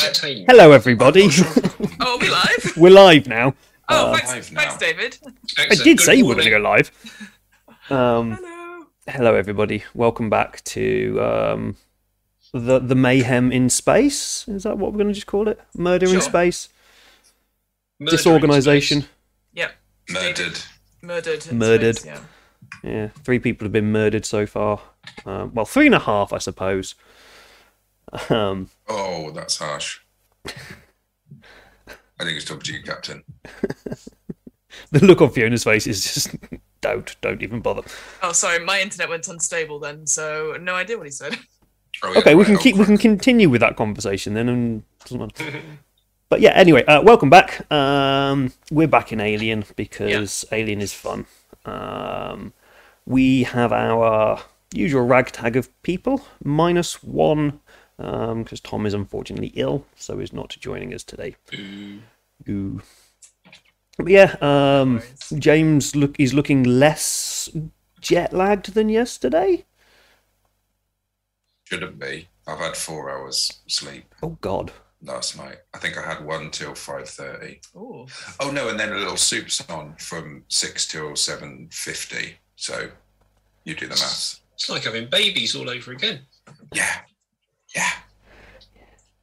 entertainment. Hello, everybody. Oh, are we live? We're live now. Oh, live thanks, David. I Excellent. did Good say we were going to morning. go live. Hello. Hello, everybody. Welcome back to the mayhem in space. Is that what we're going to just call it? Murder in Sure. space. Murder in Disorganisation. space. Yep. Murdered. Murdered. in Murdered. space, yeah. Yeah, 3 people have been murdered so far. Well, 3.5, I suppose. Oh, that's harsh. I think it's talking to you, Captain. The look on Fiona's face is just don't even bother. Oh, sorry, my internet went unstable then, so no idea what he said. Oh, yeah, Okay, we right, can we can continue with that conversation then. And but yeah, anyway, welcome back. We're back in Alien because Alien is fun. We have our usual ragtag of people, minus one, because Tom is unfortunately ill, so he's not joining us today. Ooh. But yeah, James is looking less jet lagged than yesterday. Shouldn't be. I've had 4 hours sleep Oh God. last night. I think I had 1 till 5:30. Ooh. Oh no, and then a little soup's on from 6 till 7:50. So you do the maths. It's like having babies all over again. Yeah.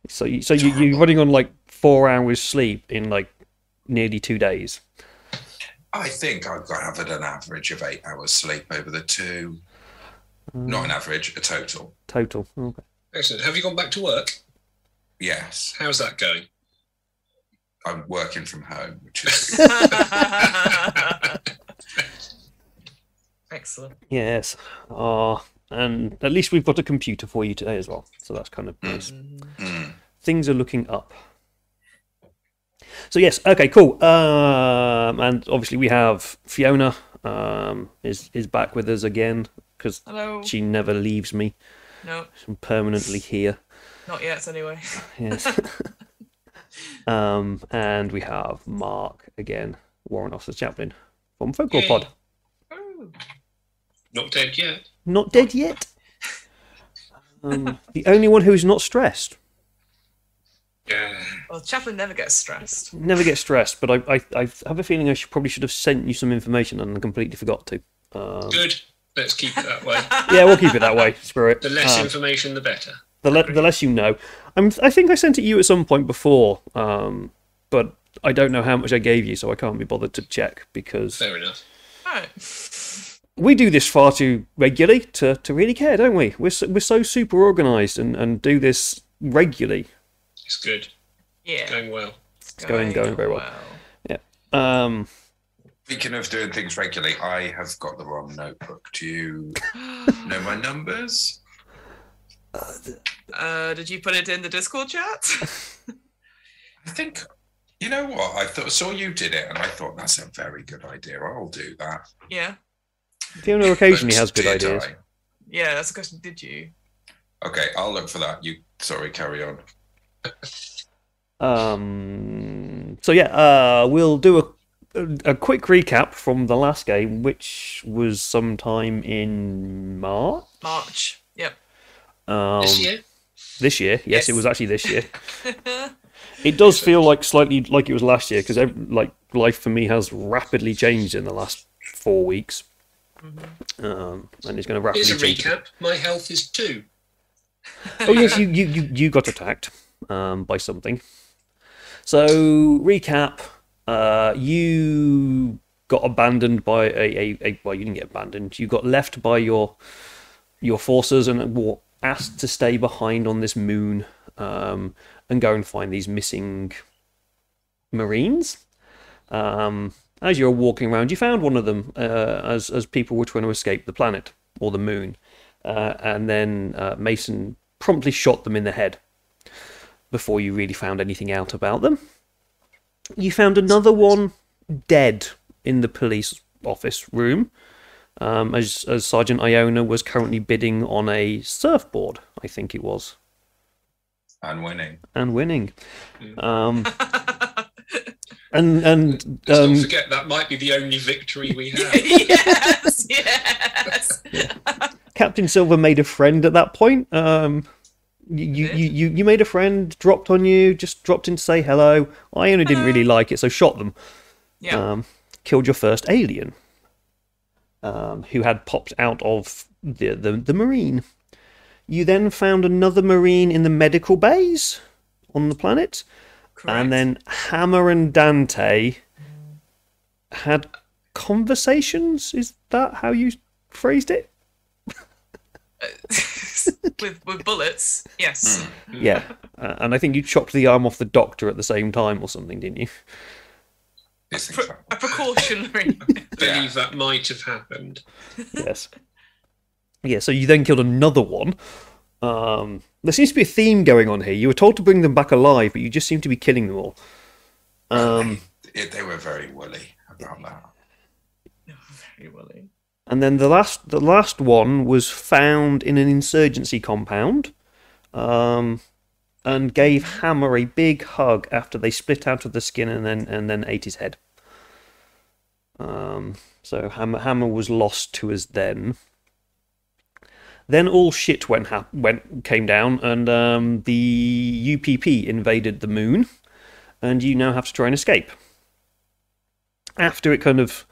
So you're running on like 4 hours sleep in like nearly 2 days. I think I've got having an average of 8 hours sleep over the two. Not an average, a total. Total. Okay. Excellent. Have you gone back to work? Yes. How's that going? I'm working from home, which is Excellent. Yes. And at least we've got a computer for you today as well. So that's kind of nice. Things are looking up. So yes, okay, cool. And obviously we have Fiona is back with us again because Hello. she never leaves me. No, I'm permanently here. not yet anyway. Yes. And we have Mark again, Warrant Officer Chaplain from Folklore Yay. Pod. Ooh. Not dead yet. Not dead yet. The only one who's not stressed. Yeah. Well, Chaplain never gets stressed. Never get stressed, but I have a feeling I probably should have sent you some information and I completely forgot to. Good. Let's keep it that way. Yeah, we'll keep it that way. Screw it. The less information, the better. The less you know. I think I sent it you at some point before, but I don't know how much I gave you, so I can't be bothered to check because Fair enough. Alright. we do this far too regularly to really care, don't we? We're so super organised and do this regularly. It's good. Yeah. Going well. It's going very well. Yeah. Speaking of doing things regularly, I have got the wrong notebook. Do you know my numbers? Did you put it in the Discord chat? I think, you know what? I saw you did it, and I thought that's a very good idea. I'll do that. Yeah. Fiona occasionally But has good did ideas. I? Yeah, that's the question. Did you? Okay, I'll look for that. Sorry, carry on. So yeah, we'll do a quick recap from the last game, which was sometime in March. March. Yep. This year? This year, yes, Yes. it was actually this year. It does feel like slightly like it was last year because like life for me has rapidly changed in the last 4 weeks, and it's going to rapidly Here's a change. recap. My health is 2. Oh yes, you got attacked by something. So recap, you got abandoned by a well, you didn't get abandoned. You got left by your forces and were asked to stay behind on this moon and go and find these missing Marines. As you were walking around, you found one of them as people were trying to escape the planet or the moon, and then Mason promptly shot them in the head before you really found anything out about them. You found another one dead in the police office room, as Sergeant Iona was currently bidding on a surfboard, I think it was. And winning. And winning. And Let's not forget that might be the only victory we have. Yes. Captain Silver made a friend at that point. You made a friend, dropped on you, just dropped in to say hello. I only didn't really like it, so shot them. Yeah. Killed your first alien, who had popped out of the marine. You then found another marine in the medical bays on the planet. Correct. And then Hammer and Dante had conversations. Is that how you phrased it? with bullets, yes. Yeah. And I think you chopped the arm off the doctor at the same time or something, didn't you? A precautionary. Believe that might have happened. Yes. Yeah, so you then killed another one. There seems to be a theme going on here. You were told to bring them back alive, but you just seem to be killing them all. They were very woolly about that. Very woolly. And then the last one was found in an insurgency compound, and gave Hammer a big hug after they split out of the skin and then ate his head. So Hammer was lost to us then. Then all shit came down, and the UPP invaded the moon, and you now have to try and escape. After it kind of,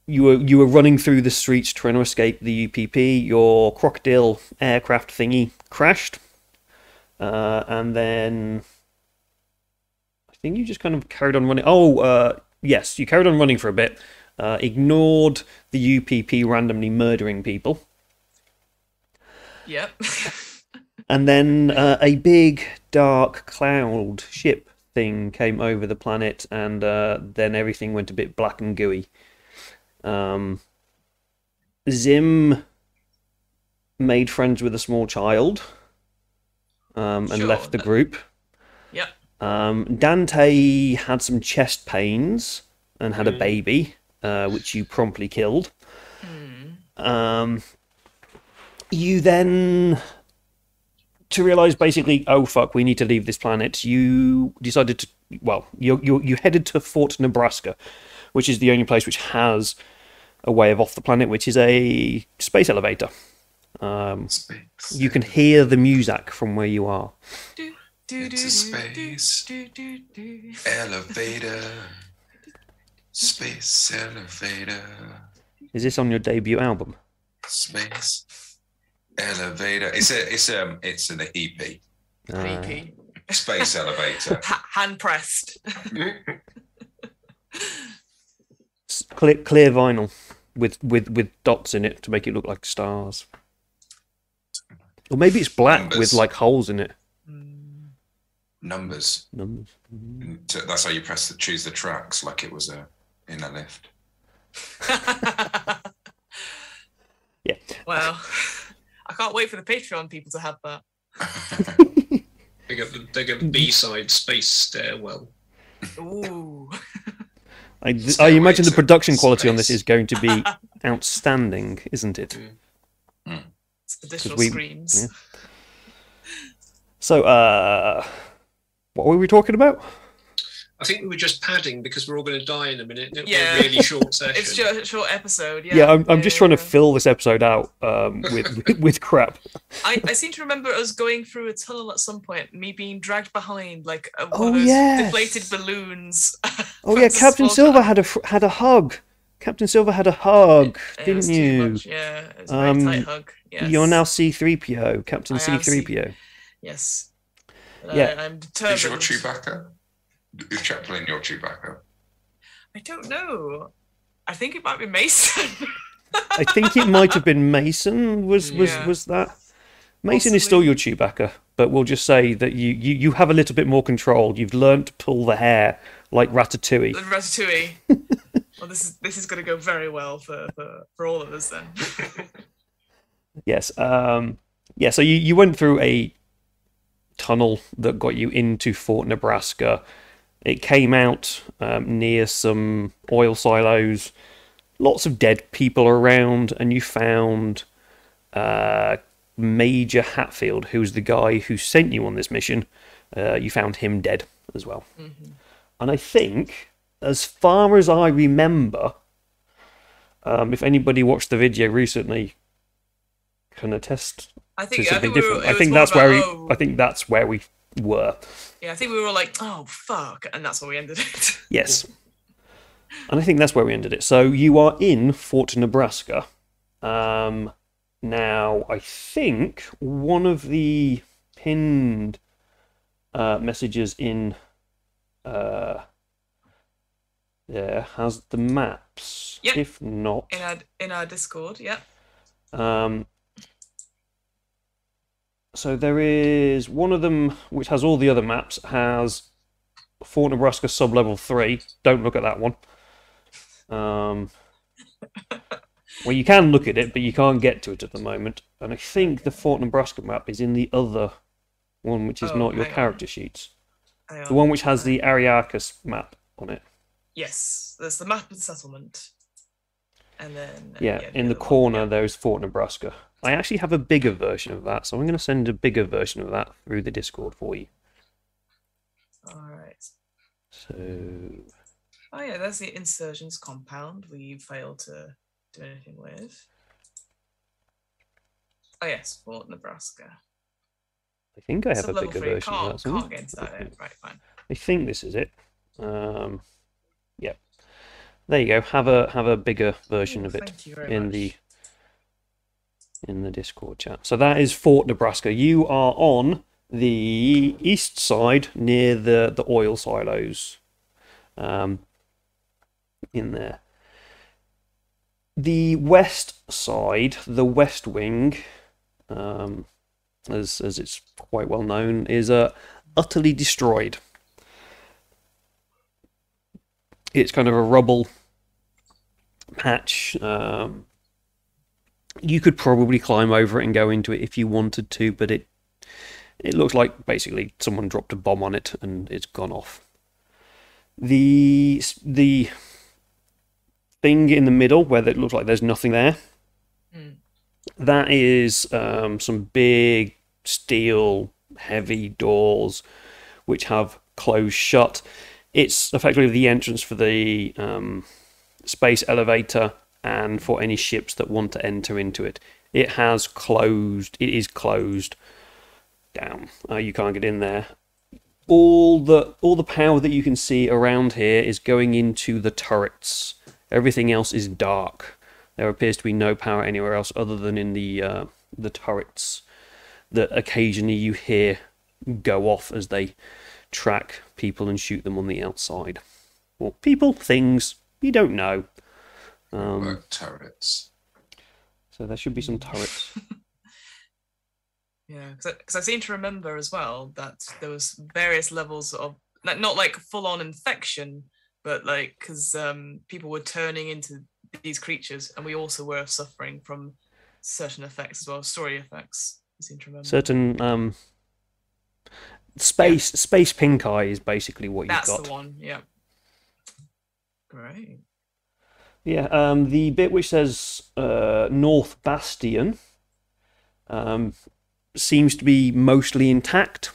you were running through the streets trying to escape the UPP. Your crocodile aircraft thingy crashed, and then I think you just kind of carried on running. Yes, you carried on running for a bit, ignored the UPP randomly murdering people. Yep. And then a big dark cloud ship thing came over the planet, and then everything went a bit black and gooey. Zim made friends with a small child, and left the group. Yep. Dante had some chest pains and had a baby, which you promptly killed. You then, to realise basically, oh fuck, we need to leave this planet, you decided to, you headed to Fort Nebraska, which is the only place which has a way of off the planet, which is a space elevator. You can hear the music from where you are. It's a space elevator. Space elevator. Is this on your debut album? Space elevator. It's an EP. EP. Space elevator. Hand pressed. Clear vinyl with dots in it to make it look like stars. Or maybe it's black Numbers. with like holes in it. Numbers. That's how you choose the tracks, like it was in a lift. Yeah. Well, I can't wait for the Patreon people to have that. They got the B-side, Space Stairwell. Ooh. I imagine the production quality on this is going to be outstanding, isn't it? It's additional screams. Yeah. So, what were we talking about? I think we were just padding because we're all going to die in a minute. It'll be Yeah. a really short session. It's just a short episode. Yeah. Yeah, I'm just trying to fill this episode out with crap. I seem to remember us going through a tunnel at some point, me being dragged behind like one Oh, of those yes. deflated balloons. Oh yeah, Captain Silver had a hug. Captain Silver had a hug, It was didn't too you? much, yeah, it was a very tight hug. Yes. You're now C-3PO, Captain I am C-3PO. Yes. Yeah. I'm determined. Is your Chewbacca? Is Chaplin your Chewbacca? I don't know. I think it might be Mason. I think it might have been Mason. Was that? Mason is still your Chewbacca, but we'll just say that you have a little bit more control. You've learnt to pull the hair like Ratatouille. Ratatouille. Well, this is going to go very well for all of us then. Yes. Yeah. So you went through a tunnel that got you into Fort Nebraska. It came out near some oil silos, lots of dead people around, and you found Major Hatfield, who's the guy who sent you on this mission. You found him dead as well. Mm-hmm. And I think, as far as I remember, if anybody watched the video recently, can attest I to think something we were, different. it I was think more that's about, where oh, I think that's where we were. yeah, I think we were all like, oh fuck, and that's where we ended it. Yes. And I think that's where we ended it. So you are in Fort Nebraska. Now, I think one of the pinned messages in there has the maps. Yep. If not, in our Discord, yeah. So there is one of them which has all the other maps, has Fort Nebraska sub-level 3. Don't look at that one. Well, you can look at it, but you can't get to it at the moment. And I think the Fort Nebraska map is in the other one, which is not your character sheets. The one which has the Ariarchus map on it. Yes, there's the map of the settlement. And then... Yeah, in the corner there's Fort Nebraska. I actually have a bigger version of that, so I'm going to send a bigger version of that through the Discord for you. Alright. So... Oh yeah, there's the Insurgents compound we failed to do anything with. Oh yes, Fort Nebraska. I think I have a Sub-level bigger 3, version of that. can't get into that yet. Right, fine. I think this is it. Yeah. There you go. Have a bigger version of it Thank you very in much. the Discord chat. So that is Fort Nebraska. You are on the east side near the oil silos. In there. The west side, the west wing, as it's quite well known, is utterly destroyed. It's kind of a rubble patch. You could probably climb over it and go into it if you wanted to, but it looks like basically someone dropped a bomb on it and it's gone off. The thing in the middle where it looks like there's nothing there, that is some big steel heavy doors which have closed shut. It's effectively the entrance for the space elevator and for any ships that want to enter into it. It has closed. It is closed down. You can't get in there. All the power that you can see around here is going into the turrets. Everything else is dark. There appears to be no power anywhere else other than in the turrets that occasionally you hear go off as they track people and shoot them on the outside. Or people, things, you don't know. Turrets. So there should be some turrets. Yeah, because I seem to remember as well that there was various levels of not like full-on infection, but like because people were turning into these creatures, and we also were suffering from certain effects as well, story effects. I seem to remember certain space pink eye is basically what you've got. That's the one. Yeah. Great. Yeah. The bit which says North Bastion seems to be mostly intact.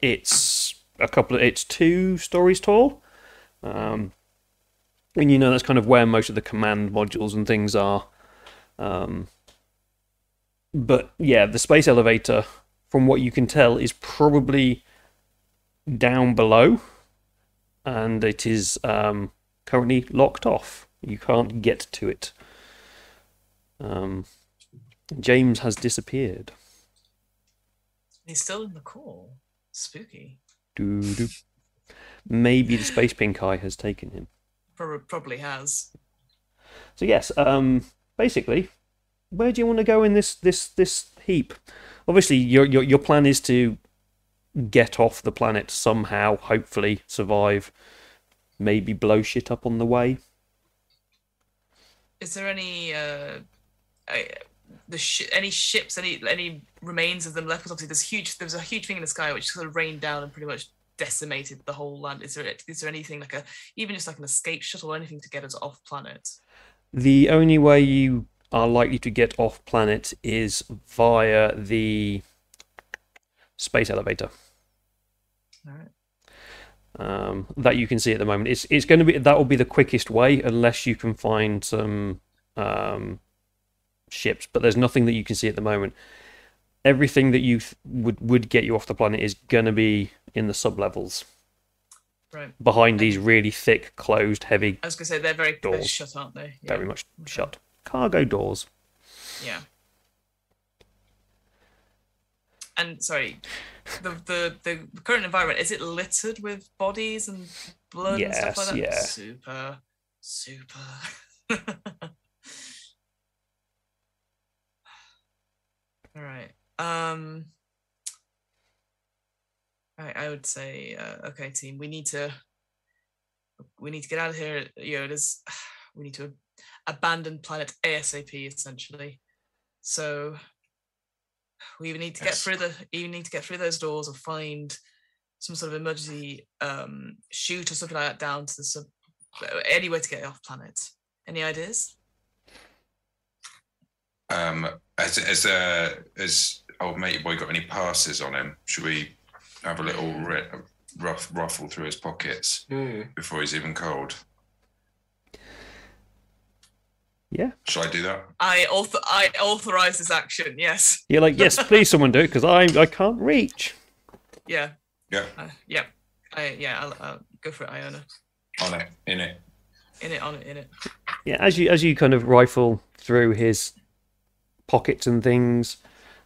It's 2 stories tall. And you know that's kind of where most of the command modules and things are. But yeah, the space elevator, from what you can tell, is probably down below, and it is currently locked off. You can't get to it. James has disappeared. He's still in the call. Spooky. Doo-doo. Maybe the space pink eye has taken him. Probably has. So yes, basically, where do you want to go in this heap? Obviously, your plan is to get off the planet somehow, hopefully survive, maybe blow shit up on the way. Is there any any ships, any remains of them left? Because obviously there was a huge thing in the sky which sort of rained down and pretty much decimated the whole land. Is there anything like even just like an escape shuttle or anything to get us off planet? The only way you are likely to get off planet is via the space elevator. All right. That you can see at the moment. It's going to be, that will be the quickest way, unless you can find some ships, but there's nothing that you can see at the moment. Everything that you would get you off the planet is gonna be in the sub-levels. Right. Behind these really thick, closed, heavy I was going to say, they're very doors. shut, aren't they? Yeah. Very much shut. Cargo doors. Yeah. And sorry, the current environment, is it littered with bodies and blood and stuff like that? Yeah. Super. All right. I would say, okay, team, we need to get out of here. You know, we need to abandon planet ASAP, essentially. So we need to get through those doors, or find some sort of emergency chute or something like that down to the any way to get off planet. Any ideas? Has old matey boy got any passes on him? Should we have a little ruffle through his pockets before he's even cold? Yeah. Should I do that? I authorize this action. Yes. You're like, yes, please, someone do it, because I can't reach. Yeah. Yeah. I'll go for it, Iona. On it, in it. In it. Yeah, as you kind of rifle through his pockets and things,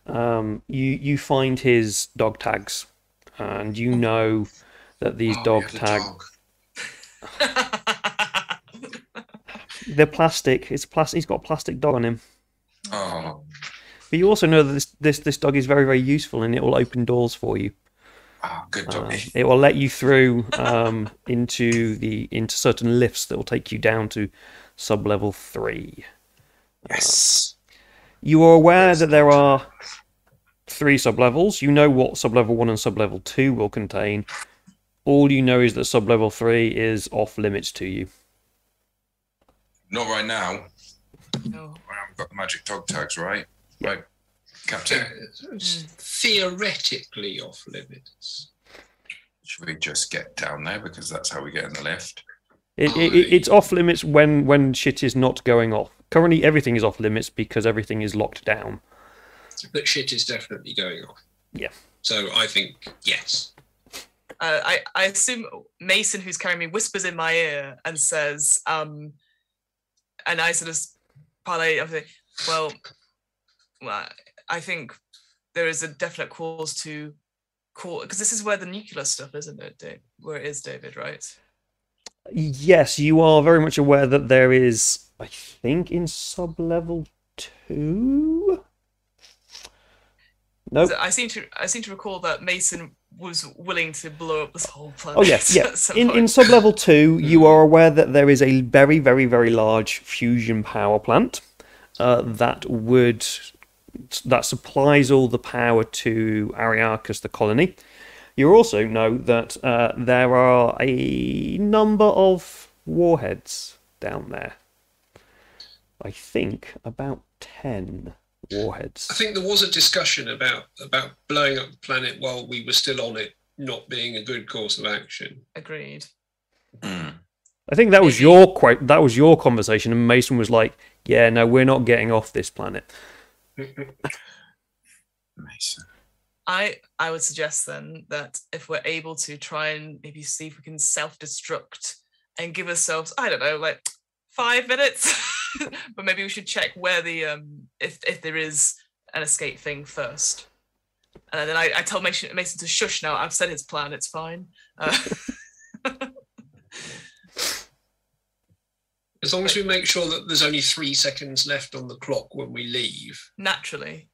you find his dog tags, and you know that these dog tags. They're plastic. It's plastic. He's got a plastic dog on him. Oh. But you also know that this dog is very, very useful, and it will open doors for you. Oh, good doggy. It will let you through into certain lifts that will take you down to sub-level 3. Yes. You are aware that there are 3 sub-levels. You know what sub-level 1 and sub-level 2 will contain. All you know is that sub-level 3 is off limits to you. Not right now. No. I haven't got the magic dog tags, right? Right, Captain. Theoretically off limits. Should we just get down there, because that's how we get in the lift? It's off limits when shit is not going off. Currently, everything is off limits because everything is locked down. But shit is definitely going off. Yeah. So I think yes. I assume Mason, who's carrying me, whispers in my ear and says, and I sort of parlay. I think, well, I think there is a definite cause to call, because this is where the nuclear stuff, isn't it? Where it is, David, right? Yes, you are very much aware that there is, I think, in sub-level 2? Nope. So I seem to recall that Mason was willing to blow up this whole planet. Oh, yes, yeah. In sub-level 2, you are aware that there is a very, very, very large fusion power plant that supplies all the power to Ariarchus, the colony. You also know that there are a number of warheads down there. I think about 10 warheads. I think there was a discussion about blowing up the planet while we were still on it not being a good course of action. Agreed. Mm. I think that was your conversation, and Mason was like, "Yeah, no, we're not getting off this planet." Mason. I would suggest then that if we're able to try and maybe see if we can self-destruct and give ourselves, I don't know, like 5 minutes, but maybe we should check where the if there is an escape thing first. And then I tell Mason to shush now. I've said his plan. It's fine. As long as we make sure that there's only 3 seconds left on the clock when we leave. Naturally,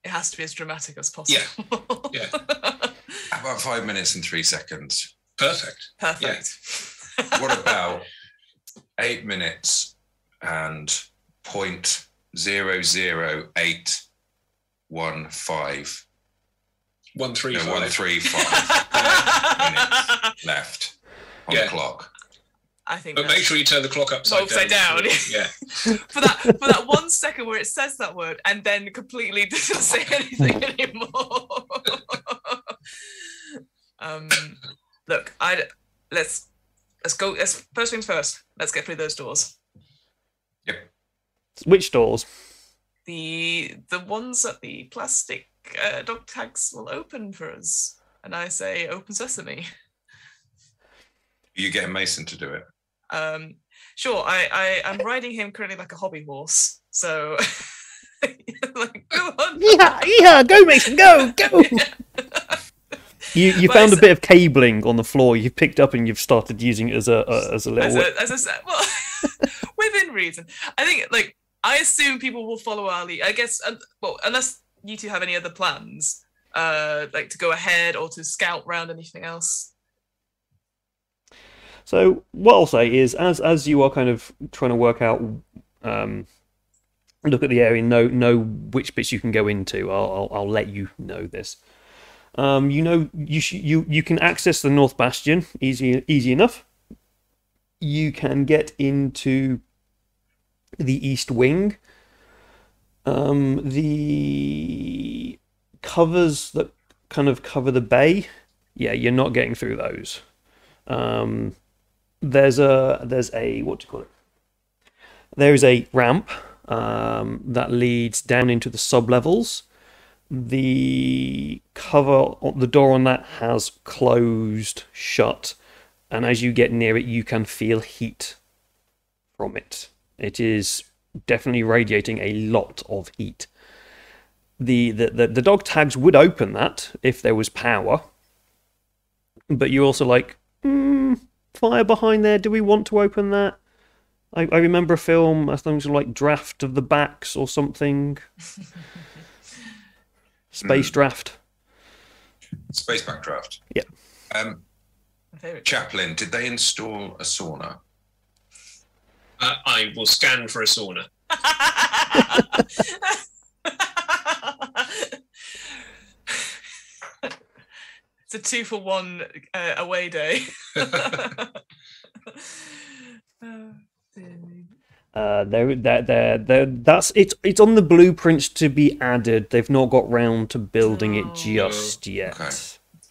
it has to be as dramatic as possible. Yeah. How about 5 minutes and 3 seconds? Perfect. Perfect. Yeah. What about 8 minutes and 0.00815? 135. No, 135 minutes left on the clock. I think. But make sure you turn the clock upside down. Yeah. for that 1 second where it says that word and then completely doesn't say anything anymore. Look, let's go. First things first. Let's get through those doors. Yep. Which doors? the ones that the plastic dog tags will open for us. And I say, open sesame. You getting Mason to do it? Sure. I'm riding him currently like a hobby horse. So, like, go on. Yeah, go Mason, go. You found a bit of cabling on the floor. You've picked up and you've started using it as a little. Well, within reason. I think like I assume people will follow our lead. I guess. Well, unless you two have any other plans, like to go ahead or to scout round anything else. So what I'll say is, as you are kind of trying to work out, look at the area, know which bits you can go into. I'll let you know this. You can access the North Bastion easy enough. You can get into the East Wing. The covers that kind of cover the bay, yeah, you're not getting through those. There's a what do you call it? There is a ramp that leads down into the sub-levels. The cover, the door on that has closed shut, and as you get near it, you can feel heat from it. It is definitely radiating a lot of heat. The dog tags would open that if there was power, but you're also like, fire behind there. Do we want to open that? I remember a film, I think it was like Draft of the Backs or something. Space Draft. Space Backdraft. Yeah. Chaplain, did they install a sauna? I will scan for a sauna. It's a 2-for-1 away day. That's it's on the blueprints to be added. They've not got round to building it just yet. Okay.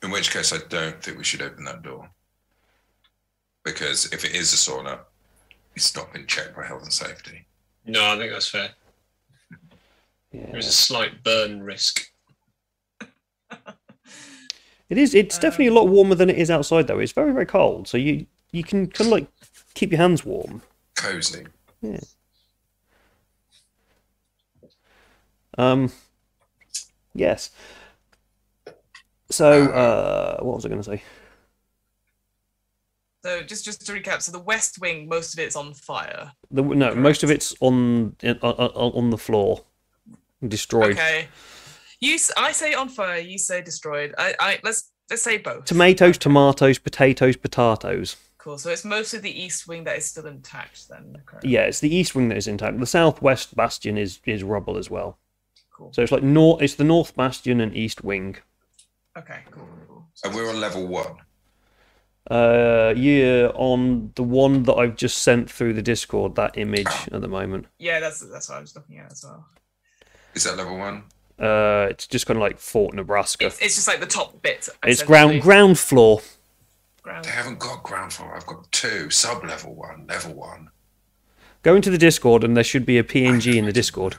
In which case, I don't think we should open that door, because if it is a sauna, it's not been checked by health and safety. No, I think that's fair. Yeah. There's a slight burn risk. It is. It's definitely a lot warmer than it is outside, though. It's very, very cold, so you can kind of like keep your hands warm. Cozy. Yeah. Yes. So, what was I going to say? So just to recap, so the West Wing, most of it's on fire. Most of it's on the floor, destroyed. Okay. I say on fire. You say destroyed. Let's say both. Tomatoes, potatoes. Cool. So it's mostly the East Wing that is still intact then. Correct? Yeah, it's the East Wing that is intact. The Southwest Bastion is rubble as well. Cool. So it's like it's the North Bastion and East Wing. Okay. Cool. And we're on level 1. Yeah, on the one that I've just sent through the Discord, that image at the moment. Yeah, that's what I was looking at as well. Is that level 1? It's just kind of like Fort Nebraska. It's just like the top bit. It's ground floor. They haven't got ground floor. I've got 2. Sub-level 1, level 1. Go into the Discord and there should be a PNG in the Discord.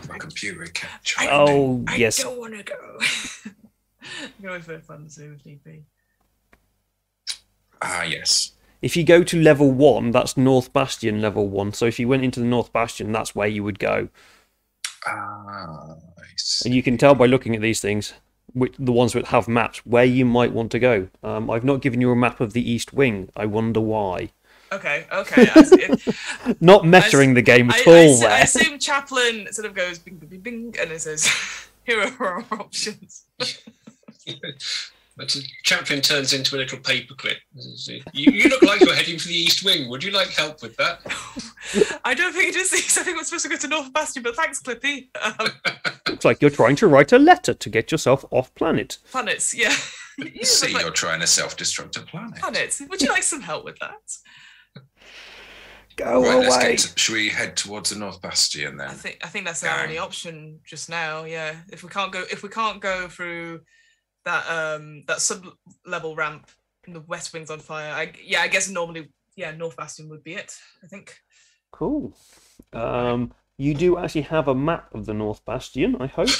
My computer can't Yes. I don't want to go. Go with for fun, so if need be. Yes. If you go to level 1, that's North Bastion level 1. So if you went into the North Bastion, that's where you would go. Nice. And you can tell by looking at these things, the ones that have maps, where you might want to go. I've not given you a map of the East Wing. I wonder why. Okay. Not measuring the game at all. I assume Chaplain sort of goes bing, bing, bing, and it says, here are our options. But Chaplain turns into a little paperclip. You look like you're heading for the East Wing. Would you like help with that? I don't think it is these. I think we're supposed to go to North Bastion, but thanks, Clippy. Looks like you're trying to write a letter to get yourself off planet. Planets, yeah. You're trying to self-destruct a planet. Planets. Would you like some help with that? Go away. Should we head towards the North Bastion then? I think that's our only option just now. Yeah. If we can't go through that sub-level ramp and the West Wing's on fire, I guess normally North Bastion would be it. I think. Cool. You do actually have a map of the North Bastion, I hope.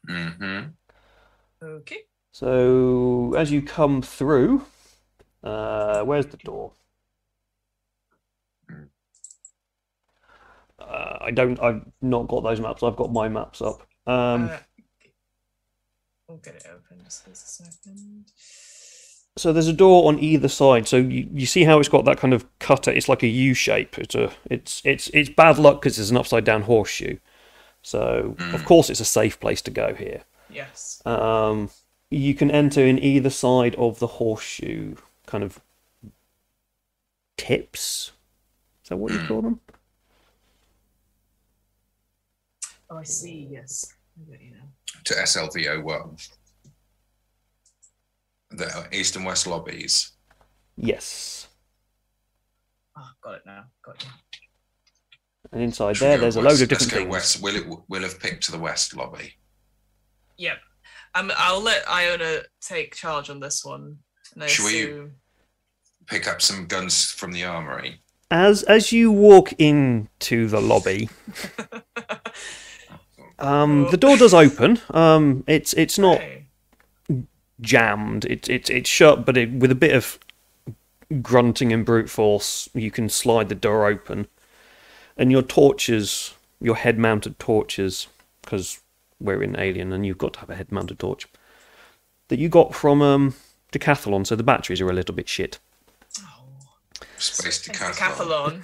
Mm-hmm. Okay. So as you come through, where's the door? I've not got those maps. I've got my maps up. We'll get it open. Just a second. So there's a door on either side. So you see how it's got that kind of cutter. It's like a U shape. It's bad luck because it's an upside down horseshoe. So of course it's a safe place to go here. Yes. You can enter in either side of the horseshoe kind of tips. Is that what you call them? Oh, I see. Yes. I get you now. To SLV01. The east and west lobbies. Yes. Oh, got it now. Got you. And inside Should we there, go there's west? a load of different Let's go things. west. We'll have picked to the west lobby. Yep. I'll let Iona take charge on this one. No, Should we pick up some guns from the armory? As you walk into the lobby, the door does open. It's not jammed. It's shut, but with a bit of grunting and brute force, you can slide the door open. And your torches, your head-mounted torches, because we're in Alien and you've got to have a head-mounted torch, that you got from Decathlon, so the batteries are a little bit shit. Space Decathlon.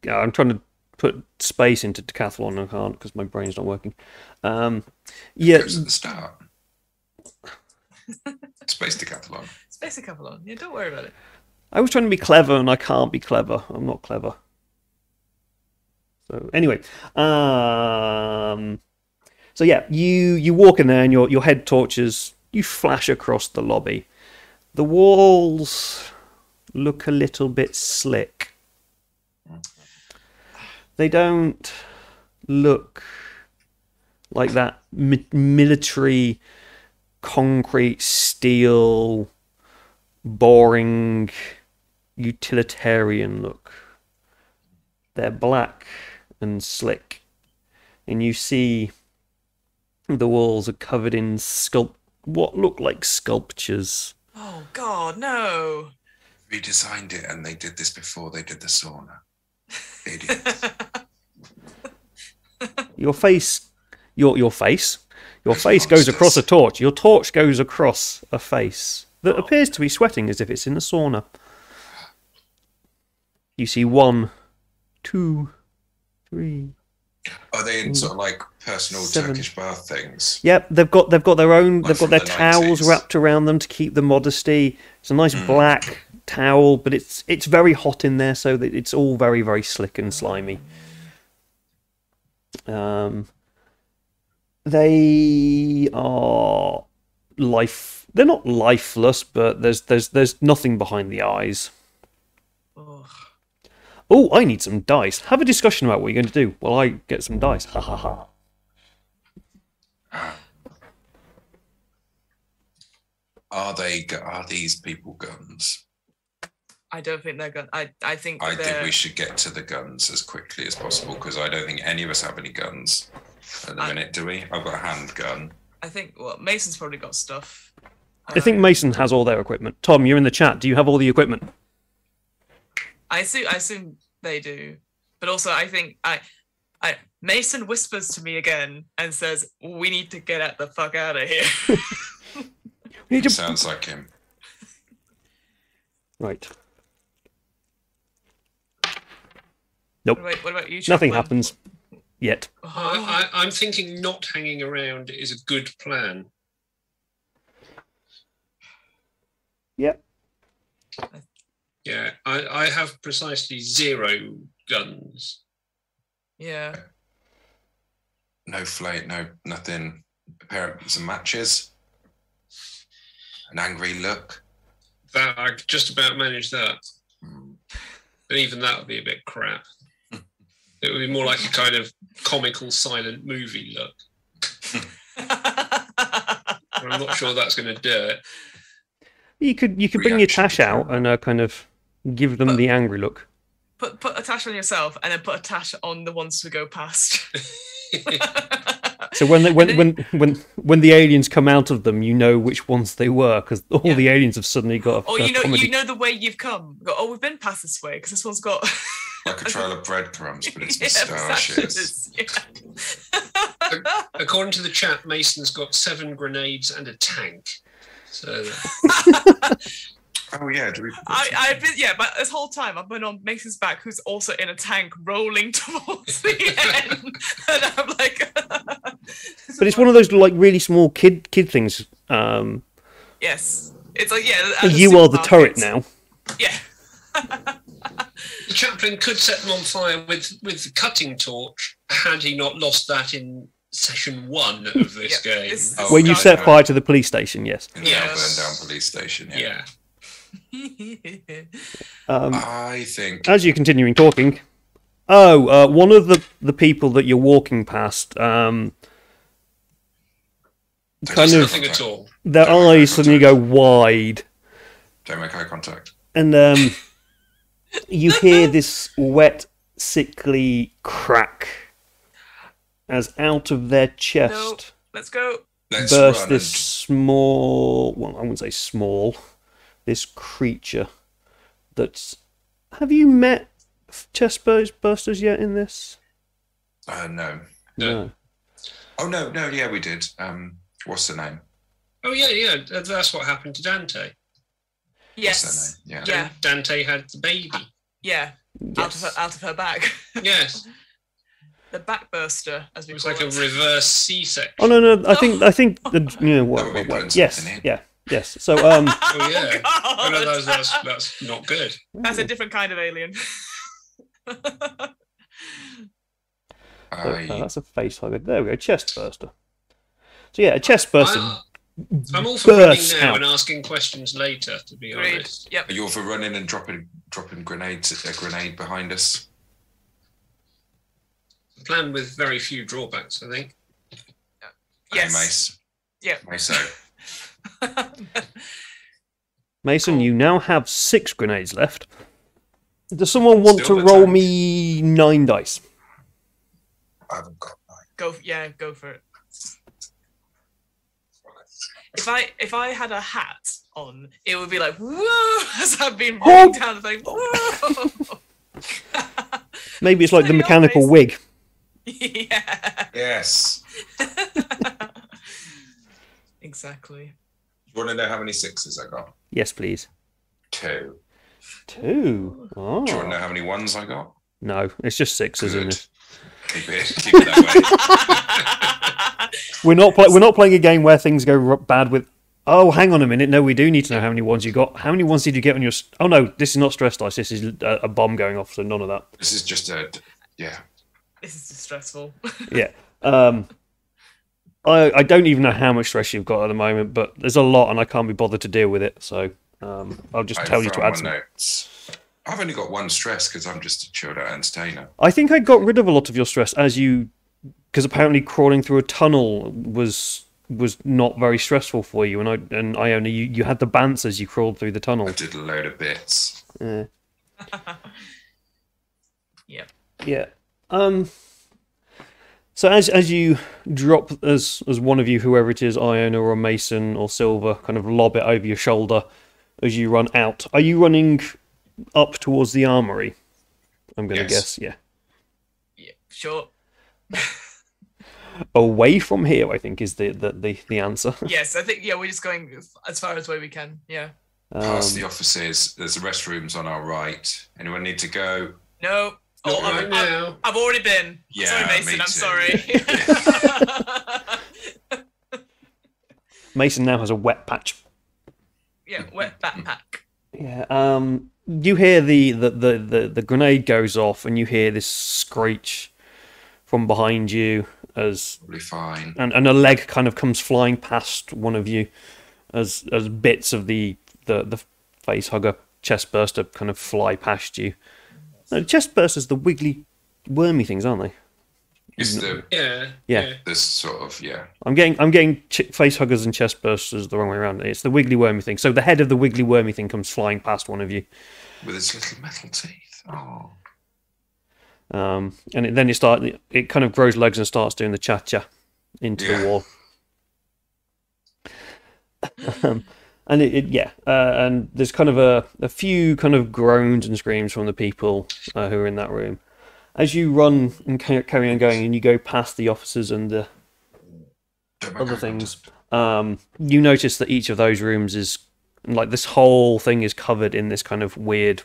I'm trying to put space into Decathlon, I can't because my brain's not working. Yeah. Goes at the start. Space Decathlon. Space Decathlon. Yeah, don't worry about it. I was trying to be clever and I can't be clever. I'm not clever. So anyway, so yeah, you walk in there and your head torches, you flash across the lobby. The walls look a little bit slick. They don't look like that military, concrete, steel, boring, utilitarian look. They're black and slick. And you see the walls are covered in what look like sculptures. Oh, God, no. Redesigned it, and they did this before they did the sauna. Idiots. Your face goes across a torch. Your torch goes across a face that appears to be sweating as if it's in a sauna. You see 1, 2, 3. Are they in sort of like personal 7. Turkish bath things? Yep, they've got their own. Like they've got their from the towels 90s. wrapped around them to keep the modesty. It's a nice black towel, but it's very hot in there, so that it's all very, very slick and slimy. They are they're not lifeless, but there's nothing behind the eyes. Ugh. Oh, I need some dice. Have a discussion about what you're going to do while I get some dice. Ha ha ha. Are these people guns? I don't think they're going. I think I they're... think we should get to the guns as quickly as possible because I don't think any of us have any guns at the minute, do we? I've got a handgun. I think Mason's probably got stuff. I think Mason has all their equipment. Tom, you're in the chat. Do you have all the equipment? I assume they do, but also I think Mason whispers to me again and says, "We need to get the fuck out of here." Sounds like him. Right. Nope. What about you? Nothing Chaplain? happens yet. I'm thinking not hanging around is a good plan. Yep. Yeah, I have precisely 0 guns. Yeah. No flame, no nothing. Some matches. An angry look. That I just about managed that. But even that would be a bit crap. It would be more like a kind of comical silent movie look. I'm not sure that's going to do it. You could bring your tash out and kind of give them the angry look. Put a tash on yourself, and then put a tash on the ones who go past. So when the aliens come out of them, you know which ones they were because all the aliens have suddenly got. Or you know the way you've come. Go, oh, we've been past this way because this one's got like a trail of breadcrumbs, but it's moustaches. According to the chat, Mason's got 7 grenades and a tank. So. Oh yeah, I've been but this whole time I've been on Mason's back, who's also in a tank rolling towards the end, and I'm like. But it's one of those like really small kid things. Yes, it's like you are the turret now. Yeah. The chaplain could set them on fire with the cutting torch had he not lost that in session 1 of this game. When you set fire to the police station, yes. In the burn down police station. Yeah. I think as you're continuing talking, one of the people that you're walking past, kind of nothing at all. Their eyes suddenly go wide. Don't make eye contact. And you hear this wet, sickly crack as out of their chest. No, let's go. Burst this small. Well, I wouldn't say small. This creature that's... Have you met chest bursters yet in this? No. No. Oh, no, yeah, we did. What's the name? Oh, yeah, that's what happened to Dante. Yes. What's their name? Yeah. Dante had the baby. Yeah, Yes. out of her back. Yes. The backburster, as we call it. It was like a reverse C-section. Oh, no, I think the... Yes. So, Oh, yeah. Oh, no, that's not good. That's a different kind of alien. That's a face hugger. There we go, chest burster. So yeah, a chest burster. I'm all for running now out. and asking questions later, to be honest. Yep. Are you all for running and dropping grenades? A grenade behind us. A plan with very few drawbacks, I think. Yes. Hey, Mace. Yeah. Mace. Mason, you now have 6 grenades left. Does someone want Still to the roll tank. me 9 dice? I haven't got 9. Go for it. If I had a hat on, it would be like whoa as I've been running down the thing. Whoa. Maybe it's like the Your mechanical face. wig. Yeah. Yes. Exactly. You want to know how many 6s I got? Yes, please. 2. 2. Oh. Do you want to know how many 1s I got? No, it's just 6s in Good. this. Keep it that way. We're not playing a game where things go bad with. Oh, hang on a minute. No, we do need to know how many ones you got. How many ones did you get on your? Oh no, this is not stress dice. This is a bomb going off. So none of that. This is just This is just stressful. Yeah. I don't even know how much stress you've got at the moment, but there's a lot, and I can't be bothered to deal with it. So I'll just tell you to add some. Notes. I've only got 1 stress because I'm just a chilled out entertainer. I think I got rid of a lot of your stress because apparently crawling through a tunnel was not very stressful for you, and I only you had the bants as you crawled through the tunnel. I did a load of bits. Yeah. Yep. Yeah. So as you drop as one of you, whoever it is, Iona or Mason or Silver, kind of lob it over your shoulder as you run out. Are you running up towards the armory? I'm going to guess, yeah. Yeah, sure. Away from here, I think, is the answer. Yes, I think we're just going as far as way we can. Yeah. Past the offices. There's the restrooms on our right. Anyone need to go? No. Not right now. I've already been. Yeah, sorry, Mason. me I'm too. sorry. Mason now has a wet patch. Yeah, wet backpack. Yeah. You hear the grenade goes off, and you hear this screech from behind you as Probably fine. and a leg kind of comes flying past one of you as bits of the face hugger chest burster kind of fly past you. No, chest bursters, the wiggly, wormy things, aren't they? It's the Yeah. this sort of I'm getting face huggers and chest bursters the wrong way around. It's the wiggly, wormy thing. So the head of the wiggly, wormy thing comes flying past one of you. with its little metal teeth. Oh. Then it kind of grows legs and starts doing the cha-cha into the wall. And there's kind of a few kind of groans and screams from the people who are in that room. As you run and carry on going, and you go past the officers and the other things, you notice that each of those rooms is like this whole thing is covered in this kind of weird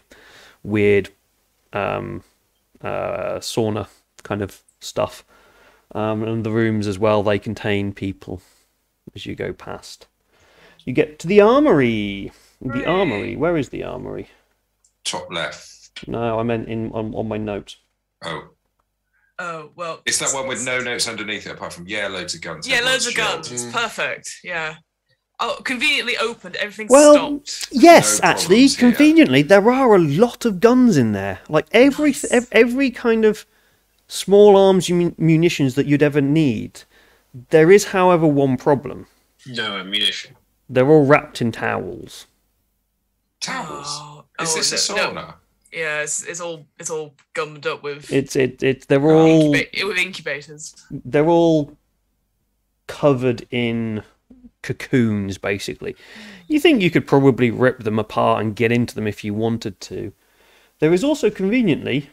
sauna kind of stuff, and the rooms as well, they contain people. As you go past, you get to the armory. The armory. Where is the armory? Top left. No, I meant on my notes. Oh, well. It's that one with no notes underneath it, apart from loads of guns. Yeah, loads of guns. It's perfect. Yeah. Oh, conveniently opened. Everything's stopped. Yes, No actually, problems here. conveniently, there are a lot of guns in there. Like every kind of small arms munitions that you'd ever need. There is, however, one problem. No ammunition. They're all wrapped in towels. Towels. Is this a sauna? No. Yeah, it's all gummed up with. They're all with incubators. They're all covered in cocoons, basically. You think you could probably rip them apart and get into them if you wanted to. There is also conveniently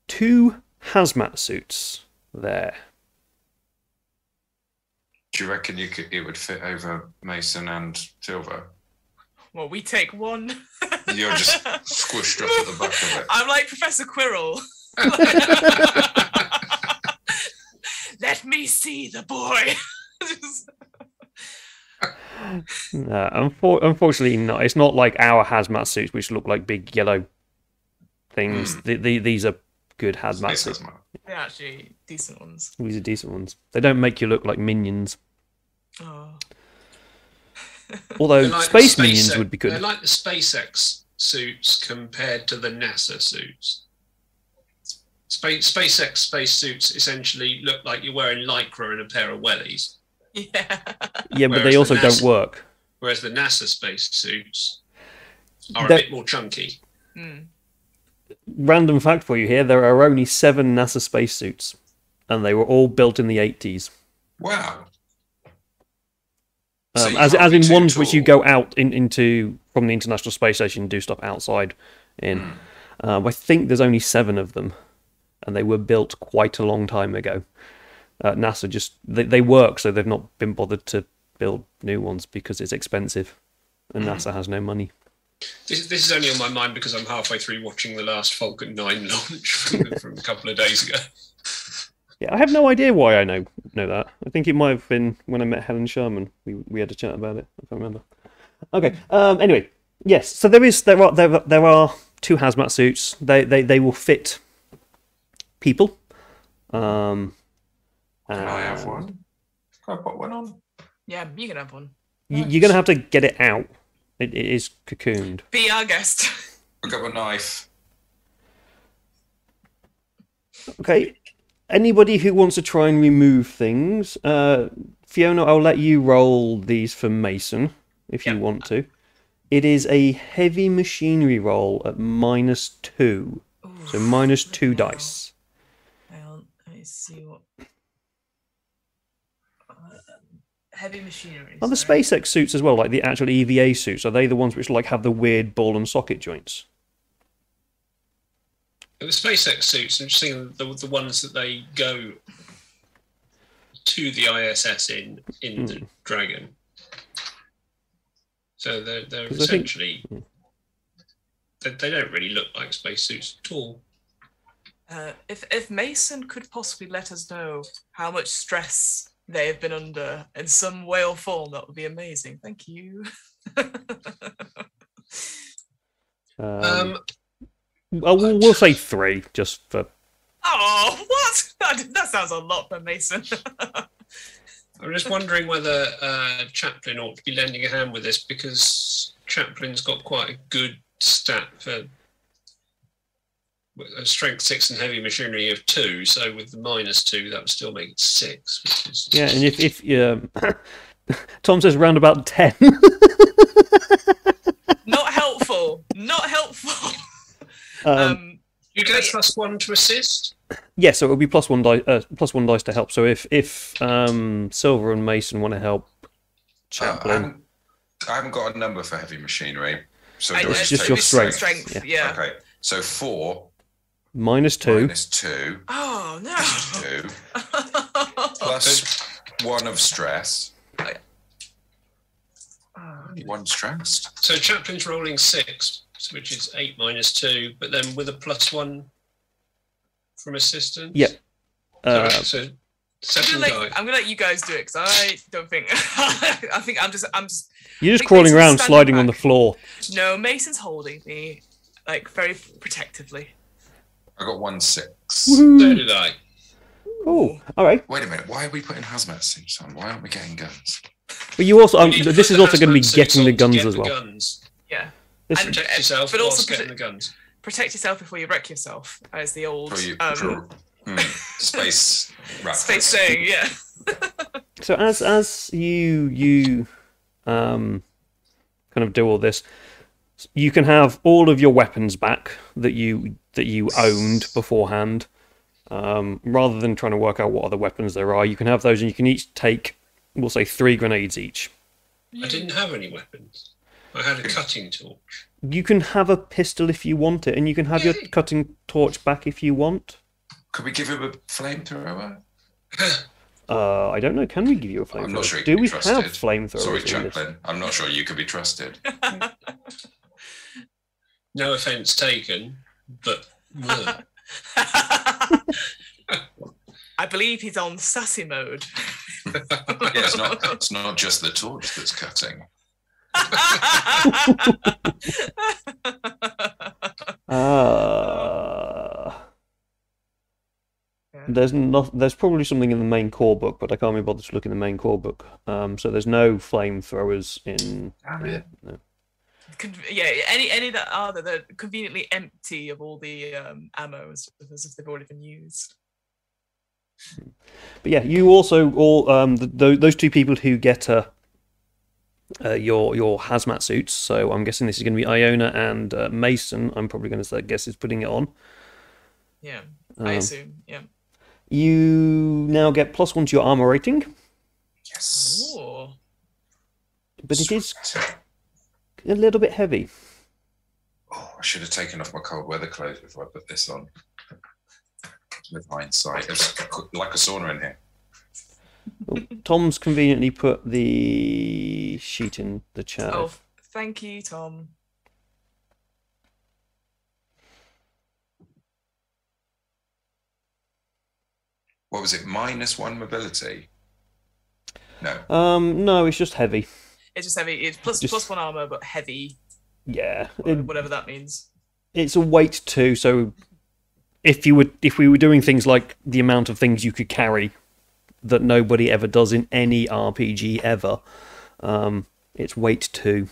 2 hazmat suits there. Do you reckon it would fit over Mason and Silver? Well, we take one. You're just squished up at the back of it. I'm like Professor Quirrell. Let me see the boy. No, unfortunately not. It's not like our hazmat suits, which look like big yellow things. These are good hazmat suits. They're actually decent ones. These are decent ones. They don't make you look like minions. Oh. Although space minions would be good. They're like the SpaceX suits compared to the NASA suits. SpaceX space suits essentially look like you're wearing Lycra and a pair of wellies. Yeah, but they also don't work. Whereas the NASA space suits are a bit more chunky. Random fact for you here, there are only 7 NASA spacesuits, and they were all built in the 80s. Wow. As in ones which you go out into from the International Space Station and do stuff outside in. I think there's only 7 of them, and they were built quite a long time ago. NASA just they work, so they've not been bothered to build new ones because it's expensive, and NASA has no money. This is only on my mind because I'm halfway through watching the last Falcon 9 launch from a couple of days ago. Yeah, I have no idea why I know that. I think it might have been when I met Helen Sherman. We had a chat about it. I can't remember. Okay. Anyway, yes. So there are 2 hazmat suits. They will fit people. Can I have one? Can I put one on? Yeah, you can have one. You're going to have to get it out. It is cocooned. Be our guest. I got my knife. Okay. Anybody who wants to try and remove things, Fiona, I'll let you roll these for Mason if you want to. It is a heavy machinery roll at -2. Ooh, so -2 dice. Hang on, let me see what. Heavy machinery. Are the SpaceX suits as well, like the actual EVA suits? Are they the ones which like have the weird ball and socket joints? The SpaceX suits, I'm just thinking the ones that they go to the ISS in the Dragon. So they're essentially they don't really look like spacesuits at all. If Mason could possibly let us know how much stress they have been under in some way or form, that would be amazing. Thank you. We'll say 3 just for. Oh, what? That sounds a lot for Mason. I'm just wondering whether Chaplin ought to be lending a hand with this, because Chaplin's got quite a good stat for a strength 6 and heavy machinery of 2. So with the -2, that would still make it 6. Which is... Yeah, and if Tom says round about 10. Not helpful. Not helpful. You get +1 to assist. Yeah, so it will be +1 dice to help. So if Silver and Mason want to help Chaplin, I haven't got a number for heavy machinery, so it's just your strength. Yeah. Okay, so 4 -2. -2. Oh no. 2 +1 of stress. Only 1 stressed. So Chaplin's rolling 6, which is 8 -2, but then with a +1 from assistance. Yep. So 7 die. I'm gonna let you guys do it because I don't think. I think I'm just. You're just crawling Mason's around, standing sliding on the back. floor. No, Mason's holding me, like very protectively. I got 1 6. So did I. Oh, all right. Wait a minute. Why are we putting hazmat suits on? Why aren't we getting guns? But you also, You need to this put is the also going to be hazmat getting the suits on to guns get as the well. Guns. Yeah. This- And- Protect yourself, but whilst also getting the guns. Protect yourself before you wreck yourself, as the old Space rap. space saying. Yeah. So as you kind of do all this, you can have all of your weapons back that you owned beforehand. Rather than trying to work out what other weapons there are, you can have those, and you can each take, we'll say, 3 grenades each. I didn't have any weapons. I had a cutting torch. You can have a pistol if you want it, and you can have your cutting torch back if you want. Could we give him a flamethrower? I don't know. Can we give you a flamethrower? I'm not sure. Do we have flamethrowers? Sorry, in this? Chaplin. I'm not sure you can be trusted. No offence taken, but I believe he's on sassy mode. Yeah, it's not just the torch that's cutting. There's probably something in the main core book, but I can't be bothered to look in the main core book. So there's no flamethrowers in. No. Yeah, any that are there, they're conveniently empty of all the ammo as if they've already been used. But yeah, you also all those 2 people who get your hazmat suits. So I'm guessing this is going to be Iona and Mason. I'm probably going to guess is putting it on. Yeah, I assume. Yeah. You now get +1 to your armor rating, Yes. Ooh. but it is a little bit heavy. Oh, I should have taken off my cold weather clothes before I put this on. With hindsight, it's like a sauna in here. Tom's conveniently put the sheet in the chat. Oh, thank you, Tom. What was it? -1 mobility? No. No, it's just heavy. It's just heavy. It's plus 1 armor, but heavy. Yeah, Whatever that means. it's a weight too. So if we were doing things like the amount of things you could carry that nobody ever does in any RPG ever, it's weight 2.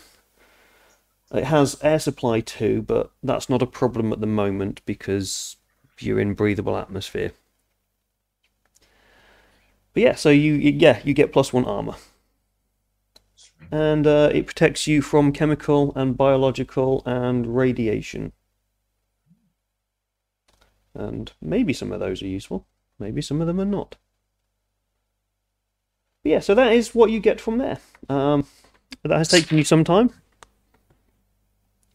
It has air supply 2, but that's not a problem at the moment because you're in breathable atmosphere. But yeah, so you get +1 armor. And it protects you from chemical and biological and radiation. And maybe some of those are useful. Maybe some of them are not. But yeah, so that is what you get from there. That has taken you some time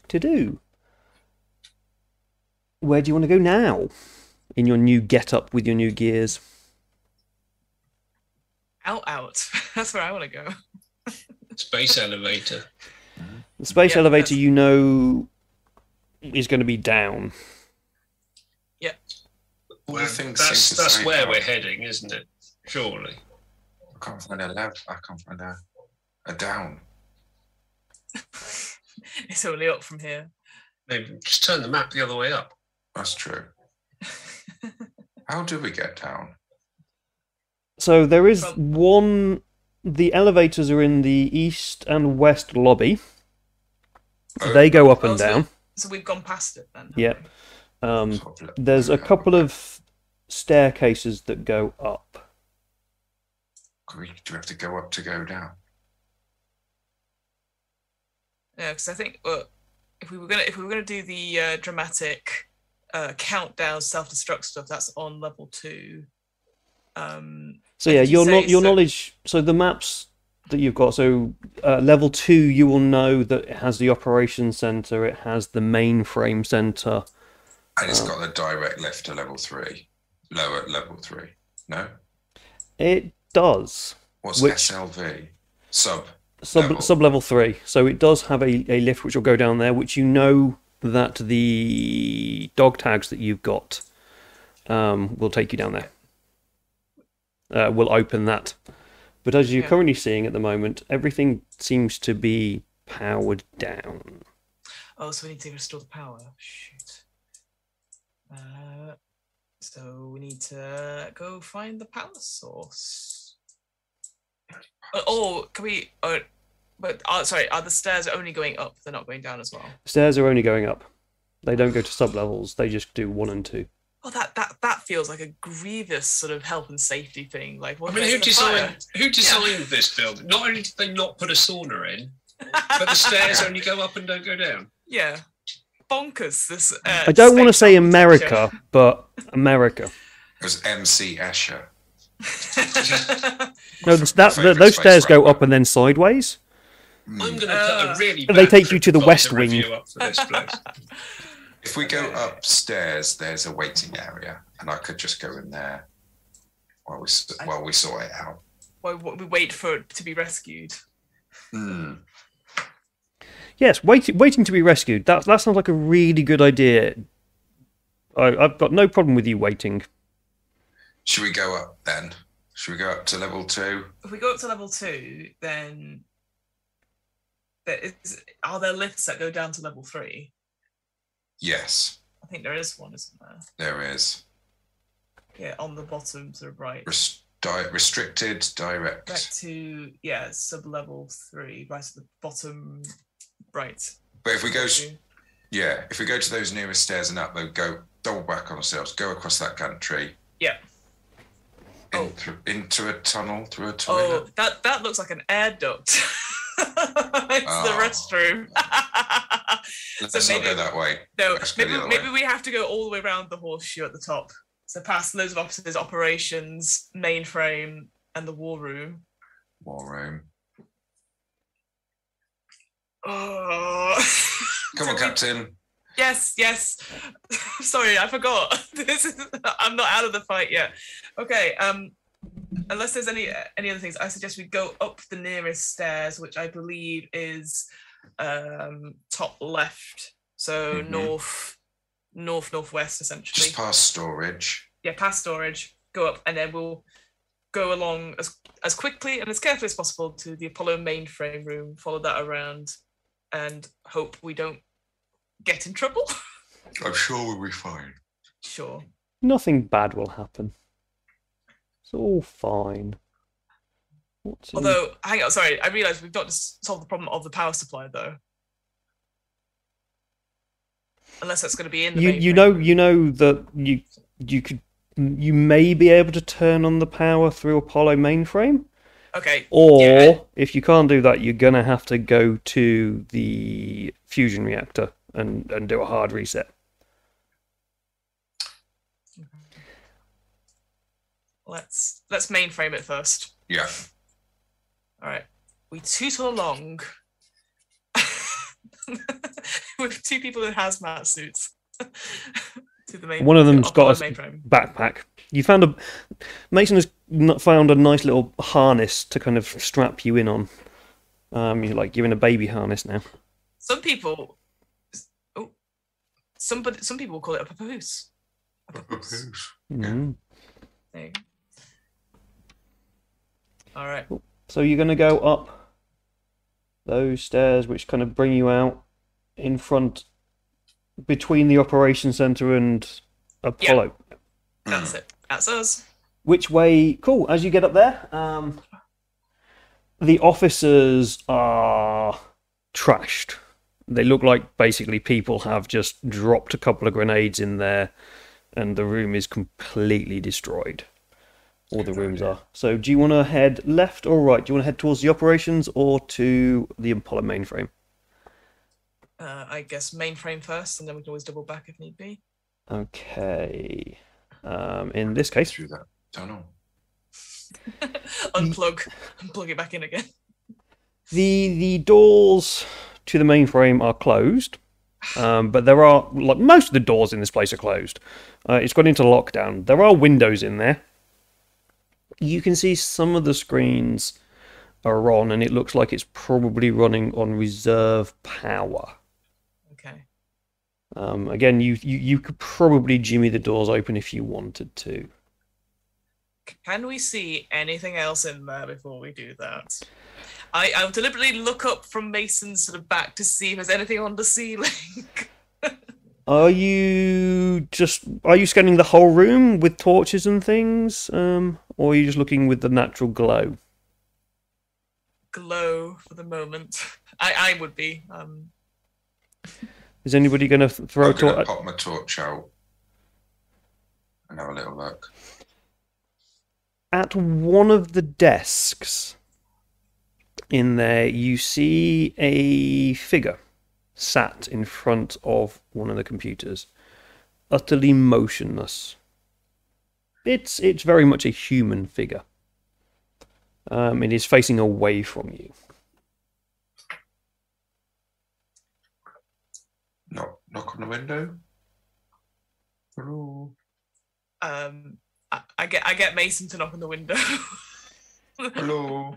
to do. Where do you want to go now? In your new get-up with your new gears? Out. That's where I want to go. space elevator. The space Yeah, elevator, you know, is going to be down. Yeah. All the things That's seem to say where down. we're heading, isn't it? Surely. I can't find a left. I can't find a down. It's only up from here. Maybe just turn the map the other way up. That's true. How do we get down? So there is one. The elevators are in the east and west lobby. They go up and down. So we've gone past it then. Yep. There's a couple of staircases that go up. Do we have to go up to go down? Yeah, because I think if we were gonna do the dramatic countdown self-destruct stuff. That's on level 2. So yeah, your knowledge. So the maps that you've got. So level 2, you will know that it has the operations center. It has the mainframe center. And it's got the direct lift to level 3. Lower level 3. No? It does. What's SLV? Sub level 3. So it does have a lift which will go down there, which you know that the dog tags that you've got will take you down there. Will open that. But as you're currently seeing at the moment, everything seems to be powered down. Oh, so we need to restore the power. Shoot. So we need to go find the power source. Can we? Sorry, are the stairs only going up? They're not going down as well. Stairs are only going up. They don't go to sub-levels. They just do 1 and 2. Oh, that feels like a grievous sort of health and safety thing. Like, I mean, who designed this building? Not only did they not put a sauna in, but the stairs only go up and don't go down. Yeah. Bonkers. This. I don't want to say America, but America. It was MC Escher. No, those stairs go up and then sideways. I'm going to put a really. They take you to the West Wing. Up for this place. If we go upstairs, there's a waiting area, and I could just go in there while we sort it out. While we wait for it to be rescued. Hmm. Yes, waiting to be rescued. That sounds like a really good idea. I've got no problem with you waiting. Should we go up then? Should we go up to level 2? If we go up to level 2, then are there lifts that go down to level 3? Yes. I think there is one, isn't there? There is. Yeah, on the bottom to the right. Restricted direct. Back to sub-level 3, right at the bottom right. But if we go to those nearest stairs and up, they'll go double back on ourselves, go across that gantry. Yeah. Into a tunnel, through a toilet. Oh, that looks like an air duct. It's the restroom. Let's not go that way. No, maybe we have to go all the way around the horseshoe at the top. So past loads of offices, operations, mainframe, and the war room. War room. Oh. Come on, Captain. Yes. Sorry, I forgot. I'm not out of the fight yet. Okay. Unless there's any other things, I suggest we go up the nearest stairs, which I believe is top left. So northwest, essentially. Just past storage. Yeah, past storage. Go up, and then we'll go along as quickly and as carefully as possible to the Apollo mainframe room. Follow that around, and hope we don't get in trouble. I'm sure we'll be fine. Sure. Nothing bad will happen. It's all fine. Although, hang on, sorry, I realised we've not just solved the problem of the power supply, though. Unless that's going to be in the you know that you may be able to turn on the power through Apollo mainframe. Okay. Or if you can't do that, you're gonna have to go to the fusion reactor and do a hard reset. Let's mainframe it first. Yeah. All right. We tootle along with 2 people in hazmat suits to the main. One of them's got a mainframe backpack. Mason has found a nice little harness to kind of strap you in on. You're in a baby harness now. Some people will call it a papoose. Mm-hmm. There you go. All right. So you're going to go up those stairs, which kind of bring you out in front, between the operation center and Apollo. Yeah. That's it. That's us. Which way? Cool. As you get up there, the officers are trashed. They look like basically people have just dropped a couple of grenades in there, and the room is completely destroyed. All the rooms are. So do you want to head left or right? Do you want to head towards the operations or to the Apollo mainframe? I guess mainframe first, and then we can always double back if need be. Okay. In this case, Through that tunnel. Unplug and plug it back in again. the doors to the mainframe are closed, but there are, like, most of the doors in this place are closed. It's gone into lockdown. There are windows in there. You can see some of the screens are on, and it looks like it's probably running on reserve power. Okay. Again, you could probably jimmy the doors open if you wanted to. Can we see anything else in there before we do that? I'll deliberately look up from Mason's sort of back to see if there's anything on the ceiling. Are you scanning the whole room with torches and things, or are you just looking with the natural glow? Glow for the moment. I would be. Is anybody going to throw a I'm going to torch? pop my torch out and have a little look. At one of the desks in there, you see a figure sat in front of one of the computers, utterly motionless. It's very much a human figure. It is facing away from you. Knock on the window. Hello. I get Mason to knock on the window. Hello.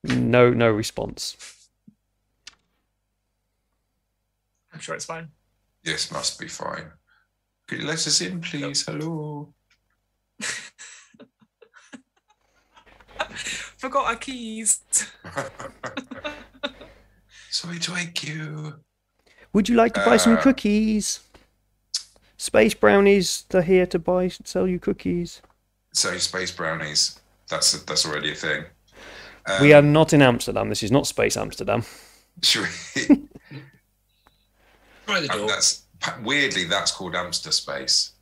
No response. I'm sure it's fine. Yes, must be fine. Could you let us in, please? Hello. Forgot our keys. Sorry to wake you. Would you like to buy some cookies? Space brownies are here to sell you cookies. So space brownies. That's already a thing. We are not in Amsterdam. This is not Space Amsterdam. Should we? Try the door. Weirdly, that's called Amster Space.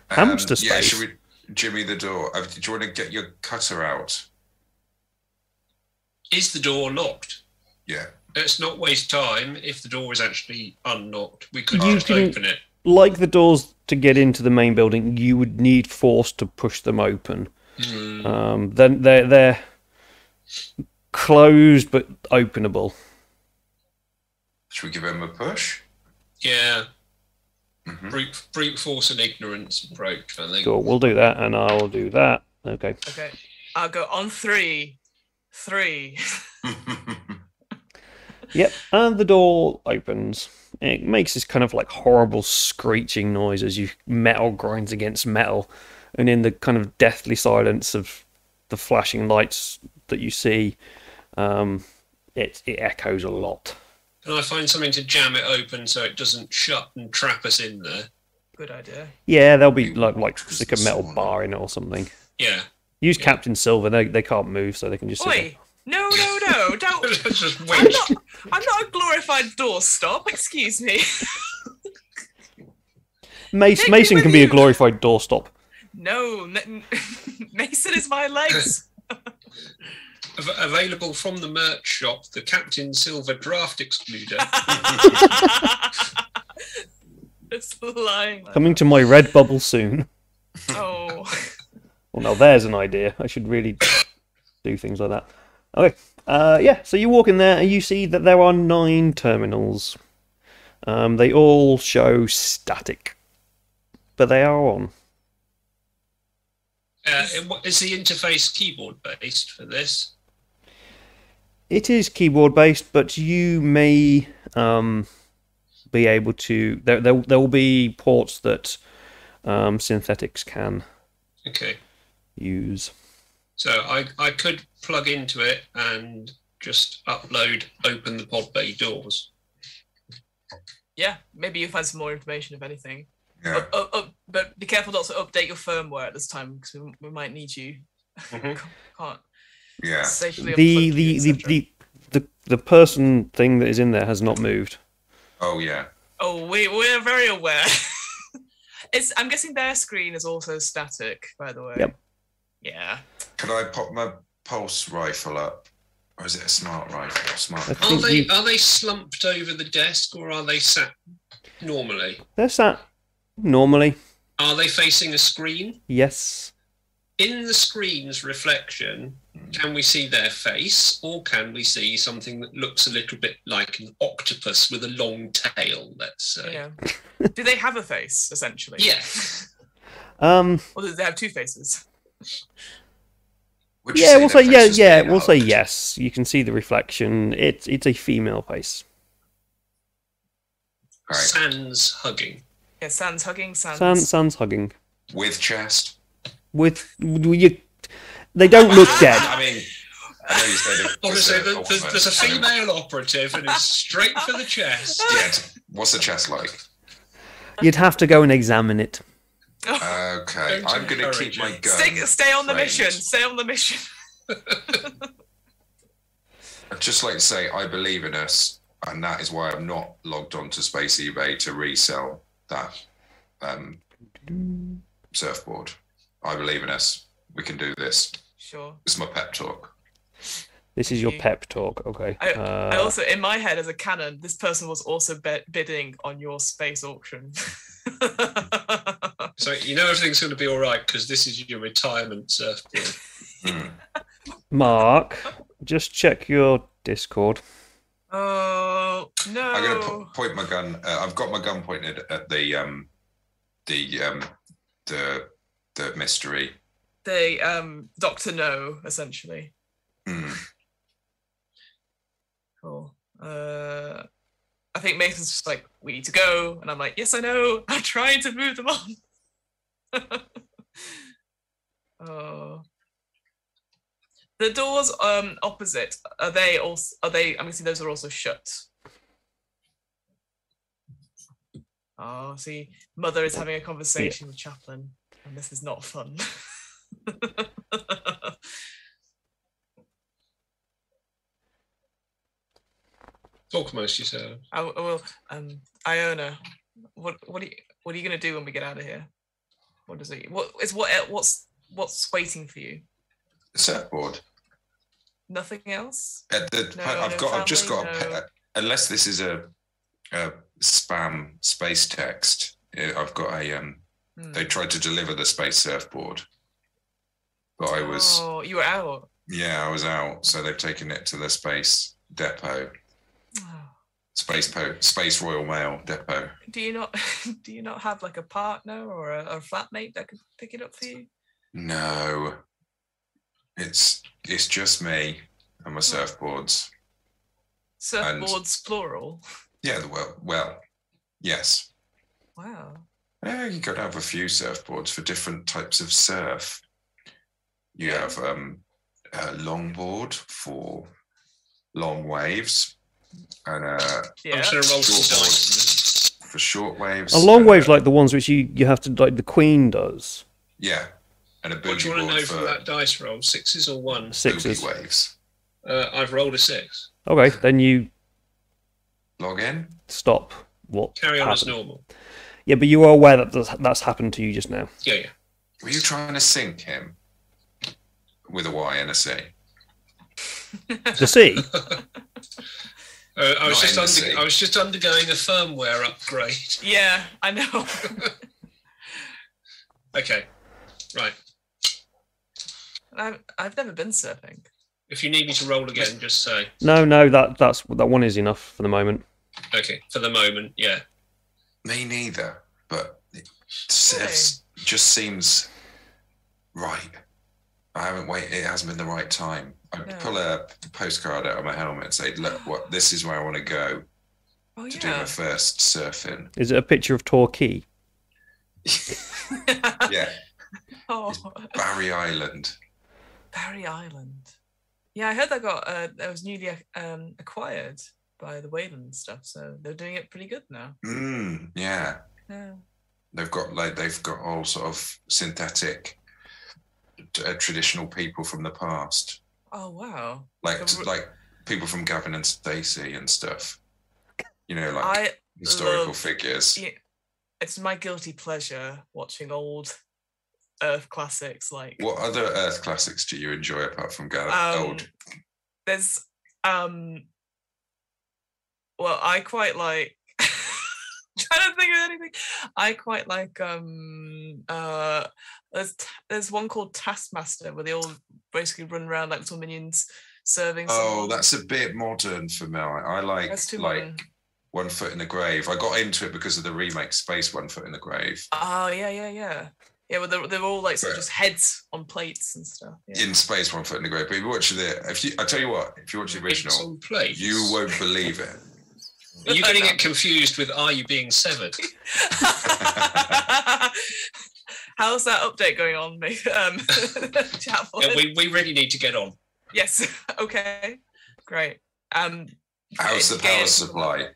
Hamster Yeah, space. should we jimmy the door? Do you want to get your cutter out? Is the door locked? Yeah. Let's not waste time. If the door is actually unlocked, we could You just can- open it. Like the doors to get into the main building, you would need force to push them open. Then they're closed but openable. Should we give him a push? Yeah. Mm-hmm. Brute force and ignorance approach, I think. Cool, we'll do that, and I'll do that. Okay. Okay. I'll go on 3. 3. Yep, and the door opens. It makes this kind of like horrible screeching noise as metal grinds against metal, and in the kind of deathly silence of the flashing lights that you see, it echoes a lot. Can I find something to jam it open so it doesn't shut and trap us in there? Good idea. Yeah, there'll be like stick a metal bar in it or something. Yeah. Use Captain Silver. They can't move, so they can just sit there. Oi! No, don't. Just I'm winch. not a glorified doorstop. Excuse me. Mason Take me with can be a you. glorified doorstop. No, Mason is my legs. Available from the merch shop, the Captain Silver Draft Excluder. It's lying. Coming to my Redbubble soon. Oh. Well, now there's an idea. I should really do things like that. Okay. Yeah, so you walk in there and you see that there are 9 terminals. They all show static, but they are on. Is the interface keyboard based for this? It is keyboard based, but you may be able to. There will be ports that synthetics can use. So I could plug into it and just open the pod bay doors. Yeah, maybe you find some more information, if anything. Yeah. But be careful not to update your firmware at this time, because we might need you. Can't Yeah. safely unplug you, etc. The person thing that is in there has not moved. Oh yeah. Oh, we're very aware. I'm guessing their screen is also static, by the way. Yep. Yeah. Can I pop my pulse rifle up Or is it a smart rifle? Smart. Are they slumped over the desk, or are they sat normally? They're sat normally. Are they facing a screen? Yes. In the screen's reflection, can we see their face, or can we see something that looks a little bit like an octopus with a long tail, let's say? Yeah. Do they have a face, essentially? Yeah. Or do they have two faces? Yeah, we'll say we'll say yes. You can see the reflection. It's a female face. Right. Sans hugging. Yeah, Sans hugging. Sans hugging. With chest. They don't look dead. I mean, I know you said it. Honestly, there's a female operative and it's straight for the chest. Yeah, what's the chest like? You'd have to go and examine it. Okay, I'm going to keep my gun. Stay on the mission. Stay on the mission. I'd just like to say I believe in us, and that is why I'm not logged on to Space eBay to resell that surfboard. I believe in us. We can do this. Sure. This is my pep talk. This is your pep talk, okay. I also, in my head as a canon, this person was also bidding on your space auction. So you know everything's going to be all right because this is your retirement surfboard. Mark, just check your Discord. Oh no! I'm going to point my gun. I've got my gun pointed at the mystery. The Dr. No, essentially. Cool. I think Mason's just like, we need to go, and I'm like, yes, I know. I'm trying to move them on. Oh. The doors opposite, are they I'm guessing those are also shut. Oh, see, Mother is having a conversation with Chaplain, and this is not fun. Talk most yourself. Iona, what are you gonna do when we get out of here? What's waiting for you? The surfboard. Nothing else? I've just got unless this is a spam space text. I've got a they tried to deliver the space surfboard, but I was. Oh, you were out. Yeah, I was out, so they've taken it to the space depot. Space Royal Mail depot. Do you not have like a partner or a flatmate that could pick it up for you? No. It's just me and my surfboards. Surfboards plural. Yeah, well, yes. Wow. Yeah, you got to have a few surfboards for different types of surf. You have a longboard for long waves. And I'm just going to roll some dice for short waves. A long wave's like the ones which you have to, like the Queen does. Yeah. And a boogie what do you want to know for from that dice roll? Sixes or ones? Sixes. Boogie waves. I've rolled a 6. Okay, then you log in. Stop. What? Carry on happened. as normal. Yeah, but you are aware that that's happened to you just now. Yeah. Were you trying to sink him with a Y and a C? The C. I was just undergoing a firmware upgrade. Yeah, I know. Okay, right. I've never been surfing. If you need me to roll again, just say. No, that one is enough for the moment. Okay, for the moment, yeah. Me neither, but it just seems right. I haven't waited. It hasn't been the right time. I pull a postcard out of my helmet and say, "Look, this is where I want to go to do my first surfing." Is it a picture of Torquay? Yeah. Oh. Barry Island. Barry Island. Yeah, I heard that was newly acquired by the Wayland stuff, so they're doing it pretty good now. Yeah. They've got all sort of synthetic, traditional people from the past. Oh wow! Like people from Gavin and Stacey and stuff. You know, like historical figures. Yeah, it's my guilty pleasure watching old Earth classics. Like, what other Earth classics do you enjoy apart from Gavin? There's Well, I quite like. Trying to think of anything. I quite like. There's one called Taskmaster where they all basically run around like little minions serving. Oh, that's a bit modern for me. I like modern. One Foot in the Grave. I got into it because of the remake Space One Foot in the Grave. Oh yeah. Yeah, well, they're all like sort of just heads on plates and stuff. Yeah. In Space One Foot in the Grave. But if you watch I tell you what, if you watch the original, you won't believe it. Are you getting it confused with Are You Being Severed? How's that update going on, mate? We really need to get on. Yes. Okay. Great. How's the power supply?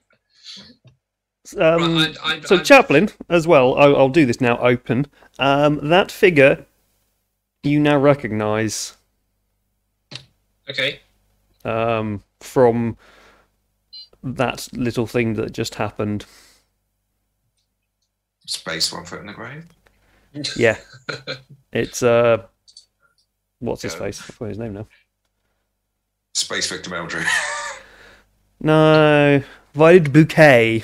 So Chaplin, as well, I'll do this now open. That figure you now recognise. Okay. From that little thing that just happened. Space One Foot in the Grave? Yeah. It's what's his face? I forgot his name now. Space Victim Eldridge. No. Violet Bouquet.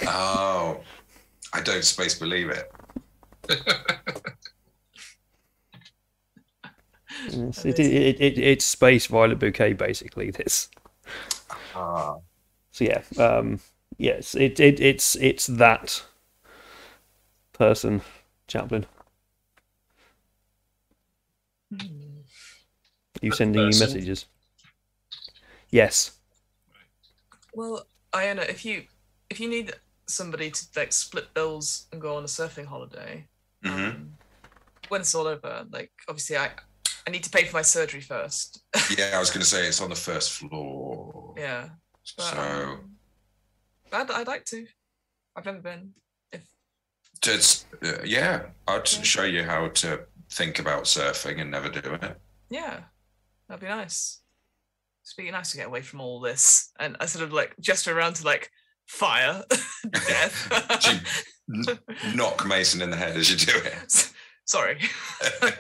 Oh. I don't space believe it. Yes, it's Space Violet Bouquet, basically, this. Ah. So yeah, yes, it's that person, Chaplin. You sending me messages? Yes. Well, Iona, if you need somebody to like split bills and go on a surfing holiday, when it's all over, like obviously I need to pay for my surgery first. Yeah, I was going to say it's on the first floor. Yeah. But, So I'd like to. I've never been. I'd show you how to think about surfing and never do it. Yeah, that'd be nice. It'd be nice to get away from all this, and I sort of like gesture around to like fire, death. Knock Mason in the head as you do it. Sorry.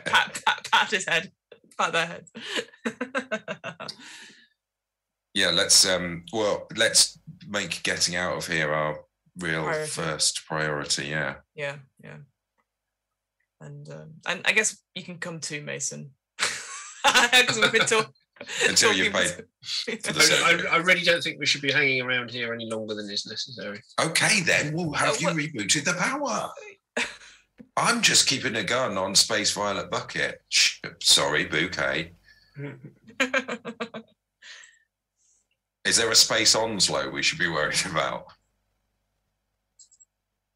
pat his head. Pat their head. Yeah, let's make getting out of here our real first priority. Yeah. Yeah. And I guess you can come too, Mason, because we've been talking. Until you pay. I really don't think we should be hanging around here any longer than is necessary. Okay, then we'll have you rebooted the power. I'm just keeping a gun on Space Violet Bucket. Sorry, Bouquet. Is there a Space Onslow we should be worried about?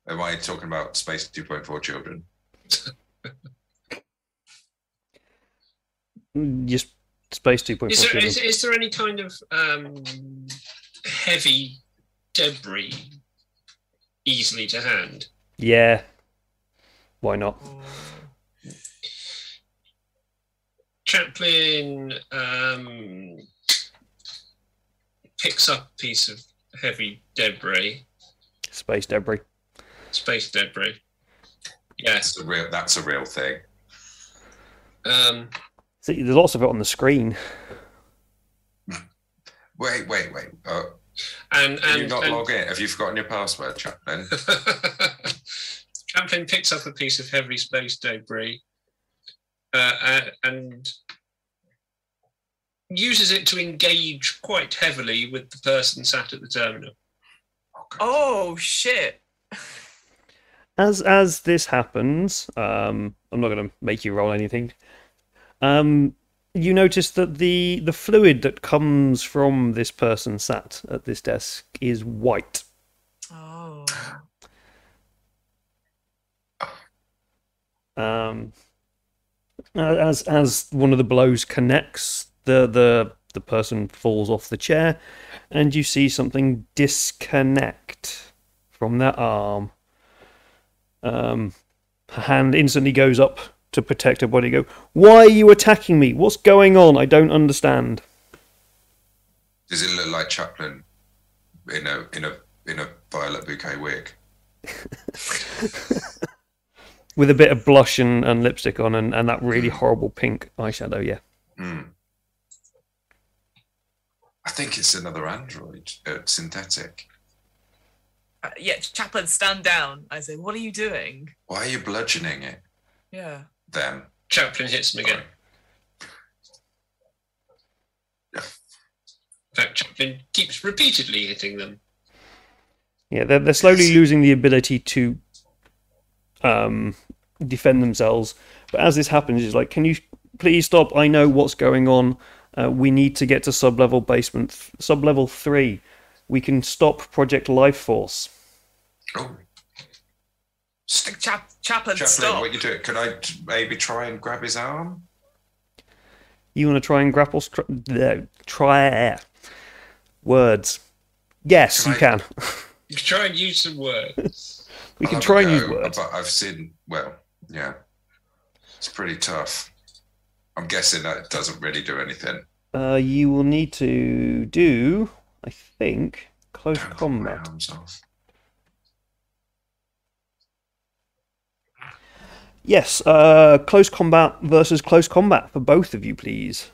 Am I talking about Space 2.4 children? Just Space 2.4 children. Is there any kind of heavy debris easily to hand? Yeah. Why not? Chaplin picks up a piece of heavy debris. Space debris. Space debris. Yes, that's a real thing. See, there's lots of it on the screen. Wait. And you not log in? Have you forgotten your password, Chaplin? Chaplin picks up a piece of heavy space debris and uses it to engage quite heavily with the person sat at the terminal. Oh shit! As this happens, I'm not going to make you roll anything. You notice that the fluid that comes from this person sat at this desk is white. Oh. As one of the blows connects, the person falls off the chair, and you see something disconnect from their arm. Her hand instantly goes up to protect her body. Go, why are you attacking me? What's going on? I don't understand. Does it look like Chaplin in a Violet Bouquet wig? With a bit of blush and lipstick on, and that really horrible pink eyeshadow, yeah. I think it's another android, synthetic. Yeah, Chaplain, stand down. I say, what are you doing? Why are you bludgeoning it? Yeah. Them. Chaplin hits him again. Yeah. In fact, Chaplin keeps repeatedly hitting them. Yeah, they're slowly losing the ability to defend themselves. But as this happens, it's like, can you please stop? I know what's going on. We need to get to sub-level basement, sub-level 3. We can stop Project Life Force. Oh. Chaplain, stop. What are you doing? Could I maybe try and grab his arm? You want to try and grapple? Try words. Yes, you can. You can try and use some words. We can try and use words. But I've seen, well, yeah. It's pretty tough. I'm guessing that doesn't really do anything. You will need to do, I think, close Don't combat. put my arms off. Yes, close combat versus close combat for both of you, please.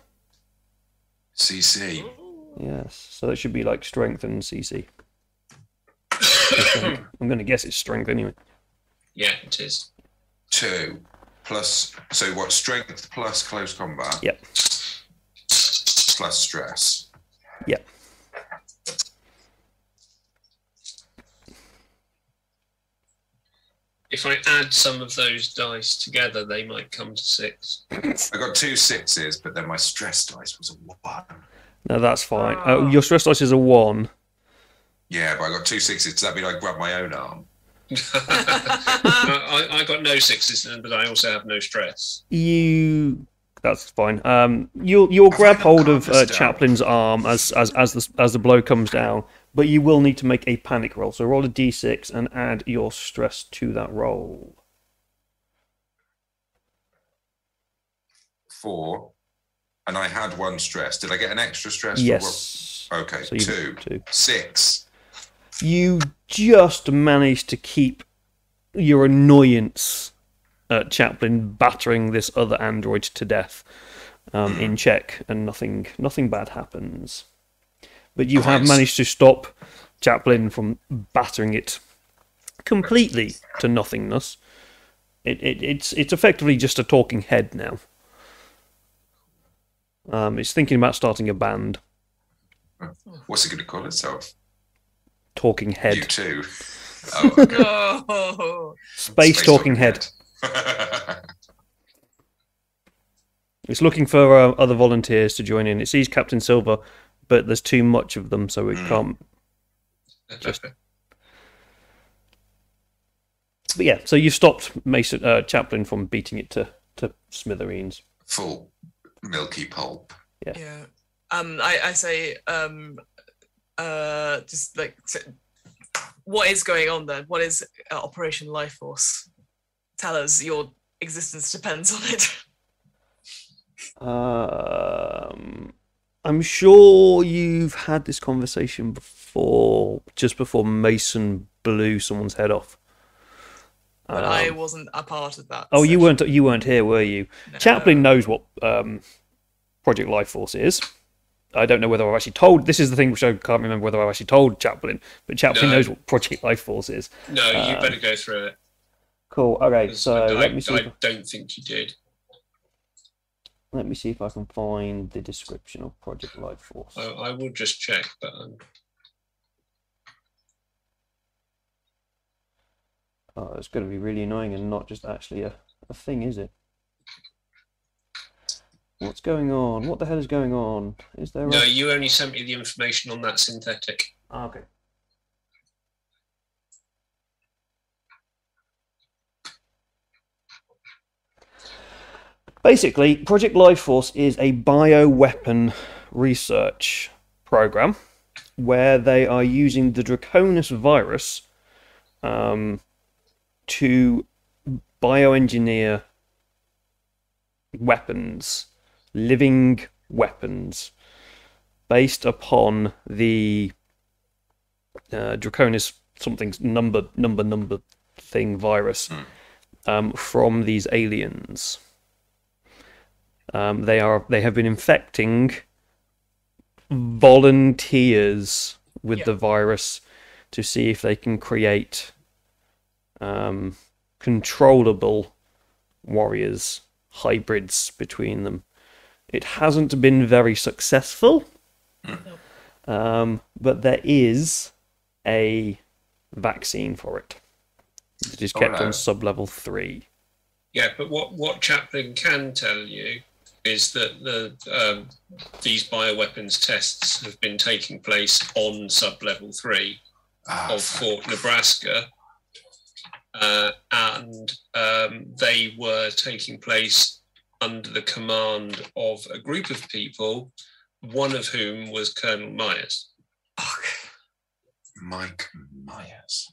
CC. Yes, so that should be like strength and CC. I'm going to guess it's strength anyway. Yeah, it is. 2 plus, so what, strength plus close combat? Yep. Plus stress. Yep. If I add some of those dice together, they might come to 6. I got 2 6s, but then my stress dice was a 1. No, that's fine. Your stress dice is a 1. Yeah, but I got 2 6s. Does that mean I grab my own arm? I got no 6s, but I also have no stress. That's fine. You'll grab hold of calmed us down. Chaplin's arm as the blow comes down, but you will need to make a panic roll. So roll a d6 and add your stress to that roll. 4, and I had 1 stress. Did I get an extra stress? Yes. For okay, So you- 2. two. 6. You just managed to keep your annoyance at Chaplin battering this other android to death in check, and nothing bad happens. But you have Nice. managed to stop Chaplin from battering it completely to nothingness. It's effectively just a talking head now. It's thinking about starting a band. What's it going to call itself? Talking head. You too. Oh, okay. Oh. Space talking head. It's looking for other volunteers to join in. It sees Captain Silver, but there's too much of them, so it can't. But yeah, so you stopped Chaplin from beating it to smithereens. Full milky pulp. Yeah. I say, just like, so, what is going on then? What is Operation Life Force? Tell us. Your existence depends on it. I'm sure you've had this conversation before, just before Mason blew someone's head off. But I wasn't a part of that. Oh, session. you weren't here, were you? No. Chaplin knows what Project Life Force is. I don't know whether I've actually told. This is the thing which I can't remember whether I've actually told Chaplin, but Chaplin knows what Project Life Force is. No, you better go through it. Cool. Okay, 'Cause so let me see. I don't think you did. Let me see if I can find the description of Project Life Force. I will just check, but Oh, it's going to be really annoying and not just actually a thing, is it? What's going on? What the hell is going on? Is there? no, you only sent me the information on that synthetic. Okay. Basically, Project Life Force is a bioweapon research program where they are using the Draconis virus to bioengineer weapons, living weapons, based upon the Draconis something number thing virus from these aliens. They have been infecting volunteers with the virus to see if they can create controllable warriors, hybrids between them. It hasn't been very successful, but there is a vaccine for it. It is kept on sub-level 3. Yeah, but what Chaplin can tell you is that these bioweapons tests have been taking place on sub-level 3 of Fort Nebraska, and they were taking place under the command of a group of people, one of whom was Colonel Myers. Mike Myers.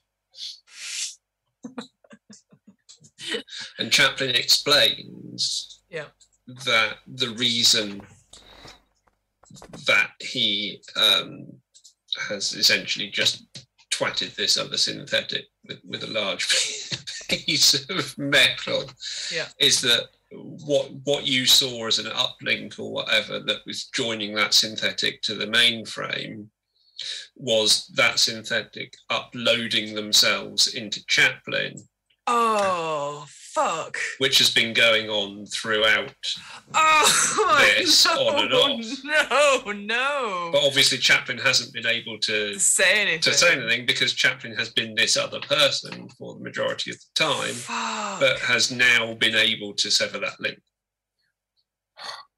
And Chaplin explains that the reason that he has essentially just twatted this other synthetic with a large piece of metal is that what you saw as an uplink or whatever that was joining that synthetic to the mainframe was that synthetic uploading themselves into Chaplin. Oh, fuck. Which has been going on throughout this, on and off. No. But obviously Chaplin hasn't been able to say anything because Chaplin has been this other person for the majority of the time, but has now been able to sever that link.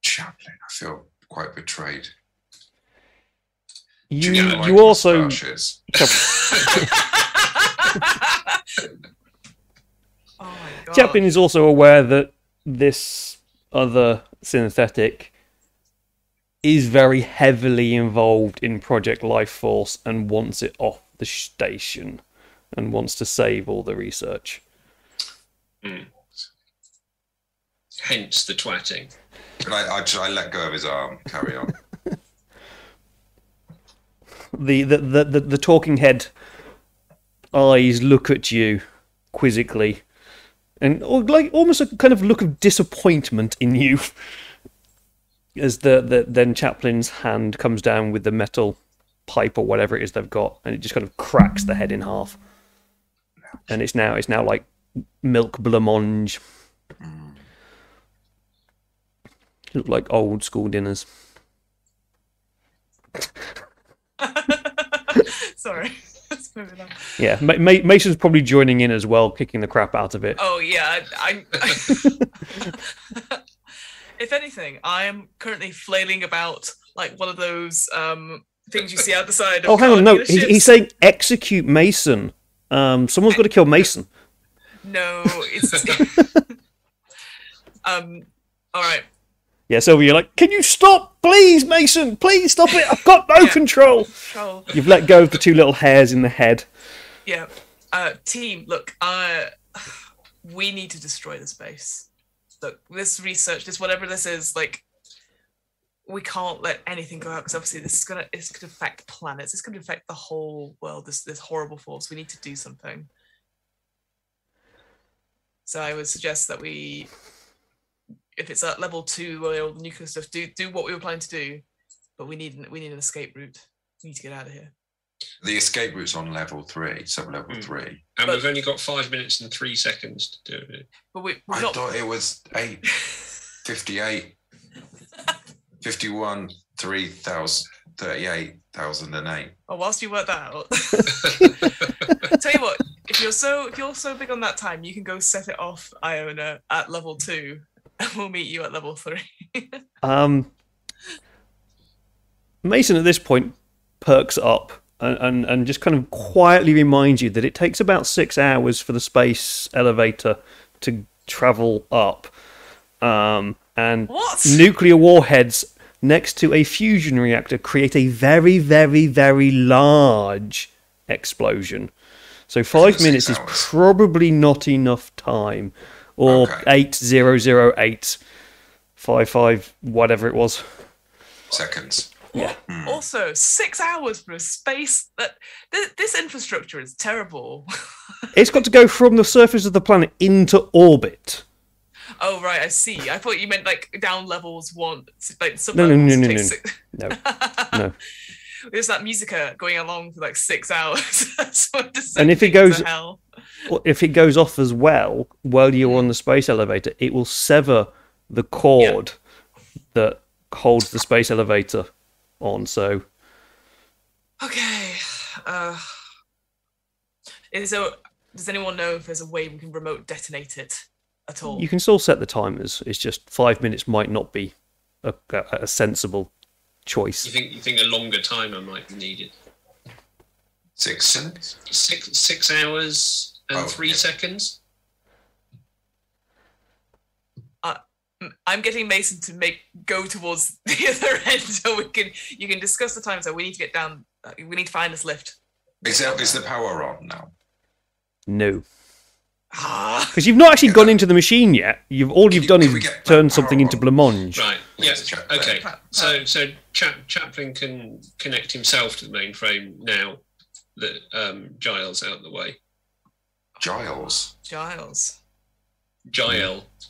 Chaplin, I feel quite betrayed. You also... Oh my God. Chaplin is also aware that this other synthetic is very heavily involved in Project Life Force and wants it off the station and wants to save all the research. Hence the twatting. I let go of his arm. Carry on. The talking head eyes look at you quizzically. And like almost a kind of look of disappointment in you, as then Chaplin's hand comes down with the metal pipe or whatever it is they've got, and it just kind of cracks the head in half. And it's now like milk blancmange. Look like old school dinners. Sorry. Let's move it on. Yeah, Mason's probably joining in as well, kicking the crap out of it. Oh yeah, I'm if anything, I am currently flailing about like one of those things you see out the side of hang on, no, dealerships. he's saying execute Mason. Someone's got to kill Mason. No, it's all right. Yeah, Sylvia, you're like, can you stop, please, Mason? Please stop it. I've got no control. You've let go of the two little hairs in the head. Yeah. Team, look, we need to destroy this base. Look, this research, this whatever this is, like, we can't let anything go out because obviously it's gonna affect planets. It's gonna affect the whole world. This horrible force. We need to do something. So I would suggest that we, if it's at level 2 where all the nuclear stuff, do what we were planning to do, but we need an escape route. We need to get out of here. The escape route's on level 3, sub-level 3. And we've only got 5 minutes and 3 seconds to do it. But I thought it was 8, 58, 51, 3,000, 38,008. Oh, whilst you work that out. Tell you what, if you're so big on that time, you can go set it off, Iona, at level 2. And we'll meet you at level 3. Mason at this point perks up and just kind of quietly reminds you that it takes about 6 hours for the space elevator to travel up. And what? Nuclear warheads next to a fusion reactor create a very, very, very large explosion. So 5 minutes is probably not enough time. Or 800855, whatever it was. Seconds. Yeah. Also, 6 hours for a space that this infrastructure is terrible. It's got to go from the surface of the planet into orbit. Oh right, I see. I thought you meant like down levels one, like some No. No. There's that musica going along for like 6 hours. And if it goes off as well while you're on the space elevator, it will sever the cord that holds the space elevator on. So okay, does anyone know if there's a way we can remote detonate it at all? You can still set the timers. It's just 5 minutes might not be a sensible choice. You think a longer timer might be needed? 6 minutes? 6 hours and 3 seconds. I'm getting Mason to go towards the other end so you can discuss the time. So we need to get down. We need to find this lift. Is the power on now? No. Because you've not actually gone into the machine yet. All you've done is turn something into blancmange. Right. Yes. Okay. So Chaplin can connect himself to the mainframe now that Giles out of the way. Giles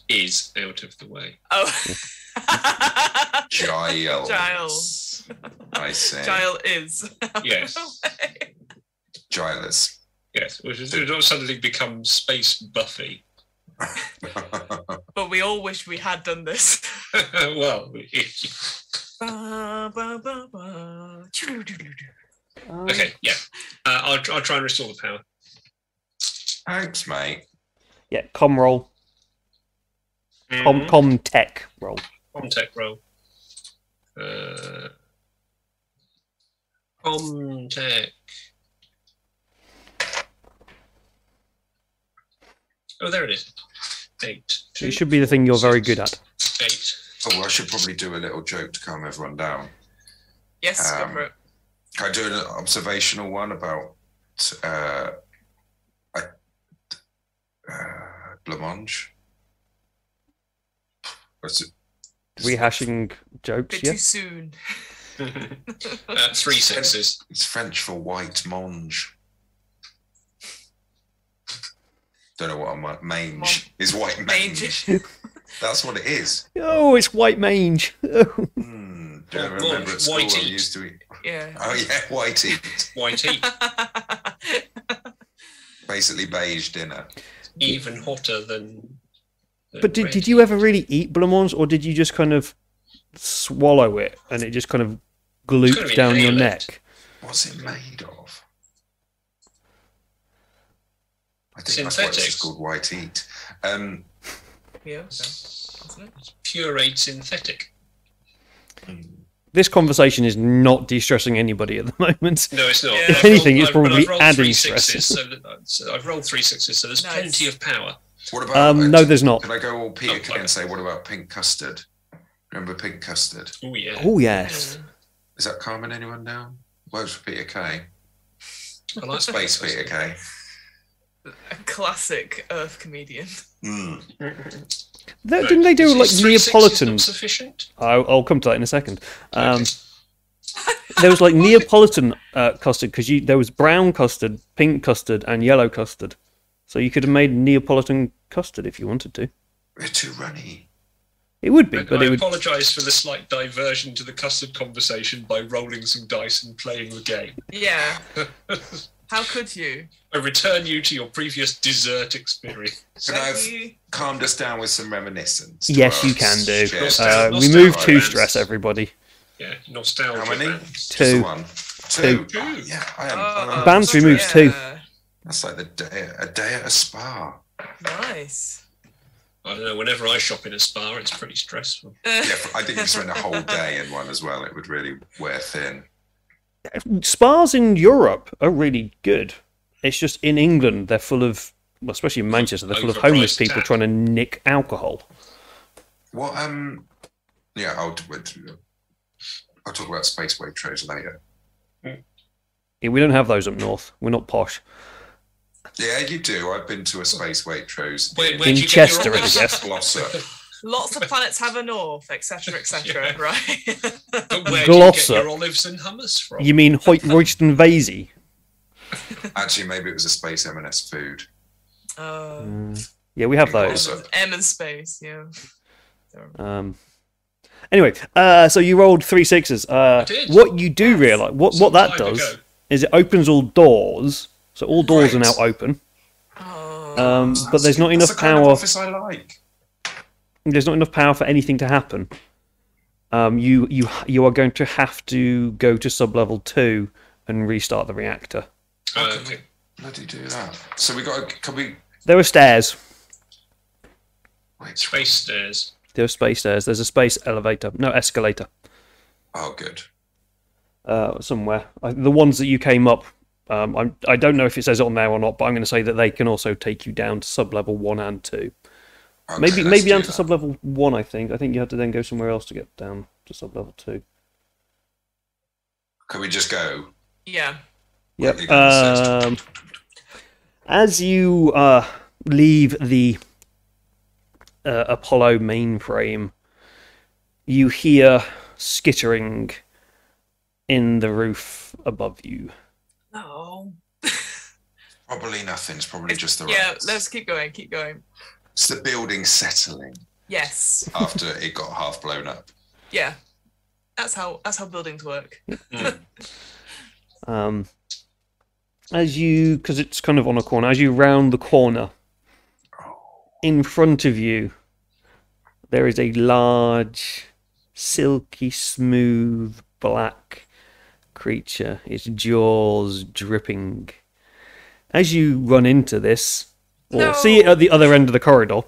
is out of the way. Oh. Giles. I say. Giles is. Yes. Giles. Yes, which is suddenly become Space Buffy. But we all wish we had done this. Well, okay, yeah. I'll try and restore the power. Thanks, mate. Yeah, com roll. Com tech roll. Com tech roll. Com tech. Oh, there it is. 8. It should be the thing you're very good at. 8. Oh, well, I should probably do a little joke to calm everyone down. Yes, go for it. Can I do an observational one about blancmange? Rehashing jokes, Bit too soon. 3 sixes. It's French for white mange. Don't know what a mange is. White mange. That's what it is. Oh, it's white mange. Do I remember at school I used to eat? Yeah. Oh yeah, white eat. White eat. Basically beige dinner. Even hotter than but did you ever really eat blancmange, or did you just kind of swallow it and it just kind of glooped down your neck? What's it made of? I think that's why it's just called white eat. Yeah, pureed synthetic. This conversation is not de-stressing anybody at the moment. No, it's not. Yeah. If anything, it's probably adding stress. So I've rolled 3 sixes, so there's plenty of power. What about? No, there's not. Can I go all Peter Kay and say, what about pink custard? Remember pink custard? Oh yeah. Oh yes. Is that calming anyone down? Works for Peter Kay. I like Space Peter Kay. A classic Earth comedian. Didn't they do like Neapolitan? Sufficient? I'll come to that in a second. Okay. There was like Neapolitan custard because there was brown custard, pink custard, and yellow custard. So you could have made Neapolitan custard if you wanted to. We're too runny. It would be, but I it would. apologise for the slight diversion to the custard conversation by rolling some dice and playing the game. Yeah. How could you? I return you to your previous dessert experience. Can I have calmed us down with some reminiscence? Yes, you can do. Remove 2 stress, everybody. Yeah, nostalgia. How many? Bands. 2. 2. 2. Yeah, I am. Bans removes 2. That's like a day at a spa. Nice. I don't know. Whenever I shop in a spa, it's pretty stressful. Yeah, I think you spend a whole day in one as well. It would really wear thin. Spas in Europe are really good. It's just in England they're full of, well, especially in Manchester, they're full of homeless people trying to nick alcohol. What? Yeah, I'll talk about space Waitrose later. Yeah, we don't have those up north. We're not posh. Yeah, you do. I've been to a space Waitrose in Chester, I guess. Lots of planets have a north, etc., etc. Right? But where do you get your olives and hummus from? You mean Royston Vasey? Actually, maybe it was a space M&S food. Yeah, we have those. M and space, yeah. Anyway, so you rolled 3 6s. What you do realise, what that does is it opens all doors. So all doors are now open. But there's not enough power. Kind of office I like. There's not enough power for anything to happen. You are going to have to go to sub-level 2 and restart the reactor. Okay. Bloody do that. So can we? There are stairs. Wait, space stairs. There are space stairs. There's a space elevator. No, escalator. Oh, good. Somewhere. The ones that you came up, I don't know if it says it on there or not, but I'm going to say that they can also take you down to sub-level 1 and 2. Okay, maybe down to sub-level 1, I think. I think you have to then go somewhere else to get down to sub-level 2. Can we just go? Yeah. Yep. As you leave the Apollo mainframe, you hear skittering in the roof above you. No. Probably nothing. It's probably just the Yeah, rats. let's keep going. Keep going. It's the building settling Yes. after it got half blown up. Yeah. That's how buildings work. As you, because it's kind of on a corner, as you round the corner, in front of you, there is a large, silky smooth, black creature, its jaws dripping. As you run into this, or see it at the other end of the corridor,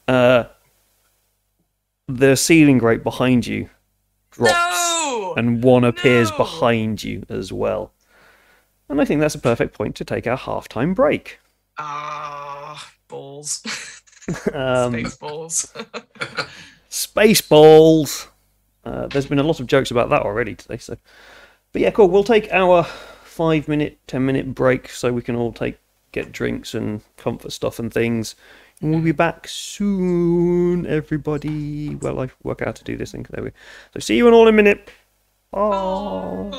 the ceiling grate behind you drops, and one appears behind you as well. And I think that's a perfect point to take our halftime break. Balls. Space balls. Space balls. There's been a lot of jokes about that already today. So, but yeah, cool. We'll take our 5-minute, 10-minute break so we can all get drinks and comfort stuff and things. And we'll be back soon, everybody. Well, I work out how to do this thing. There we go. So see you in all a minute. Oh.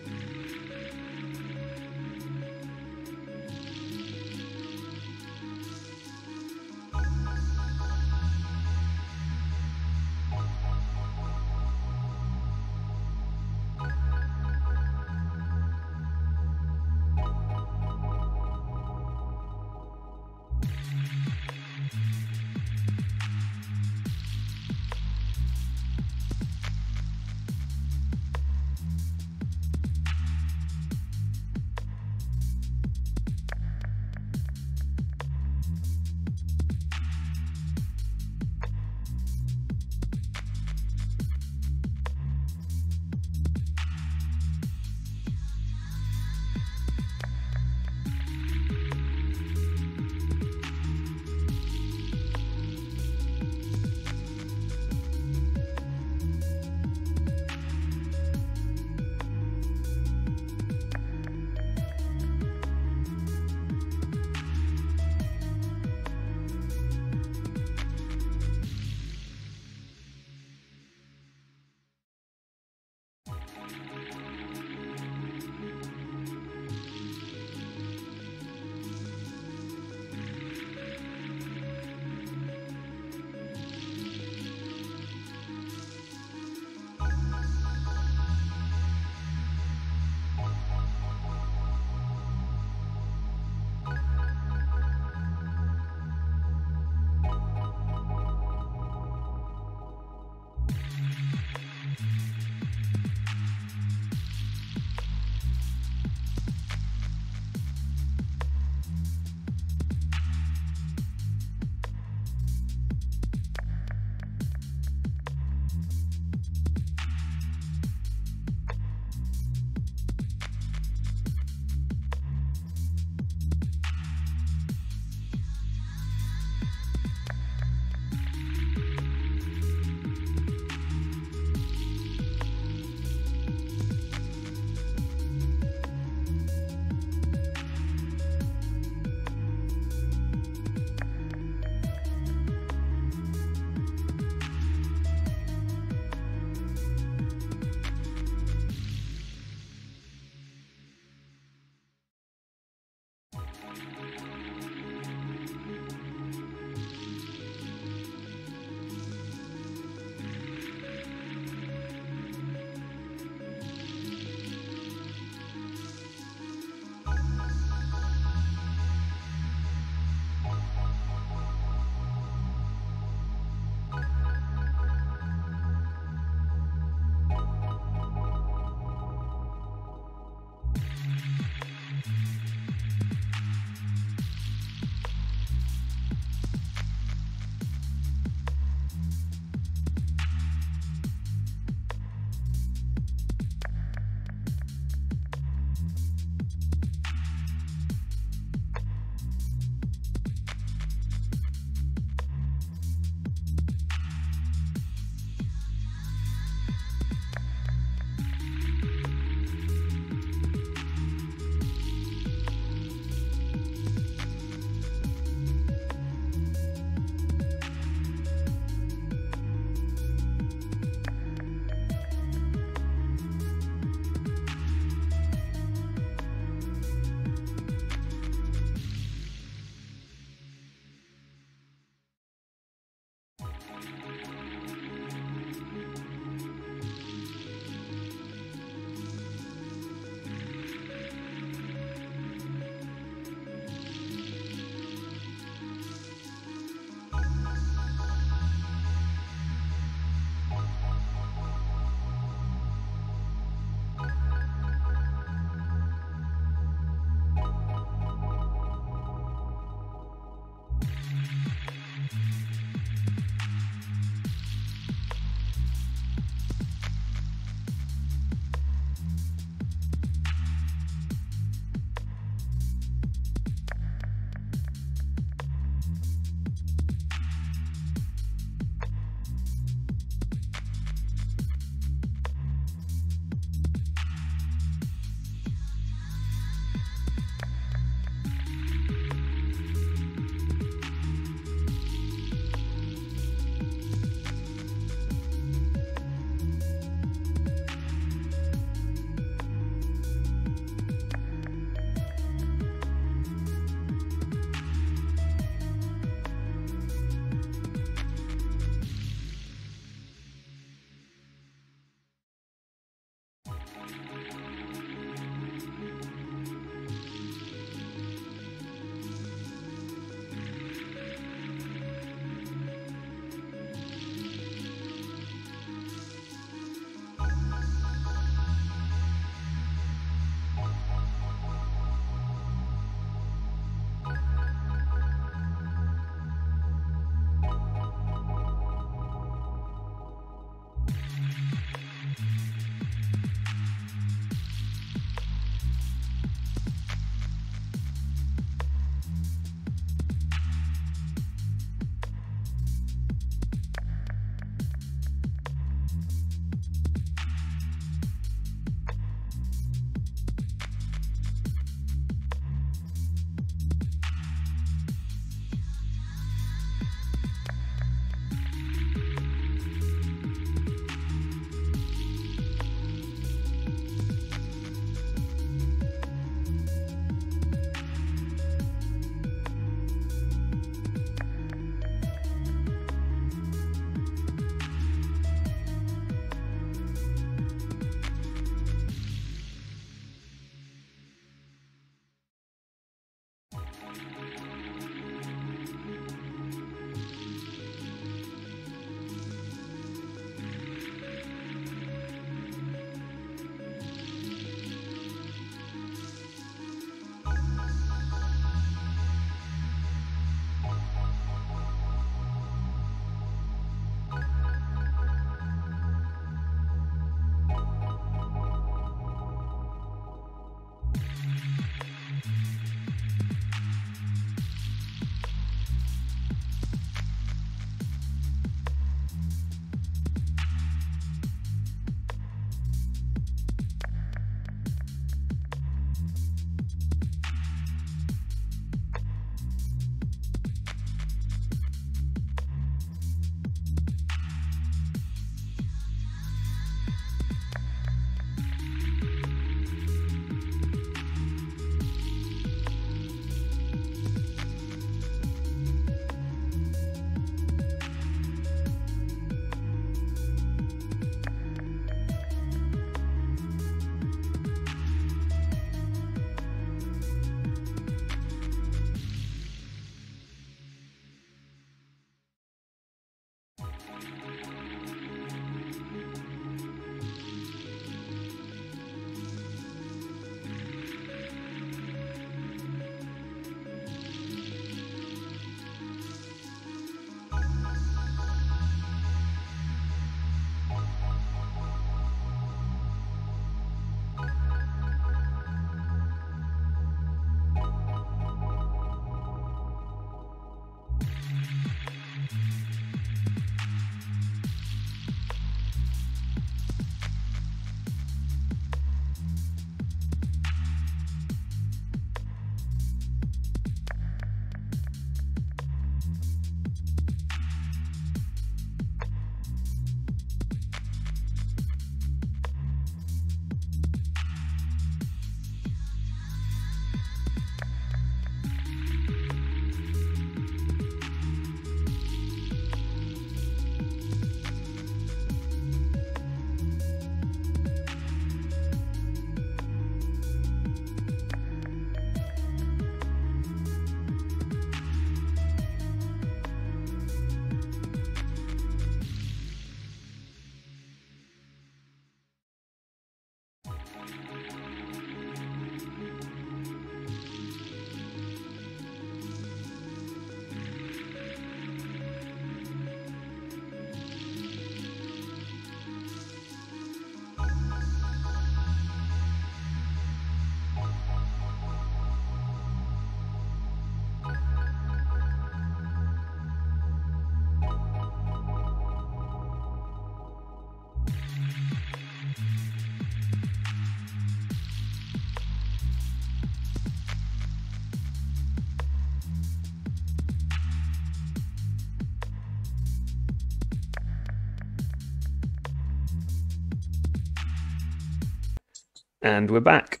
And we're back.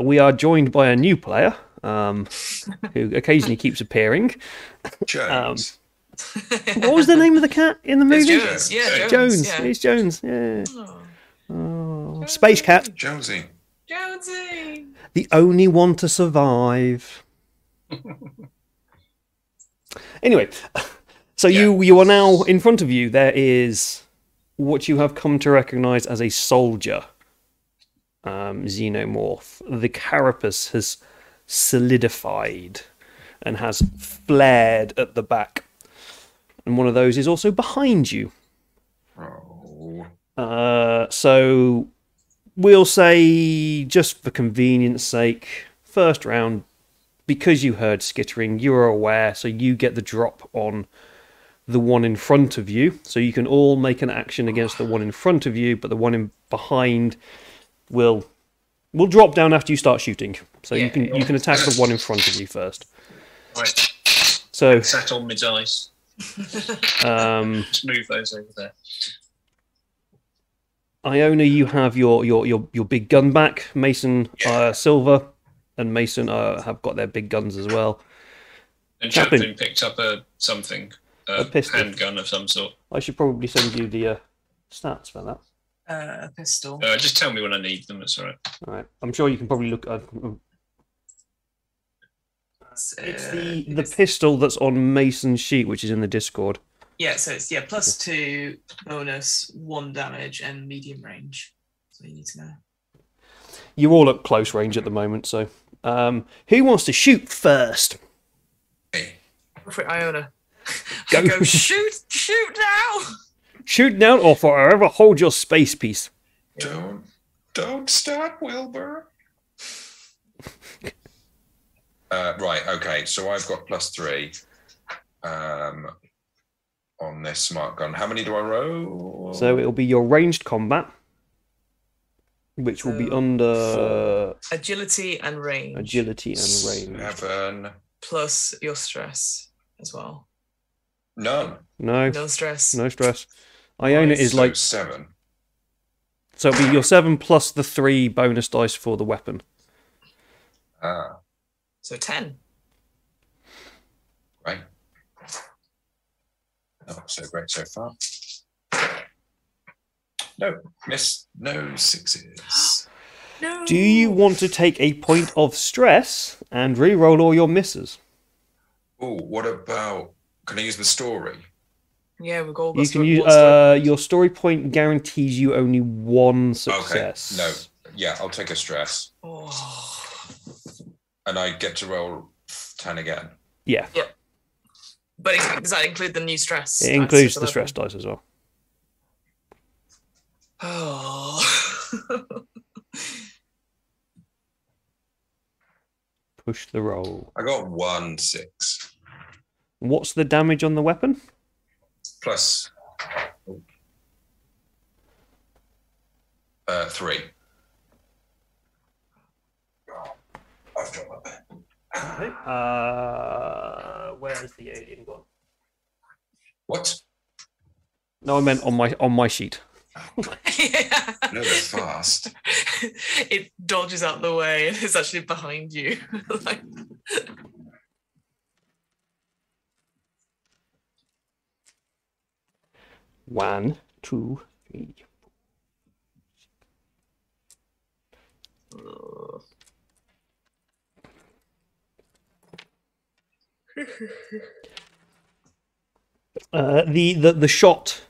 We are joined by a new player who occasionally keeps appearing. Jones. What was the name of the cat in the movie? It's Jones. Yeah, Jones. Yeah. It's Jones. Yeah. Oh. Space cat. Jonesy. The only one to survive. Anyway, so you are now in front of you. There is what you have come to recognise as a soldier. Xenomorph. The carapace has solidified and has flared at the back. And one of those is also behind you. Oh. So we'll say, just for convenience sake, first round, because you heard skittering, you are aware, so you get the drop on the one in front of you. So you can all make an action against the one in front of you, but the one in behind will drop down after you start shooting. So you can attack the one in front of you first. Right. So sat on my dice. Just move those over there. Iona, you have your big gun back. Mason, Silver, and Mason have got their big guns as well. And Chaplin picked up a pistol. handgun of some sort. I should probably send you the stats for that. A pistol. Just tell me when I need them. That's all right. All right. I'm sure you can probably look. It's the pistol that's on Mason's sheet, which is in the Discord. Yeah, so it's +2 bonus, 1 damage, and medium range. So you need to know. You're all at close range at the moment, so who wants to shoot first? Hey. Go for it, Iona. Go. Shoot now! Shoot now, or forever hold your space piece. Don't stop, Wilbur. Right, okay, so I've got +3 on this smart gun. How many do I roll? So it'll be your ranged combat, which will be under 4. Agility and range. 7 plus your stress as well. None. No stress. No stress. Iona is like 7. So it'll be your 7 plus the 3 bonus dice for the weapon. So 10. Right. Not so great so far. No, miss. No 6s. No. Do you want to take a point of stress and re-roll all your misses? Oh, what about? Can I use the story? Yeah, we've got. You can use your story point guarantees you only 1 success. Okay. No. Yeah, I'll take a stress. Oh. And I get to roll 10 again. Yeah. Yeah. But does that include the new stress? It includes the stress dice as well. Oh. Push the roll. I got 1 6. What's the damage on the weapon? Plus 3. I've dropped my pen. Where's the alien gone? What? No, I meant on my sheet. Yeah. No, they're fast. It dodges out the way and it's actually behind you. Like... One, 2, 3. The shot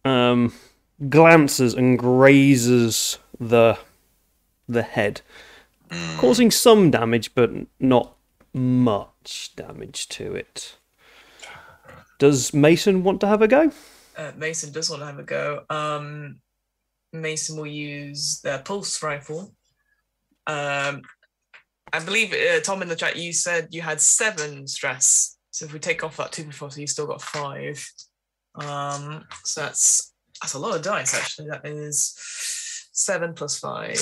glances and grazes the head, causing some damage, but not much damage to it. Does Mason want to have a go? Mason does want to have a go. Mason will use their pulse rifle. I believe, Tom, in the chat, you said you had 7 stress. So if we take off that 2 before, so you still got 5. So that's a lot of dice, actually. That is 7 plus 5,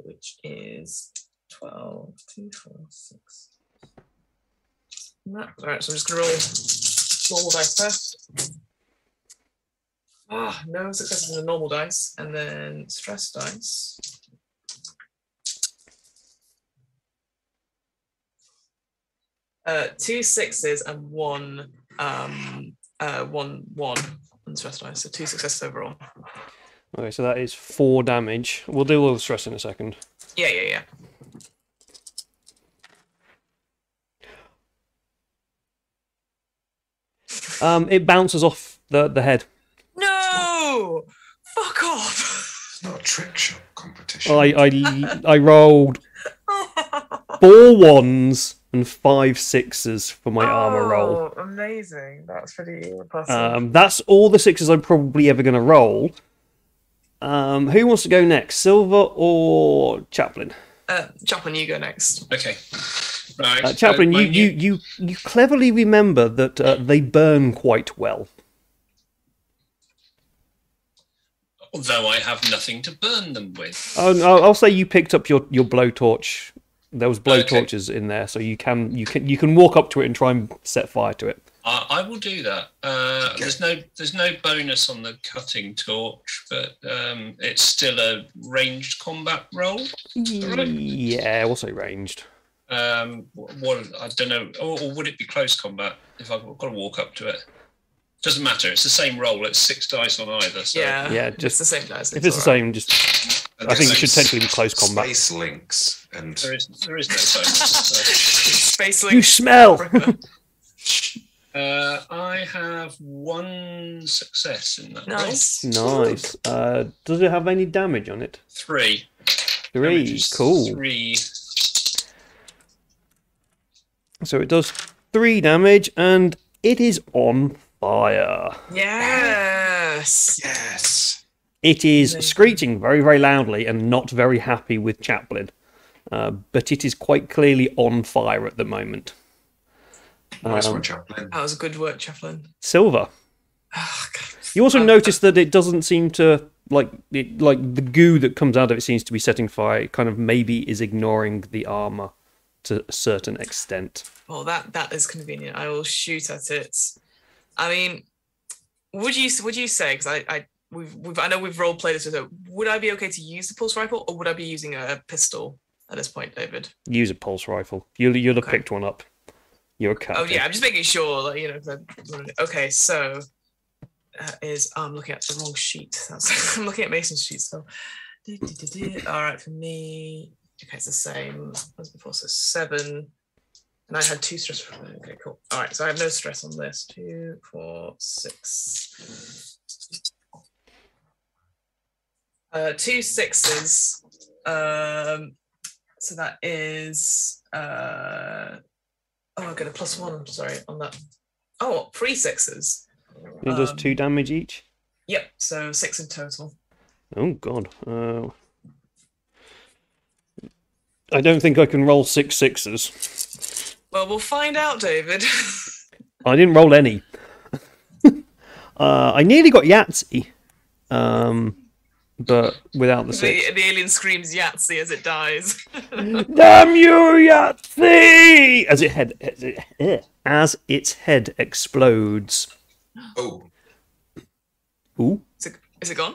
which is 12, 2, 4, 6. All right, so I'm just going to roll the dice first. No successes in the normal dice, and then stress dice. Two sixes and one on stress dice, so 2 successes overall. Okay, so that is 4 damage. We'll deal with stress in a second. Yeah. It bounces off the head. No! Fuck off! It's not a trick shot competition. I rolled 4 ones and 5 sixes for my armor roll. Oh, amazing. That's pretty impressive. That's all the sixes I'm probably ever going to roll. Who wants to go next, Silver or Chaplain? Chaplain, you go next. Okay. Right. Chaplain, you cleverly remember that they burn quite well. Although I have nothing to burn them with. I'll say you picked up your blowtorch. There was blowtorches in there, so you can walk up to it and try and set fire to it. I will do that. There's no bonus on the cutting torch, but it's still a ranged combat roll. Right? Yeah, also ranged. What I don't know, or would it be close combat if I've got to walk up to it? Doesn't matter. It's the same roll. It's 6 dice on either. So. Yeah, just the same dice. If it's the same, just I think it should technically be close combat. Space links and there is no bonus. Space links. You smell. I have 1 success in that. Nice. Nice. Does it have any damage on it? 3. 3. Cool. 3. So it does 3 damage, and it is on fire. Yes. yes. It is screeching very, very loudly and not very happy with Chaplain. But it is quite clearly on fire at the moment. Nice one, Chaplain. That was good work, Chaplain. Silver. Oh, You also notice that it doesn't seem to like the goo that comes out of it seems to be setting fire. It kind of maybe is ignoring the armor to a certain extent. Well, that is convenient. I will shoot at it. I mean, would you say, because I know we've role played this, so would I be okay to use the pulse rifle, or would I be using a pistol at this point, David? Use a pulse rifle. You'll have picked one up. You're a captain. Oh yeah, I'm just making sure, like, you know. Okay, so I'm looking at the wrong sheet. I'm looking at Mason's sheet. So, all right, for me, okay, it's the same as before. So 7, and I had 2 stress. Okay, cool. All right, so I have no stress on this. 2, 4, 6. 2 sixes. So that is I got a +1. Sorry, on that. Oh, 3 sixes. It does 2 damage each. Yep. So 6 in total. Oh god. I don't think I can roll 6 sixes. Well, we'll find out, David. I didn't roll any. I nearly got Yahtzee. But without the 6. The alien screams Yahtzee as it dies. Damn you, Yahtzee! As its head explodes. Oh. Ooh. Is it gone?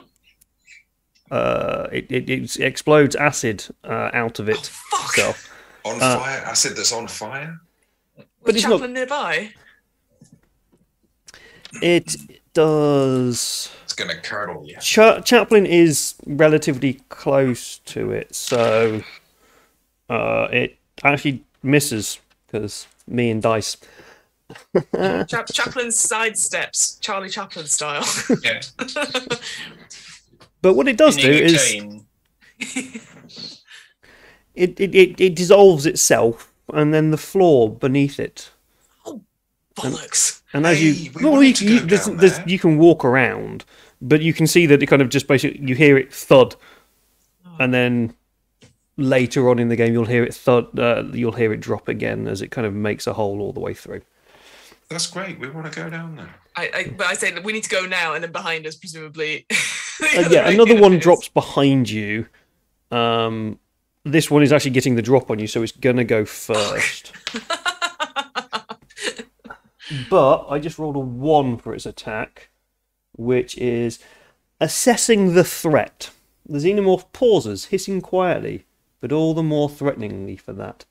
It explodes acid out of it. Oh, fuck! Itself. On fire? Acid that's on fire? But it's Chaplain nearby. It does. It's going to curdle you. Chaplain is relatively close to it, so it actually misses because me and dice. Chaplain sidesteps, Charlie Chaplin style. Yeah. But what it does do is it dissolves itself, and then the floor beneath it. Oh, bollocks! And as you can walk around, but you can see that it kind of just basically you hear it thud, and then later on in the game you'll hear it thud. You'll hear it drop again as it kind of makes a hole all the way through. That's great. We want to go down there. But I say that we need to go now, and then behind us, presumably. Yeah, another one drops behind you. This one is actually getting the drop on you, so it's gonna go first. But I just rolled a 1 for its attack. which is assessing the threat. The xenomorph pauses, hissing quietly, but all the more threateningly for that.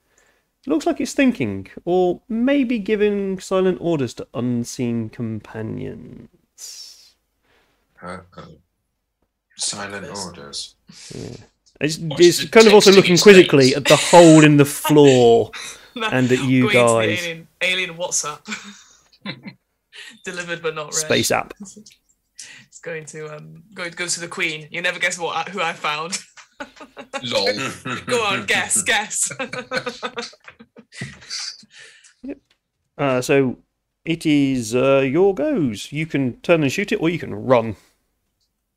It looks like it's thinking, or maybe giving silent orders to unseen companions. Silent orders. Yeah. It's kind of also looking quizzically at the hole in the floor and at you guys. Alien WhatsApp. Delivered but not read. Space app. It's going to go to the Queen. You never guess who I found. Lol. Go on, guess. So it is your goes. You can turn and shoot it, or you can run.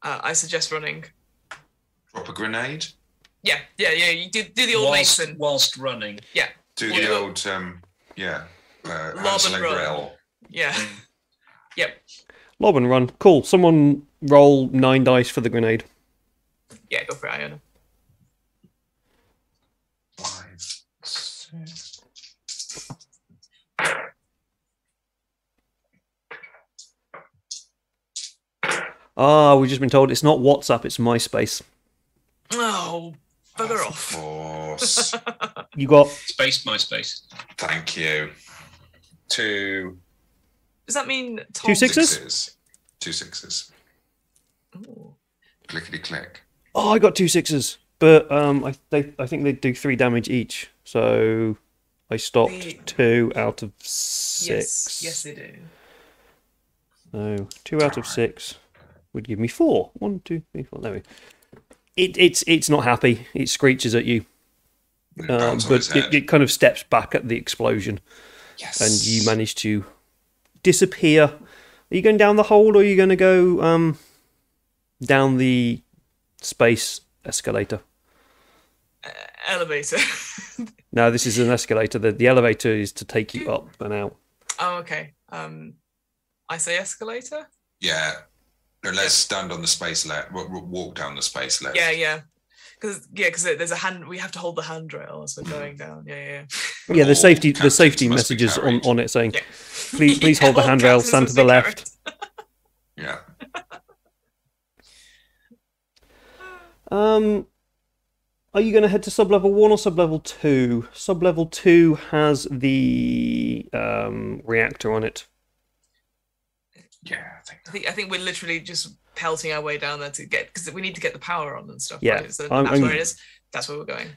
I suggest running. Drop a grenade. Yeah. You do the old Mason whilst running. Yeah. Do the old lob and run. Yeah. Yep. Lob and run. Cool. Someone roll 9 dice for the grenade. Yeah, go for it, Iona. 5, 6. We've just been told it's not WhatsApp, it's MySpace. Oh, bugger off. Of course. You got... MySpace. Thank you. 2. Does that mean... 2 sixes? 2 6s. Ooh. Clickety click. Oh, I got 2 6s. But I think they do 3 damage each. So I stopped 2 out of 6. Yes, they do. So 2 out of 6 would give me 4. 1, 2, 3, 4. There we go. It's not happy. It screeches at you. But it kind of steps back at the explosion. Yes. And you manage to disappear. Are you going down the hole, or are you going to go down the space escalator? Elevator. No, this is an escalator. The elevator is to take you up and out. Oh, okay. I say escalator? Yeah. No, let's stand on the space lift. Walk down the space lift. Yeah. Because there's a hand. We have to hold the handrail as we're going down. Yeah. Yeah, the safety messages on it saying, please hold the handrail, stand to the left. Yeah. Are you going to head to sub-level 1 or sub-level 2? Sub-level 2 has the reactor on it. Yeah, I think we're literally just pelting our way down there to get, because we need to get the power on and stuff. Yeah, right? So that's where it is. That's where we're going.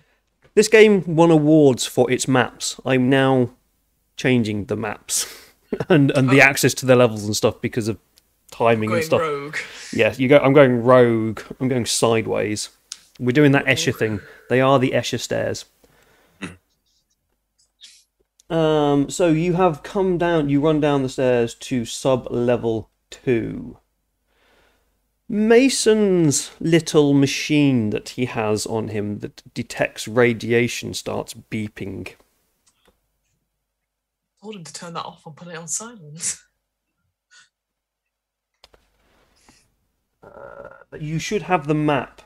This game won awards for its maps. I'm now changing the maps and the access to the levels and stuff because of timing and stuff. Rogue. Yeah, I'm going rogue. I'm going sideways. We're doing that Escher thing. They are the Escher stairs. So you have come down. You run down the stairs to sub-level 2. Mason's little machine that he has on him that detects radiation starts beeping. I told him to turn that off and put it on silence. You should have the map.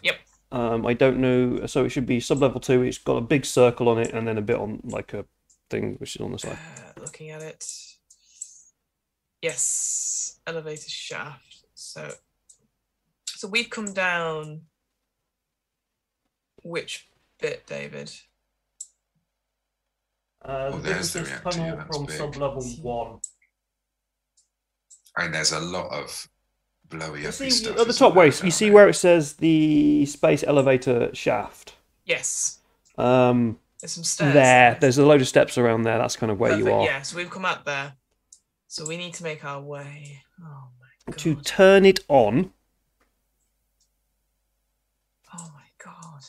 Yep. I don't know. So it should be sub-level 2. It's got a big circle on it and then a bit on like a thing which is on the side. Looking at it. Yes. Elevator shaft. So we've come down which bit, David? There's the reactor. Tunnel from sub-level 1. And there's a lot of blowy up stuff. At the top way, you see where it says the space elevator shaft? Yes. There's some stairs. There's a load of steps around there. That's kind of where you are. Yeah, so we've come out there. So we need to make our way. Oh my God. To turn it on. Oh my God.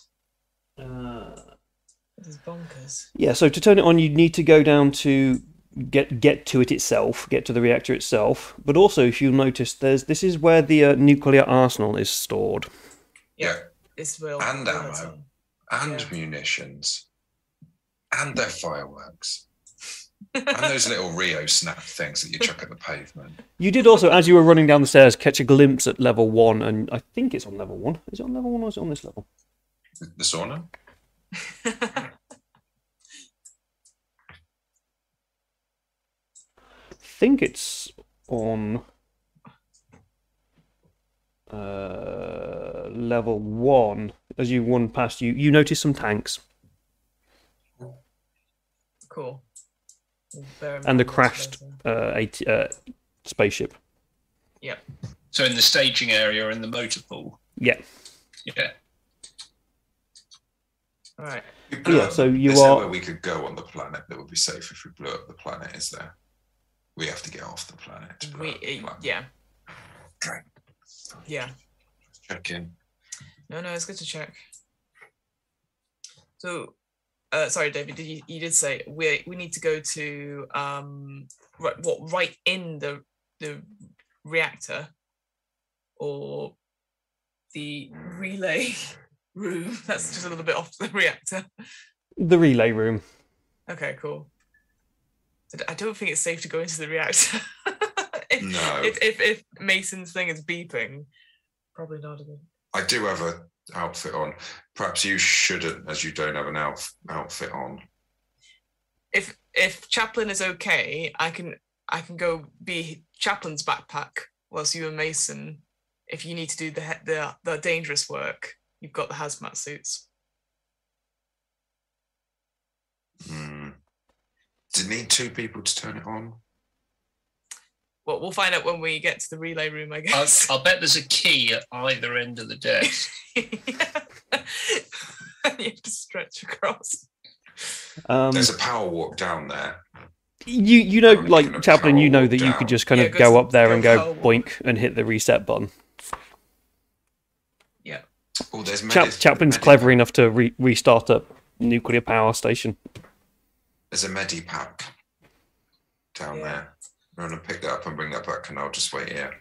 This is bonkers. Yeah, so to turn it on, you need to go down to get to it itself, get to the reactor itself. But also, if you'll notice, this is where the nuclear arsenal is stored. Yeah. This will. And ammo. And munitions. And their fireworks. And those little Rio snap things that you chuck at the pavement. You did also, as you were running down the stairs, catch a glimpse at level 1, and I think it's on level 1. Is it on level 1 or is it on this level? The sauna? I think it's on level 1, as you run past, you notice some tanks. Cool. And a crashed spaceship. Yep. So in the staging area, in the motor pool. Yeah. Yeah. All right. Yeah. So you is are. There where we could go on the planet that would be safe if we blew up the planet? Is there? We have to get off the planet. To blow up the planet. Yeah. Okay. Yeah. Check in. No, it's good to check. So, sorry, David. You did say we need to go to right in the reactor or the relay room? That's just a little bit off the reactor. The relay room. Okay, cool. I don't think it's safe to go into the reactor. If Mason's thing is beeping, probably not. I do have an outfit on. Perhaps you shouldn't, as you don't have an outfit on. If Chaplain is okay, I can go be Chaplain's backpack whilst you and Mason. If you need to do the dangerous work, you've got the hazmat suits. Do you need 2 people to turn it on? Well, we'll find out when we get to the relay room, I guess. I'll bet there's a key at either end of the desk. You have to stretch across. There's a power walk down there. You know, like Chaplain, you know that you could just kind of go up there and go boink and hit the reset button. Yeah. Oh, there's Chaplin's clever enough to restart a nuclear power station. There's a medipack down there. I'm going to pick that up and bring that back, and I'll just wait here.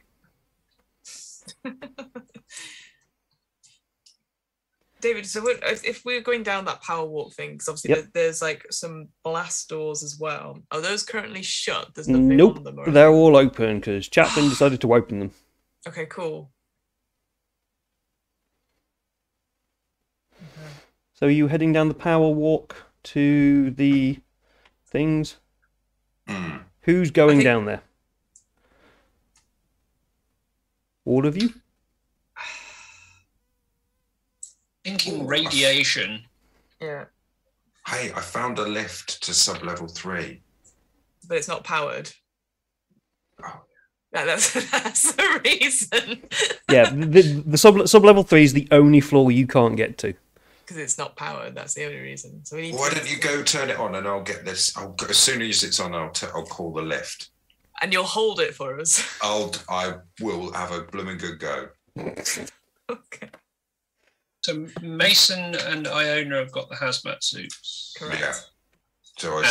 David, so if we're going down that power walk thing, because obviously there's like some blast doors as well. Are those currently shut? There's nothing on them? Nope, they're all open because Chaplin decided to open them. Okay, cool. Okay. So are you heading down the power walk to the things? Who's going down there? All of you? Thinking radiation. Yeah. Hey, I found a lift to sub-level 3. But it's not powered. Oh. Yeah, that's the reason. Yeah, the sub-level 3 is the only floor you can't get to. Because it's not powered, that's the only reason. So we need Why don't you go turn it on and I'll get this. As soon as it's on, I'll call the lift. And you'll hold it for us. I will have a blooming good go. Okay. So Mason and Iona have got the hazmat suits. Correct. Yeah. So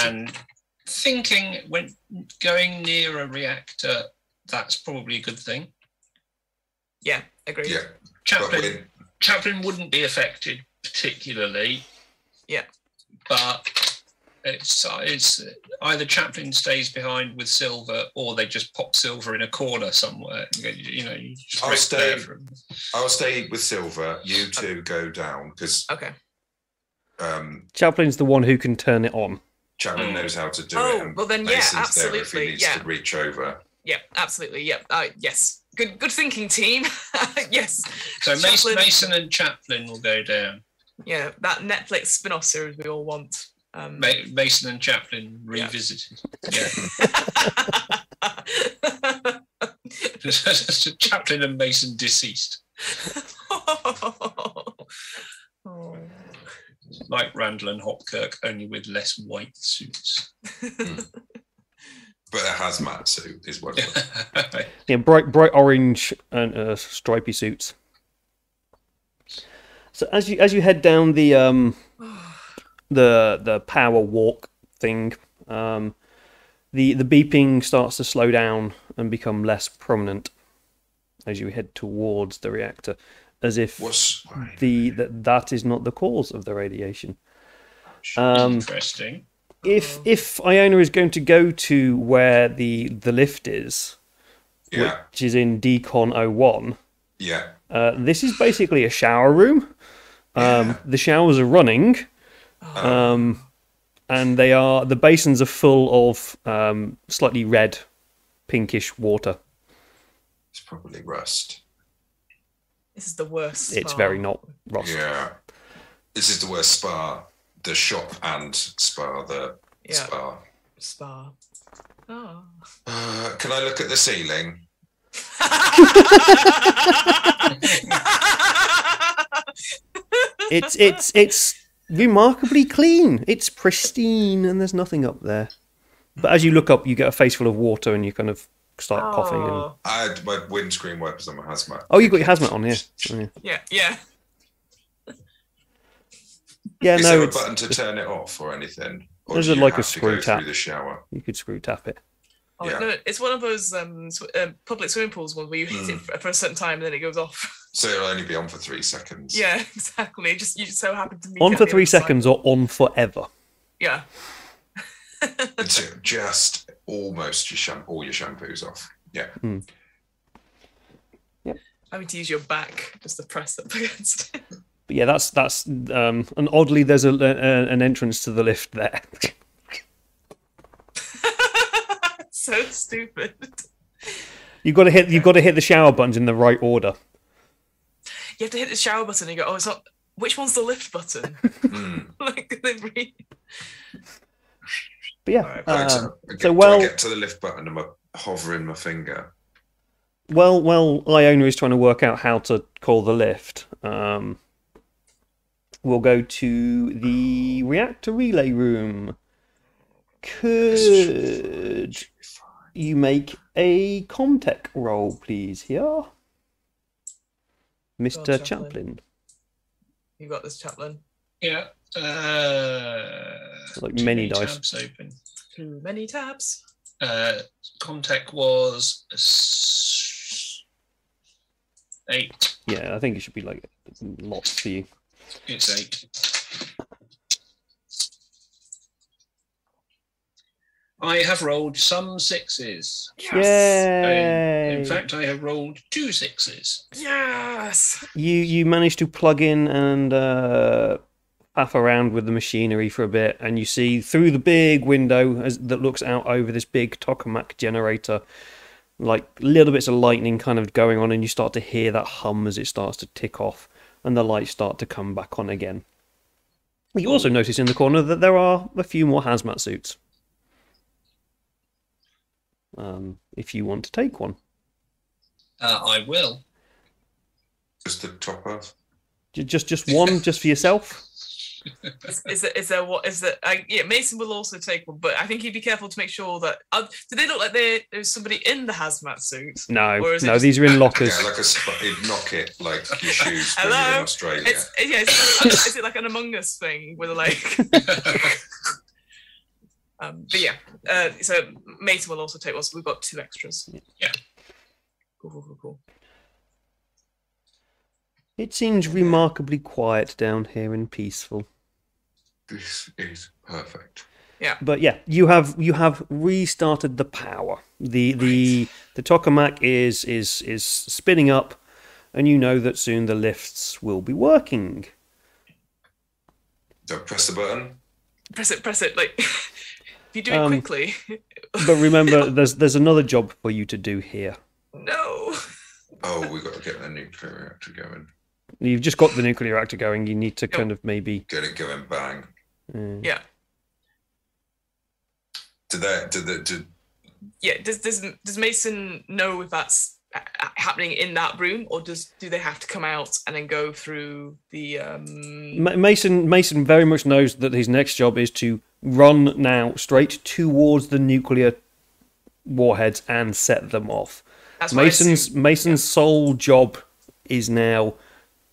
thinking when going near a reactor, that's probably a good thing. Yeah, agreed. Yeah. Chaplain wouldn't be affected particularly. Yeah. But it's either Chaplain stays behind with Silver or they just pop Silver in a corner somewhere. You just I'll stay with Silver. You two go down because Chaplin's the one who can turn it on. Chaplain knows how to do it. And well then Mason's absolutely. There if he needs to reach over. Yeah, absolutely. Yeah. Yes. Good thinking, team. Yes. So Mason and Chaplain will go down. Yeah, that Netflix spin-off series we all want. Mason and Chaplain revisited. Yeah. Chaplain and Mason deceased. Oh. Like Randall and Hopkirk, only with less white suits. But a hazmat suit is what. Yeah, bright orange and stripy suits. So as you head down the power walk thing, the beeping starts to slow down and become less prominent as you head towards the reactor, as if that is not the cause of the radiation. Interesting. If Iona is going to go to where the lift is, which is in Decon 01, this is basically a shower room. The showers are running, and the basins are full of slightly red, pinkish water. It's probably rust. This is the worst. It's spa. very not Ross. Yeah. This is the worst spa. The shop and spa. The spa. Spa. Oh. Can I look at the ceiling? It's remarkably clean. It's pristine, and there's nothing up there. But as you look up, you get a face full of water, and you kind of start coughing. And... I had my windscreen wipers on my hazmat. Oh, you got your hazmat on, yeah. Yeah. Yeah, is there a button to turn it off or anything? Or there's like a screw tap. Through the shower? You could screw tap it. Oh, yeah. No, it's one of those public swimming pools ones where you hit it for a certain time and then it goes off. So it'll only be on for 3 seconds. Yeah, exactly. You just so happen to meet on for 3 seconds or on forever. Yeah. It's just almost all your shampoos off. Yeah. Mm. Yep. Having to use your back just to press up against it. But yeah, that's and oddly there's an entrance to the lift there. So stupid. You've got to hit the shower buttons in the right order. You have to hit the shower button and you go, oh, it's not. Which one's the lift button? Like they really. But yeah. Right, so I get to the lift button and I'm hovering my finger. Well, Iona is trying to work out how to call the lift. We'll go to the reactor relay room. Could you make a Comtech roll, please, here? Mr. Chaplin. You got this, Chaplin. Yeah. Like many dice. Tabs open. Too many tabs. Comtech was 8. Yeah, I think it should be like lots for you. It's 8. I have rolled some 6s. Yes. Yay! In fact, I have rolled 2 6s. Yes. You managed to plug in and faff around with the machinery for a bit, and you see through the big window that looks out over this big tokamak generator, like little bits of lightning kind of going on, and you start to hear that hum as it starts to tick off, and the lights start to come back on again. You also notice in the corner that there are a few more hazmat suits. If you want to take one. I will. Just the top of? Just one, just for yourself? Is there what is that? Yeah, Mason will also take one, but I think he'd be careful to make sure that. Do they look like there's somebody in the hazmat suit? No, these are in lockers. Yeah, like a knock it, like your shoes when Hello? you're in Australia. Is it like an Among Us thing where they're like? But yeah, so Mason will also take one. So we've got 2 extras. Yeah. Cool. It seems remarkably quiet down here and peaceful. This is perfect. Yeah. But yeah, you have restarted the power. The tokamak is spinning up, and you know that soon the lifts will be working. Don't press the button. Press it. Like if you do it quickly. But remember, there's another job for you to do here. No. Oh, we've got to get the nuclear reactor going. You've just got the nuclear reactor going. You need to kind of maybe get it going. Bang. Yeah. Yeah. Does Mason know if that's happening in that room, or do they have to come out and then go through the? Mason very much knows that his next job is to run now straight towards the nuclear warheads and set them off. That's Mason's sole job is now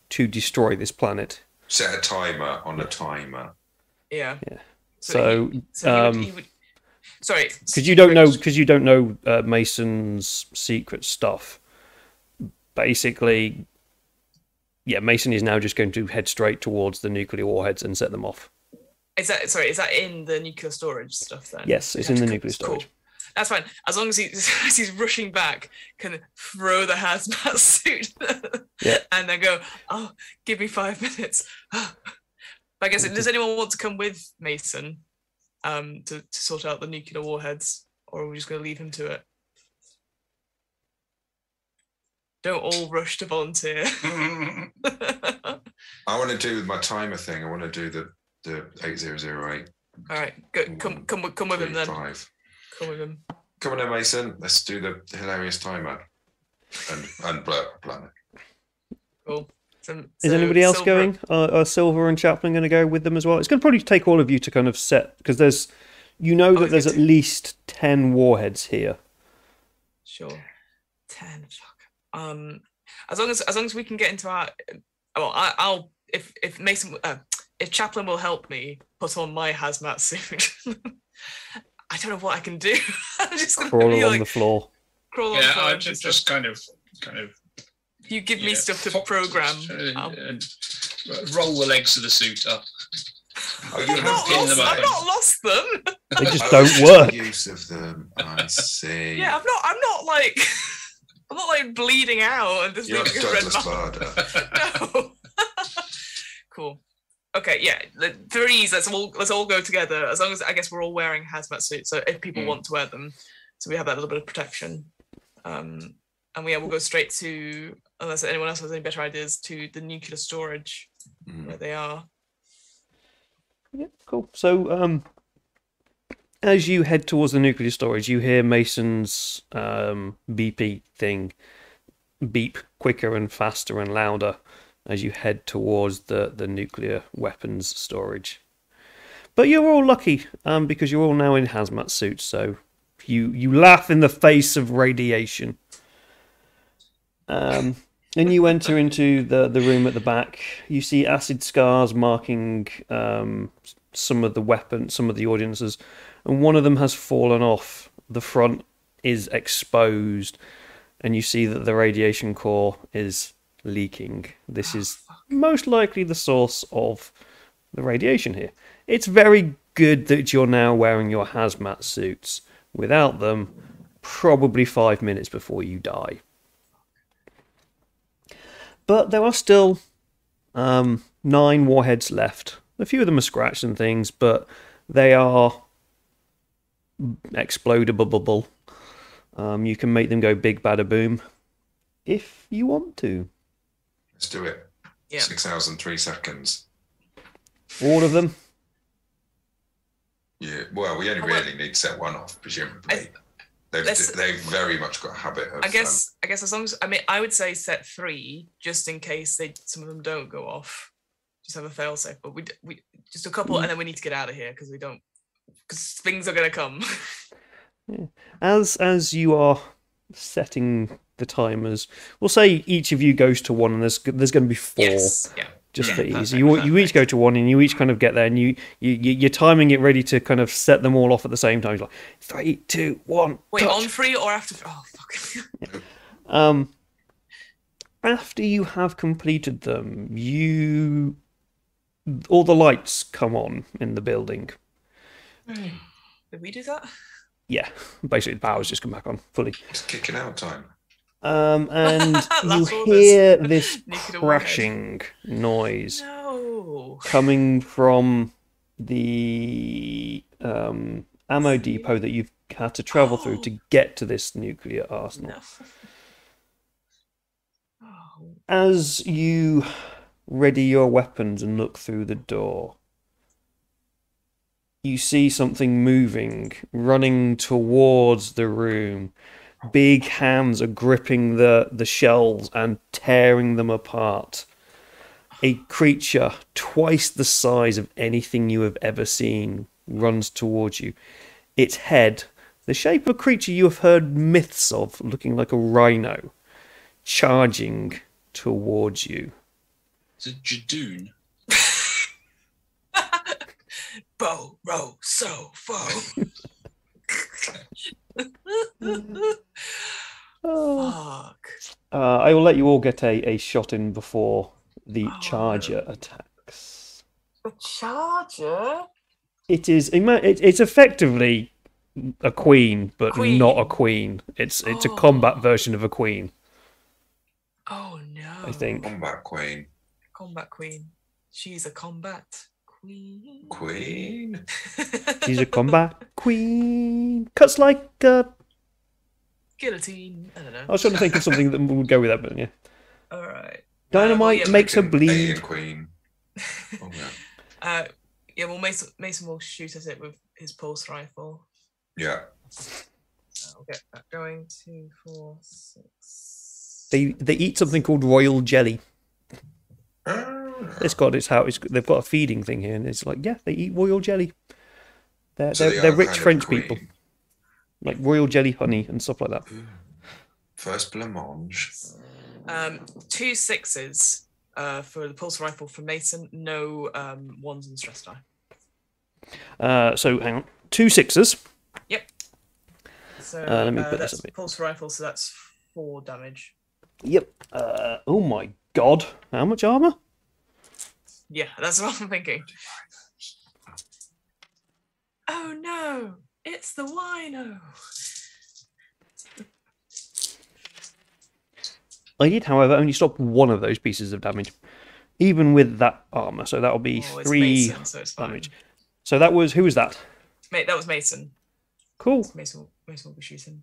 to destroy this planet. Set a timer on a timer. Yeah. So he would sorry, because you don't know Mason's secret stuff. Basically, yeah, Mason is now just going to head straight towards the nuclear warheads and set them off. Is that in the nuclear storage stuff then? Yes, it's in the nuclear storage. Cool. That's fine. As long as he's rushing back, can throw the hazmat suit and then go, oh, give me 5 minutes. But I guess, does anyone want to come with Mason to sort out the nuclear warheads, or are we just going to leave him to it? Don't all rush to volunteer. I want to do my timer thing. I want to do the 8008. All right, go, come with him then. 5. Come with him. Come on then, Mason. Let's do the hilarious timer and planet. Cool. Is anybody else going? Are Silver and Chaplin going to go with them as well? It's going to probably take all of you to kind of set, because there's, that there's at least 10 warheads here. Sure, 10. Fuck. As long as we can get into our, well, I'll if Mason if Chaplin will help me put on my hazmat suit. I don't know what I can do. I'm just gonna crawl along the floor. Crawl on the floor. I just kind of. You give me stuff to program. And roll the legs of the suit up. I've not lost them. They just don't work. Use of them. I see. Yeah, I'm not like bleeding out and just leaving a red mark. No. Cool. Okay, yeah. The threes. Let's all go together. As long as I guess we're all wearing hazmat suits. So if people want to wear them, so we have that little bit of protection. And we'll go straight to, unless anyone else has any better ideas, to the nuclear storage where they are. Yeah, cool. So, as you head towards the nuclear storage, you hear Mason's beepy thing beep quicker and faster and louder as you head towards the nuclear weapons storage. But you're all lucky because you're all now in hazmat suits, so you laugh in the face of radiation. And you enter into the room at the back. You see acid scars marking some of the weapons, some of the ordinances, and one of them has fallen off. The front is exposed, and you see that the radiation core is leaking. This is most likely the source of the radiation here. It's very good that you're now wearing your hazmat suits. Without them, probably 5 minutes before you die. But there are still 9 warheads left. A few of them are scratched and things, but they are explodable. You can make them go big bada boom if you want to. Let's do it. Yeah. 6 hours and 3 seconds. All of them? Yeah. Well, we only really need to set one off, presumably. They've very much got a habit of. I guess as long as I would say set 3 just in case some of them don't go off. Just have a fail safe, but we just a couple, and then we need to get out of here because things are gonna come. Yeah. As you are setting the timers, we'll say each of you goes to one, and there's going to be 4. Yes. Yeah. Just for ease. You each go to one, and you each kind of get there, and you're timing it ready to kind of set them all off at the same time. It's like 3, 2, 1. Wait, touch. on 3 or after? Oh fuck. After you have completed them, all the lights come on in the building. Did we do that? Yeah, basically the power's just come back on fully. It's kicking out time. And you hear this crashing noise coming from the ammo depot that you've had to travel through to get to this nuclear arsenal. As you ready your weapons and look through the door, you see something moving, running towards the room. Big hands are gripping the shelves and tearing them apart. A creature twice the size of anything you have ever seen runs towards you. Its head, the shape of a creature you have heard myths of, looking like a rhino, charging towards you. It's a Jadoon. Bo, ro, so, fo. Fuck. I will let you all get a shot in before the charger attacks. The charger? It's effectively a queen, but not a queen. It's a combat version of a queen. Oh no! I think combat queen. Combat queen. She's a combat queen. Queen. She's a combat queen. Cuts like a guillotine. I don't know. I was trying to think of something that would go with that, but yeah. All right. Dynamite makes her bleed. Alien Queen. Oh, yeah. Yeah, well, Mason will shoot at it with his pulse rifle. Yeah. I'll get that going. 2, 4, 6. They eat something called royal jelly. They've got a feeding thing here, and it's like, yeah, they eat royal jelly. They're rich French people, like royal jelly honey and stuff like that. First blancmange. 2 6s for the pulse rifle from Mason. No 1s and stress die. So hang on, 2 6s. Yep. So let me put that's this a bit. pulse rifle, so that's 4 damage. Yep. Oh my god, how much armor? Yeah, that's what I'm thinking. Oh no, it's the wino. I did, however, only stop 1 of those pieces of damage, even with that armor. So that'll be 3 Mason, so it's damage. So that was, who was that? Mate, that was Mason. Cool. Mason will be shooting.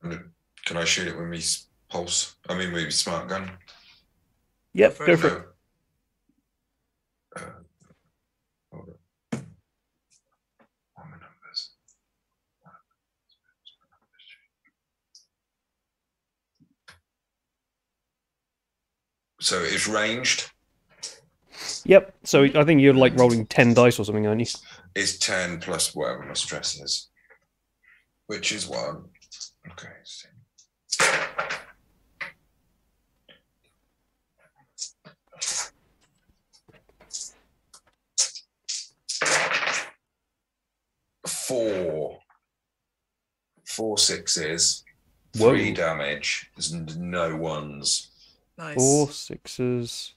Can I shoot it with me pulse? I mean, with smart gun. Yep, go for it. Hold on. What are my numbers? So it's ranged. Yep. So I think you're like rolling 10 dice or something, aren't you? It's 10 plus whatever my stress is, which is 1. Okay. Four 6s, 3 damage. There's no 1s. Nice. 4 6s,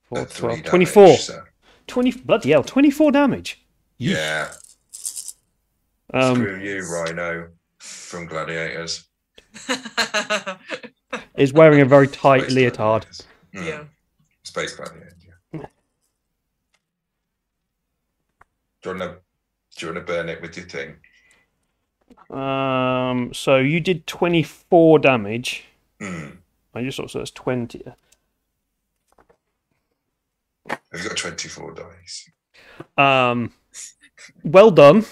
4 3 12, 24. damage, so. 20, bloody hell, 24 damage. Yeah. Screw you, Rhino from Gladiators. Is wearing a very tight Space leotard. Yeah. Space Gladiators, yeah. Do you want to burn it with your thing? So you did 24 damage. Mm. I just saw, so that's 20. Have you got 24 dice? Well done.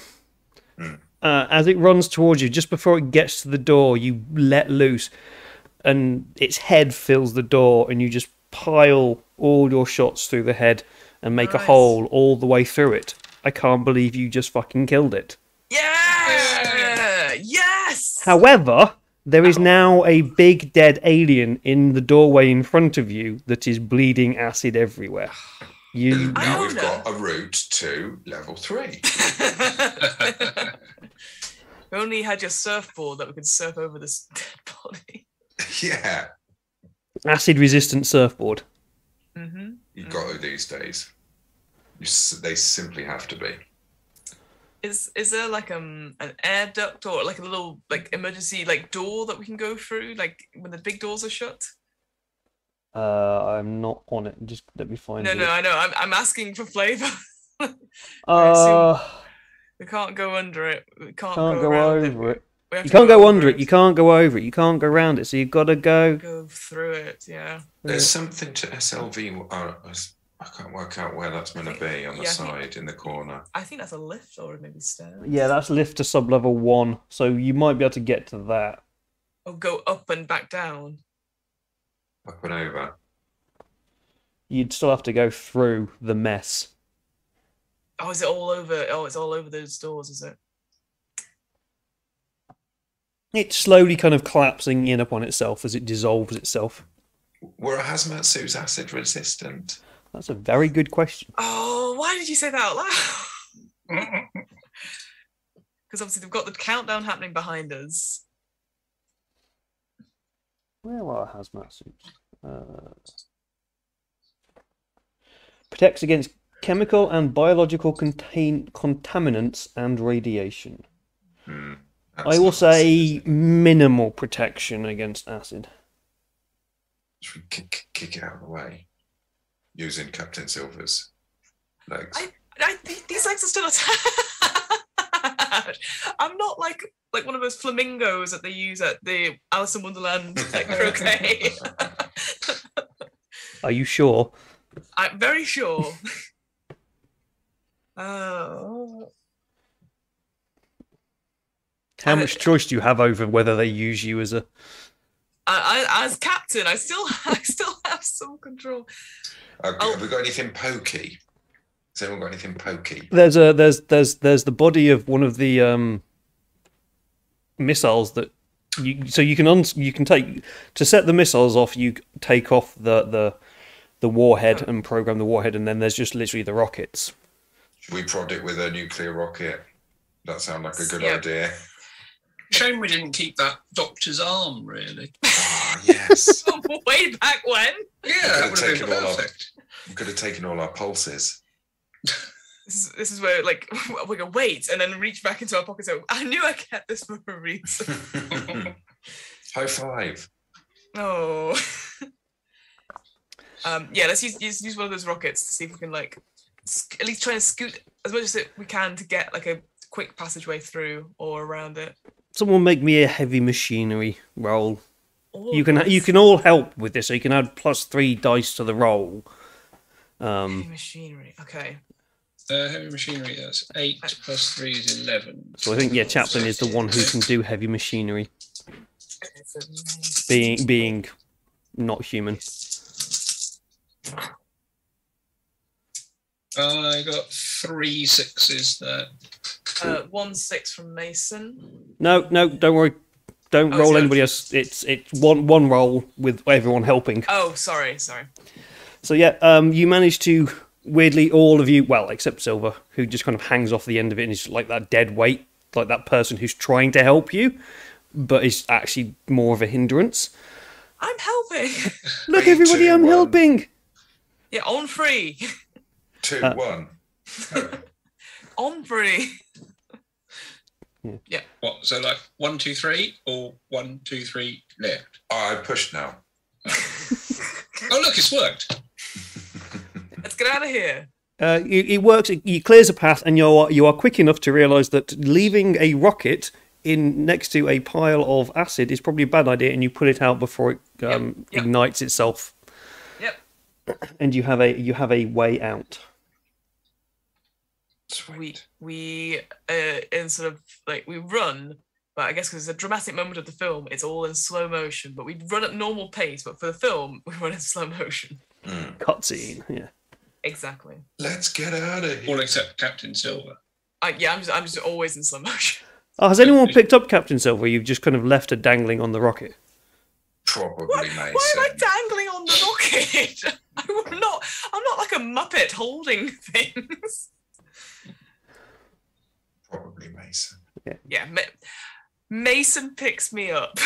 Mm. As it runs towards you, just before it gets to the door, you let loose, and its head fills the door, and you just pile all your shots through the head and make a hole all the way through it. I can't believe you just fucking killed it. Yeah! Yes! However, there is now a big dead alien in the doorway in front of you that is bleeding acid everywhere. Now we've got a route to level 3. We only had your surfboard that we could surf over this dead body. Yeah. Acid-resistant surfboard. Mm-hmm. You've got to these days. They simply have to be. Is there like an air duct or like a little like emergency like door that we can go through like when the big doors are shut? I'm not on it. Just let me find it. No, I know. I'm asking for flavor. We can't go under it. We can't go over it. You can't go under it. You can't go over it. You can't go around it. So you've got to go through it. Yeah. There's something to SLV. I can't work out where that's going to be on the side in the corner. I think that's a lift or maybe stairs. Yeah, that's lift to sub-level 1. So you might be able to get to that. Or go up and back down. Up and over. You'd still have to go through the mess. Oh, is it all over? Oh, it's all over those doors, is it? It's slowly kind of collapsing in upon itself as it dissolves itself. Were hazmat suits acid resistant? That's a very good question. Oh, why did you say that out loud? Because obviously they've got the countdown happening behind us. Where are hazmat suits? Protects against chemical and biological contaminants and radiation. I will say minimal protection against acid. Should we kick it out of the way using Captain Silver's legs? These legs are still attached. I'm not like one of those flamingos that they use at the Alice in Wonderland like croquet. Are you sure? I'm very sure. Oh. How much choice do you have over whether they use you as a? As captain, I still have some control. Okay, have we got anything pokey? Has anyone got anything pokey? There's the body of one of the missiles that you can take to set the missiles off. You take off the warhead and program the warhead, and then there's just literally the rockets. Should we prod it with a nuclear rocket? That sounds like a good idea. Shame we didn't keep that doctor's arm, really. Oh, yes. Way back when? Yeah, that would have been perfect. We could have taken all our pulses. This is where, like, we go, wait, and then reach back into our pockets. So I knew I kept this for a reason. High five. Oh. Yeah, let's use one of those rockets to see if we can, like, at least try and scoot as much as we can to get, like, a quick passageway through or around it. Someone make me a heavy machinery roll. You can all help with this, so you can add +3 dice to the roll. Heavy machinery, okay. Heavy machinery, that's 8 + 3 is 11. So I think Chaplain is the one who can do heavy machinery. Being not human. I got 3 6s there. 1 6 from Mason. No, don't worry. Don't roll anybody else. It's one roll with everyone helping. Oh, sorry. So yeah, you manage to weirdly all of you, well, except Silver, who just kind of hangs off the end of it and is like that dead weight, like that person who's trying to help you, but is actually more of a hindrance. I'm helping. Look, everybody, I'm helping. Yeah, on 3. 2 1. On 3. Yeah. What? So like 1 2 3 or 1 2 3 left? Oh, I pushed now. Oh look, it's worked. Let's get out of here. It works. It clears a path, and you are quick enough to realise that leaving a rocket in next to a pile of acid is probably a bad idea, and you put it out before it ignites itself. Yep. And you have a way out. Sweet. We in sort of like we run, but I guess because it's a dramatic moment of the film, it's all in slow motion. But we run at normal pace, but for the film, we run in slow motion. Cutscene, yeah. Exactly. Let's get out of here. All except Captain Silver. I'm just always in slow motion. Oh, has anyone picked up Captain Silver? You've just kind of left her dangling on the rocket. Probably, Mason. Why am I dangling on the rocket? I'm not like a Muppet holding things. Probably Mason. Yeah. Mason picks me up.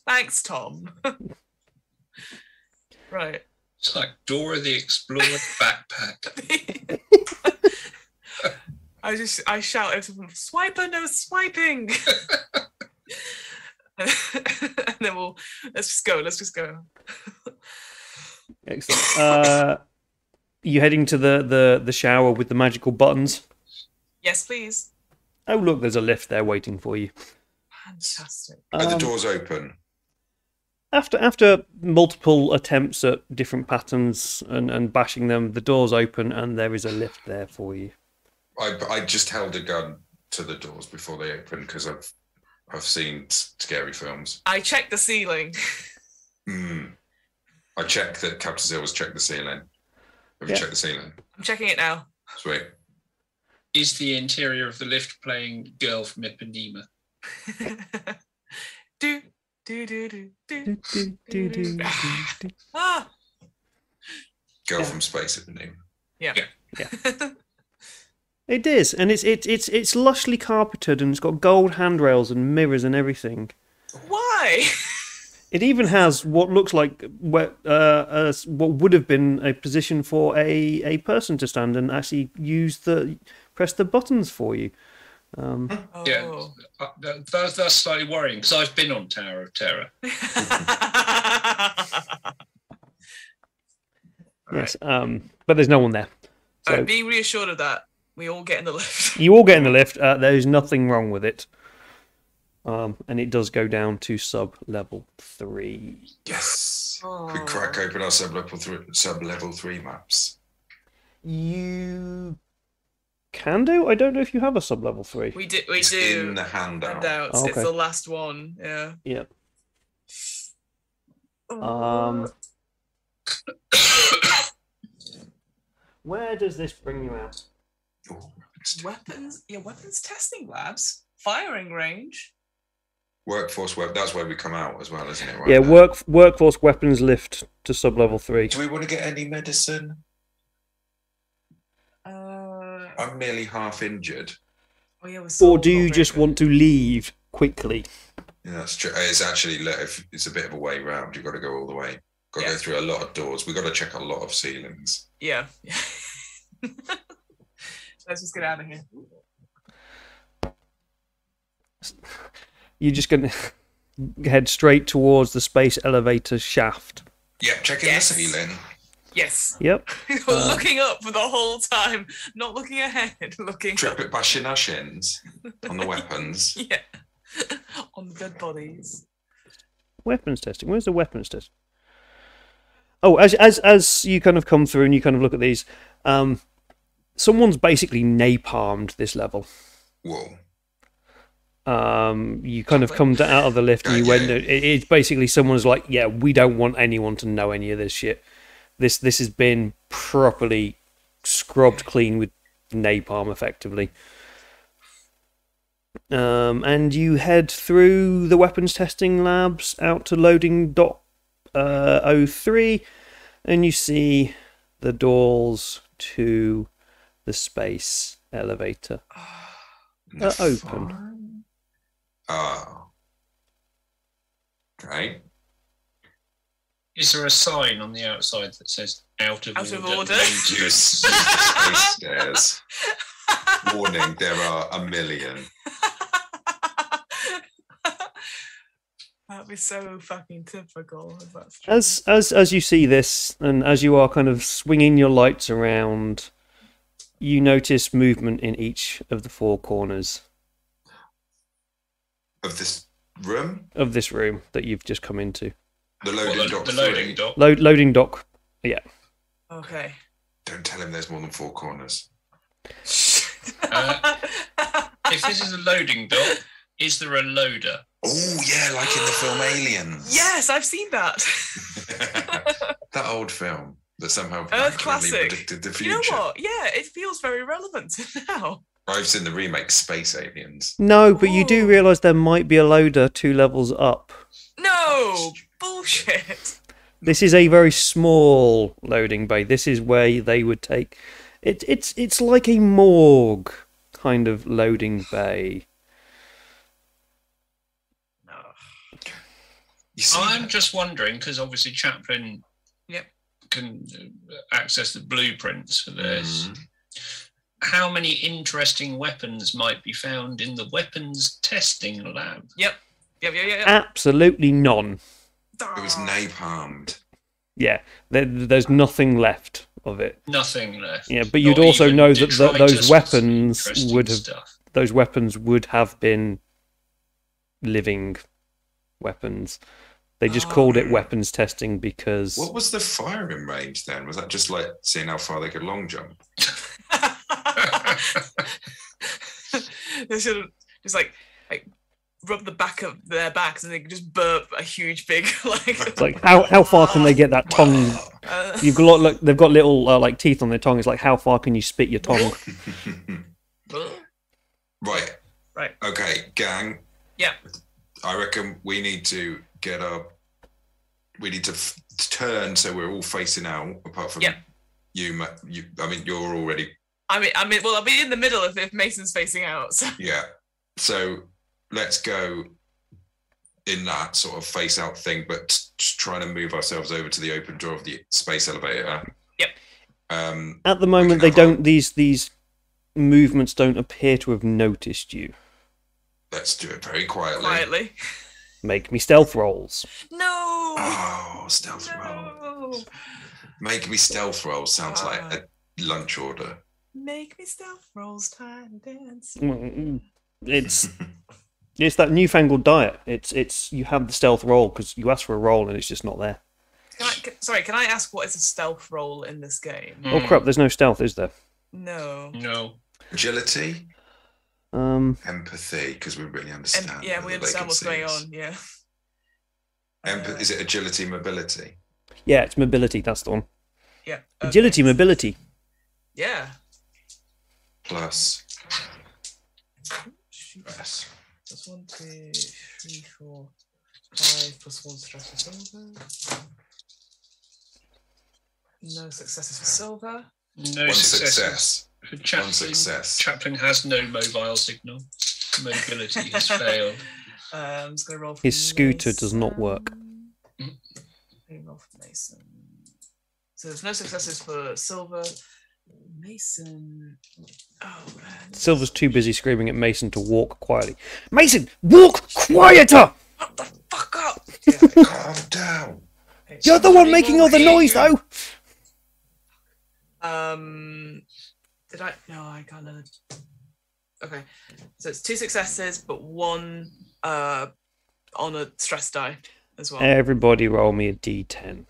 Thanks, Tom. Right. It's like Dora the Explorer backpack. I shout at him, "Swiper, no swiping!" And then let's just go. Excellent. You heading to the shower with the magical buttons? Yes, please. Oh look, there's a lift there waiting for you. Fantastic. Are the doors open? After multiple attempts at different patterns and bashing them, the doors open and there is a lift there for you. I just held a gun to the doors before they open because I've seen scary films. I checked the ceiling. I checked that Captain Silver's checked the ceiling. Have you checked the ceiling? I'm checking it now. Sweet. Is the interior of the lift playing Girl from Ipanema? do. Ah. Girl from Space Ipanema. Yeah. It is, and it's lushly carpeted and it's got gold handrails and mirrors and everything. Why? It even has what looks like what would have been a position for a person to stand and actually press the buttons for you. Yeah, that's slightly worrying because I've been on Tower of Terror. Yes, but there's no one there. So be reassured of that. We all get in the lift. You all get in the lift. There's nothing wrong with it. And it does go down to sub-level 3. Yes. We crack open our sub-level 3 maps. You can do? I don't know if you have a sub-level 3. We do. It's in the handout. Handouts. Oh, okay. It's the last one. Yeah. Yep. Where does this bring you out? Weapons. Yeah, weapons testing labs. Firing range. Workforce that's where we come out as well, isn't it? Right Yeah, there. workforce weapons lift to sub-level 3. Do we want to get any medicine? I'm nearly half injured. Oh, yeah, Or do you just want to leave quickly? Yeah, that's true. It's actually, it's a bit of a way round. You've got to go all the way. Got to go through a lot of doors. We've got to check a lot of ceilings. Yeah. Let's just get out of here. You're just going to head straight towards the space elevator shaft. Yeah, checking the ceiling. Yes. Yep. We're looking up for the whole time, not looking ahead, looking Trip up. it bashing our shins on the weapons. Yeah. On the dead bodies. Weapons testing. Where's the weapons test? Oh, as you kind of come through and you kind of look at these, someone's basically napalmed this level. Whoa. You kind of come out of the lift and you went. It's basically someone's like, yeah, we don't want anyone to know any of this shit. This has been properly scrubbed clean with napalm, effectively. And you head through the weapons testing labs out to loading dock 03, and you see the doors to the space elevator are open. Oh. Okay. Is there a sign on the outside that says "out of order"? Use space stairs. Warning: there are a million. That'd be so fucking typical. If that's true. As you see this, and as you are kind of swinging your lights around, you notice movement in each of the 4 corners of this room. Of this room that you've just come into. The loading dock. The loading dock. Loading dock. Yeah. Okay. Don't tell him there's more than 4 corners. If this is a loading dock, is there a loader? Oh yeah, like in the film Aliens. Yes, I've seen that. That old film that somehow Earth classic predicted the future. You know what? Yeah, it feels very relevant now. I've seen the remake Space Aliens. No, but you do realise there might be a loader 2 levels up. No, bullshit. This is a very small loading bay. This is where they would take it. It's like a morgue kind of loading bay. I'm just wondering, because obviously Chaplin can access the blueprints for this. How many interesting weapons might be found in the weapons testing lab? Yep. Absolutely none. It was napalmed. Yeah, there's nothing left of it. Nothing left. Yeah, but you'd also know that those weapons would have been living weapons. They just called it weapons testing because... What was the firing range then? Was that just like seeing how far they could long jump? They should have just like rub the back of their backs and they could just burp a huge big like. It's like how far can they get that tongue? You've got they've got little like teeth on their tongue. It's like how far can you spit your tongue? Right. Okay, gang. Yeah. I reckon we need to get we need to turn so we're all facing out. Apart from you. I mean, you're already. I mean, well, I'll be in the middle if Mason's facing out. So. Yeah. So let's go in that sort of face out thing, but trying to move ourselves over to the open door of the space elevator. Yep. At the moment, they don't. These movements don't appear to have noticed you. Let's do it very quietly. Quietly. Make me stealth rolls. No. Oh, stealth roll. Make me stealth roll sounds like a lunch order. Make me stealth rolls, time dance. It's that newfangled diet. It's you have the stealth roll because you ask for a roll and it's just not there. Can I ask what is a stealth roll in this game? Oh crap! There's no stealth, is there? No. Agility. Empathy, because we really understand. We understand what's going on. Yeah. Is it agility, mobility? Yeah, it's mobility. That's the one. Yeah. Agility, mobility. Yeah. Plus. Yes. Plus 1, 2, 3, 4, 5 plus 1 stress for silver. No successes for silver. No One success. For One success. Chaplain has no mobile signal. Mobility has failed. I'm just going to roll for His scooter does not work. Roll for Mason. So there's no successes for silver. Mason. Oh man. Silver's too busy screaming at Mason to walk quietly. Mason, walk quieter! Shut the fuck up! Calm down. You're the one making all the noise, though. Did I? No, I can't. Okay, so it's 2 successes, but 1 on a stress die as well. Everybody roll me a d10.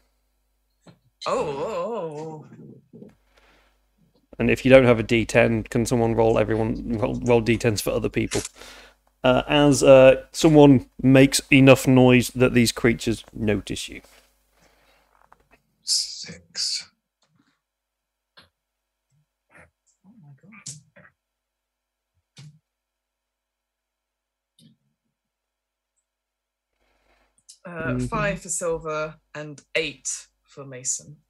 Oh. And if you don't have a d10, can someone roll roll d10s for other people? As someone makes enough noise that these creatures notice you. 6. Oh my god. 5 for silver and 8 for Mason.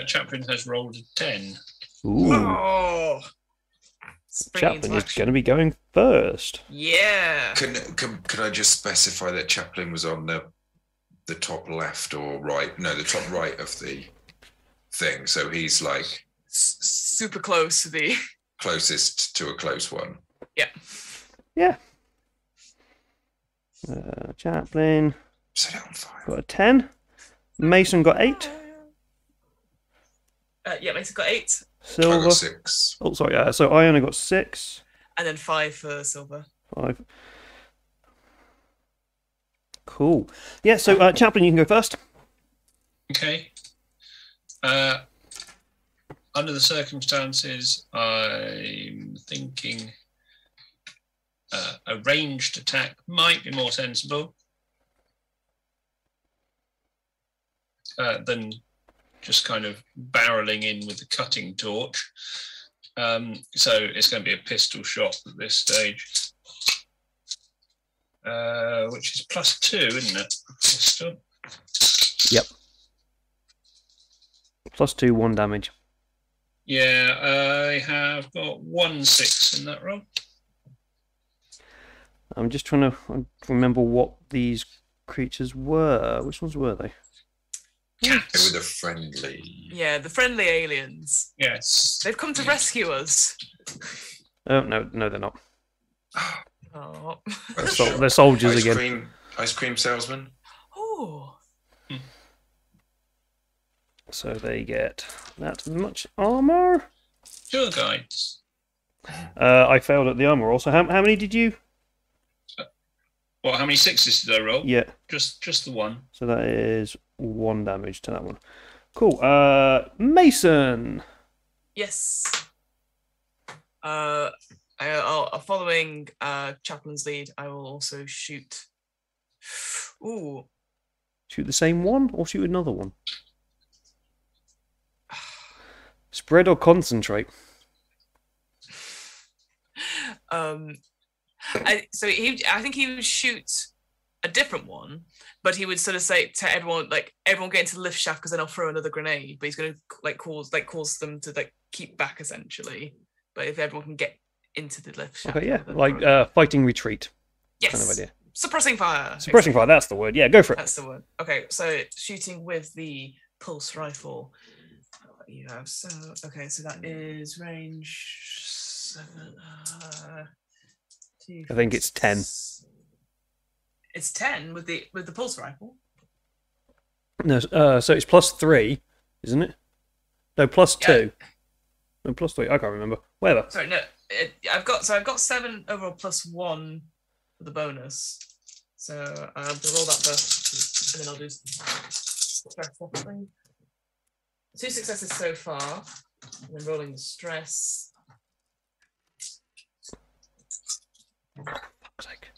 Chaplain has rolled a 10. Ooh. Oh. Chaplain is going to be going first. Yeah. Can I just specify that Chaplain was on the top left or right? No, the top right of the thing. So he's like super close to the closest to a close one. Yeah. Yeah. Chaplain Set it on fire. got a 10. Mason got 8. Yeah, Mason got 8. Silver. I got 6. Oh, sorry. So I only got 6. And then 5 for silver. 5. Cool. Yeah, so Chaplain, you can go first. Okay. Under the circumstances, I'm thinking a ranged attack might be more sensible than just kind of barreling in with the cutting torch. So it's going to be a pistol shot at this stage, which is +2, isn't it? Pistol. Yep. +2, 1 damage. Yeah, I have got 1 6 in that roll. I'm just trying to remember what these creatures were. Which ones were they? They were the friendly. Yeah, the friendly aliens. Yes. They've come to rescue us. Oh, no, they're not. Oh. They're soldiers again. Ice cream salesman. Oh. So they get that much armor. Tour guides. I failed at the armor roll. So how many did you? Well, how many 6s did I roll? Yeah. Just the 1. So that is 1 damage to that one. Cool. Mason. Yes. Following Chaplain's lead, I will also shoot. Ooh. Shoot the same one or shoot another one? Spread or concentrate? I think he would shoot a different one, but he would sort of say to everyone, like, everyone get into the lift shaft because then I'll throw another grenade. But he's going to cause them to keep back essentially. But if everyone can get into the lift shaft, okay, yeah, fighting retreat. Yes, kind of idea. Suppressing fire. Suppressing fire. That's the word. Yeah, go for it. That's the word. Okay, so shooting with the pulse rifle. You have so that is range 7. I think it's 10. It's 10 with the pulse rifle. No, so it's +3, isn't it? No, +2. No, +3. I can't remember. Whatever. Sorry, no. I've got 7 overall +1 for the bonus. So I'll roll that first, and then I'll do stress thing. 2 successes so far, and then rolling the stress. Fuck's sake.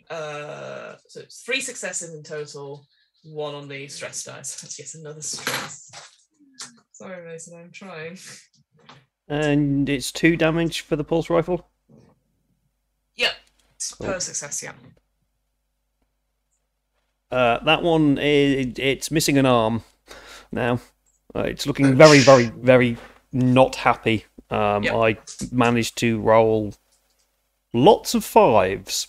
So it's 3 successes in total, 1 on the stress dice. That's yet another stress. Sorry, Mason, I'm trying. And it's 2 damage for the pulse rifle? Yep. Cool. Per success, yeah. That one, it's missing an arm now. It's looking very, very, very not happy. Yep. I managed to roll lots of 5s.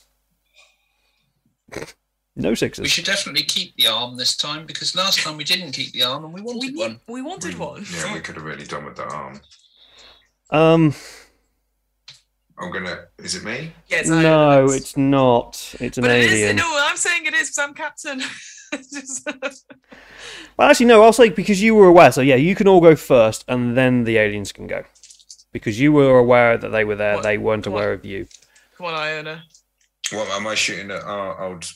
No 6s. We should definitely keep the arm this time, because last time we didn't keep the arm and we wanted one. We wanted one. Yeah, we could have really done with that arm. Is it me? Yeah, it's no, it's not. It's an but alien. It is. No, I'm saying it is because I'm captain. Well, actually, no, I'll say because you were aware. So, yeah, you can all go first, and then the aliens can go. Because you were aware that they were there, they weren't aware of you. Come on, Iona. What am I shooting at our old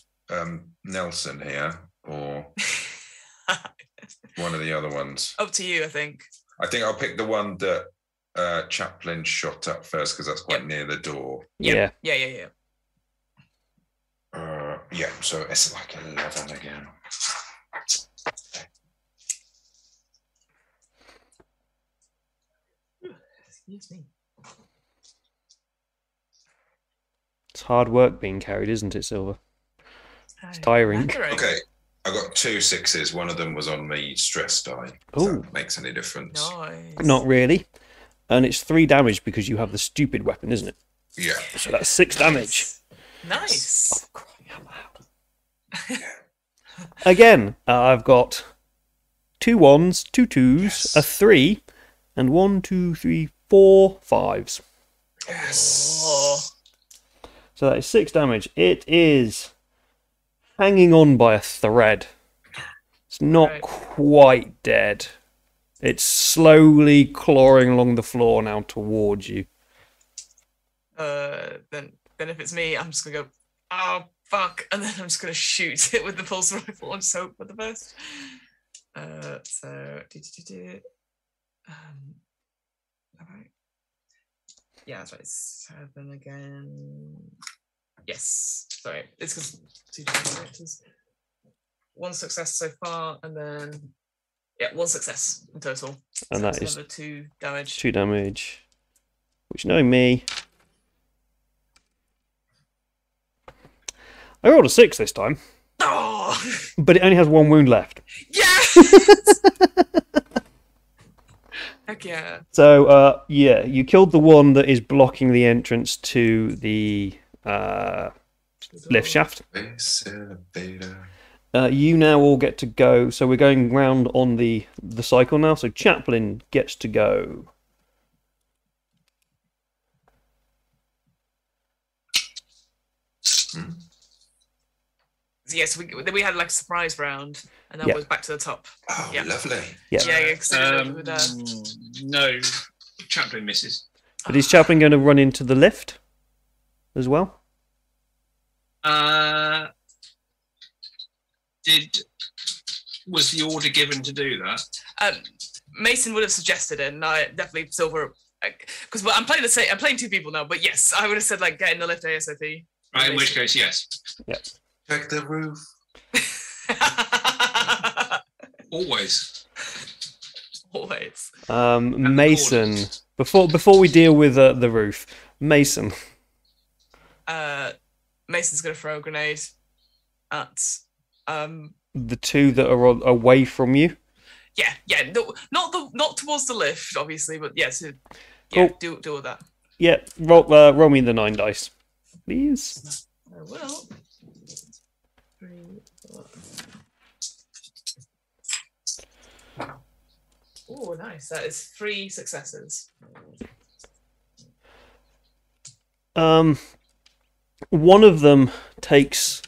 Nelson here, or one of the other ones? Up to you, I think. I think I'll pick the one that Chaplin shot up first because that's quite near the door. Yeah. Yeah. Yeah, so it's like 11 again. Excuse me. It's hard work being carried, isn't it, Silver? It's tiring. Okay, I got 2 6s. One of them was on me stress die. If that makes any difference. Nice. Not really. And it's 3 damage because you have the stupid weapon, isn't it? Yeah. So that's 6 damage. Nice. Oh, crying out loud. Again, I've got 2 1s, 2 2s, a 3, and 1, 2, 3, 4 5s. Yes. Oh. So that is 6 damage. It is hanging on by a thread. It's not quite dead. It's slowly clawing along the floor now towards you. Then if it's me, I'm just gonna go, oh fuck, and then I'm just gonna shoot it with the pulse rifle and just hope for the best. Alright. Yeah, that's right. 7 again. Yes. Sorry, it's because 2 different characters. 1 success so far, and then 1 success in total. And so that is another 2 damage. 2 damage. Which, knowing me, I rolled a 6 this time. Oh! But it only has 1 wound left. Yes! Heck yeah. So, you killed the one that is blocking the entrance to the lift shaft. You now all get to go. So we're going round on the cycle now. So Chaplin gets to go. Yes, we had like a surprise round, and that was back to the top. Oh, lovely. Yeah. No, Chaplin misses. But is Chaplin going to run into the lift as well? Was the order given to do that? Mason would have suggested it, and I definitely Silver, because I'm playing I'm playing 2 people now. But yes, I would have said like get in the lift ASAP. Right, in which case, yes. Yeah. Check the roof. Always. Mason. Before we deal with the roof, Mason. Mason's gonna throw a grenade at the 2 that are away from you. Yeah. No, not towards the lift, obviously, but Cool. do all that. Yeah, roll me the 9 dice, please. I will. 3, 4. Oh, nice. That is 3 successes. One of them takes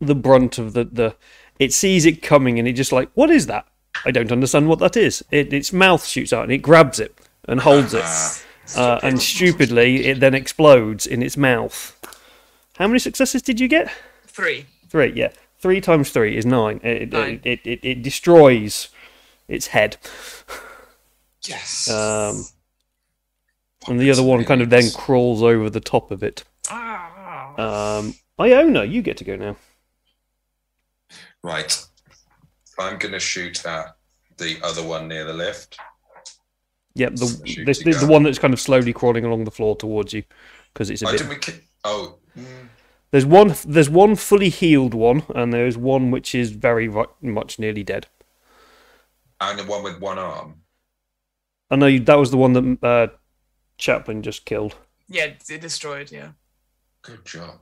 the brunt of the. It sees it coming and it just like, what is that? I don't understand what that is. Its mouth shoots out and it grabs it and holds it. And stupidly, it then explodes in its mouth. How many successes did you get? 3. 3, yeah. 3 times 3 is 9. 9. It destroys its head. Yes. And the other one kind of then crawls over the top of it. Iona, you get to go now. Right. I'm going to shoot at the other one near the lift. Yep, the one that's kind of slowly crawling along the floor towards you, because it's a bit. There's one fully healed one, and there's one which is very much nearly dead. And the one with one arm. I know that was the one that Chaplin just killed. Yeah, it destroyed. Yeah. Good job.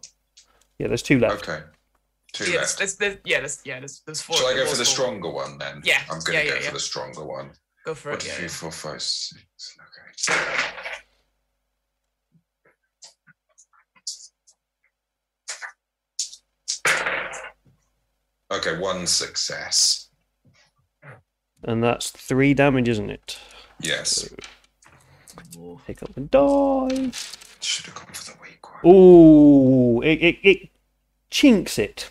Yeah, there's 2 left. Okay. 2 Yeah, left. there's 4. Shall I go for the stronger one then? Yeah. I'm going to go for the stronger one. Go for it. 3, 4, 5, 6. Okay, 1 success. And that's 3 damage, isn't it? Yes. Pick up and die. Should have gone for the weak one. Ooh, it chinks it.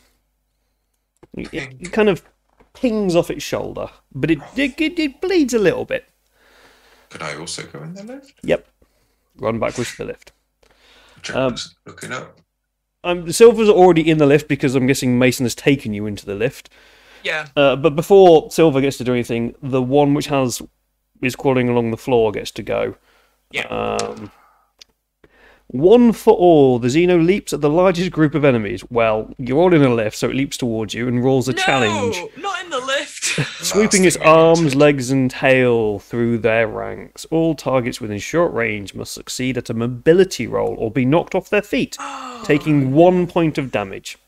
It kind of pings off its shoulder, but it bleeds a little bit. Could I also go in the lift? Yep. Run backwards to the lift. Jack's looking up. Silver's already in the lift because I'm guessing Mason has taken you into the lift. Yeah. But before Silver gets to do anything, the one which is crawling along the floor gets to go. Yeah. 1 for all. The Xeno leaps at the largest group of enemies. Well, you're all in a lift, so it leaps towards you and rolls a challenge. No, not in the lift. Swooping its arms, legs, and tail through their ranks. All targets within short range must succeed at a mobility roll or be knocked off their feet, taking 1 point of damage.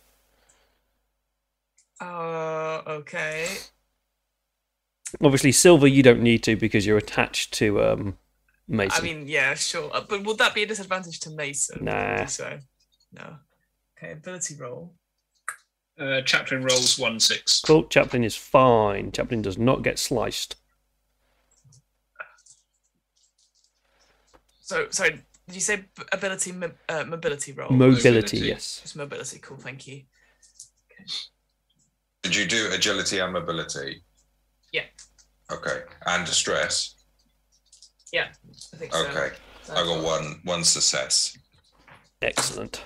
Okay. Obviously, Silver, you don't need to because you're attached to Mason. I mean, yeah, sure. But would that be a disadvantage to Mason? Nah. So, no. Okay, ability roll. Chaplin rolls 1-6. Cool, Chaplin is fine. Chaplin does not get sliced. So, sorry, did you say ability, mobility roll? Mobility, yes. Just mobility, cool, thank you. Okay. Did you do agility and mobility? Yeah. Okay. And distress? Yeah, I think so. Okay. I got one success. Excellent.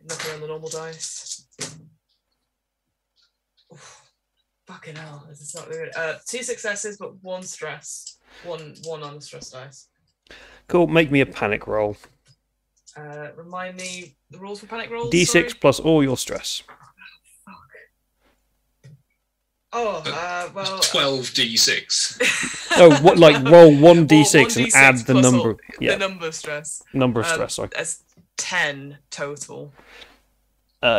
Nothing on the normal dice. Oof. Fucking hell, this is not good. 2 successes, but 1 stress. One on the stress dice. Cool, make me a panic roll. Remind me the rules for panic rolls? D6 sorry? plus all your stress. Oh, well... 12d6. Oh, what, like roll 1d6 and add the number. The number of stress. Number of stress, sorry. That's 10 total.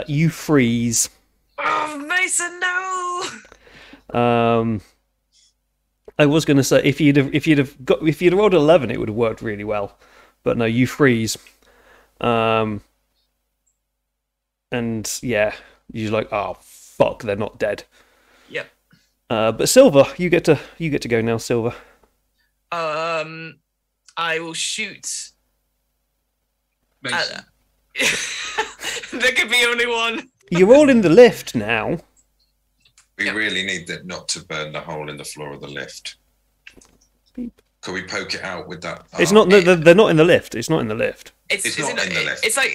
You freeze. Oh, Mason, no! I was going to say if you'd rolled 11, it would have worked really well, but no, you freeze. And yeah, you're like, oh fuck, they're not dead. Yep. But Silver, you get to go now, Silver. I will shoot. There could be only one. You're all in the lift now. We really need that not to burn the hole in the floor of the lift. Beep. Could we poke it out with that? It's not. They're not in the lift. It's not in the lift. It's not in the lift. It's like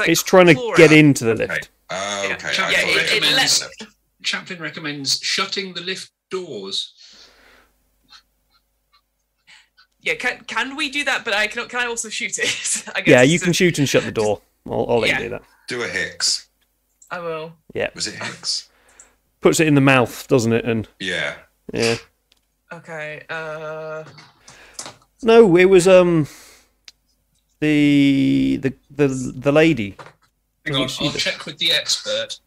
it's trying to get into the lift. Okay. Chaplin recommends shutting the lift doors. Yeah, can we do that? But can I also shoot it? I guess yeah, you can shoot and shut the door. I'll let you do that. Do a Hicks. I will. Yeah. Was it Hicks? Puts it in the mouth, doesn't it? And yeah. Okay. No, it was the lady. Hang on, I'll check with the expert.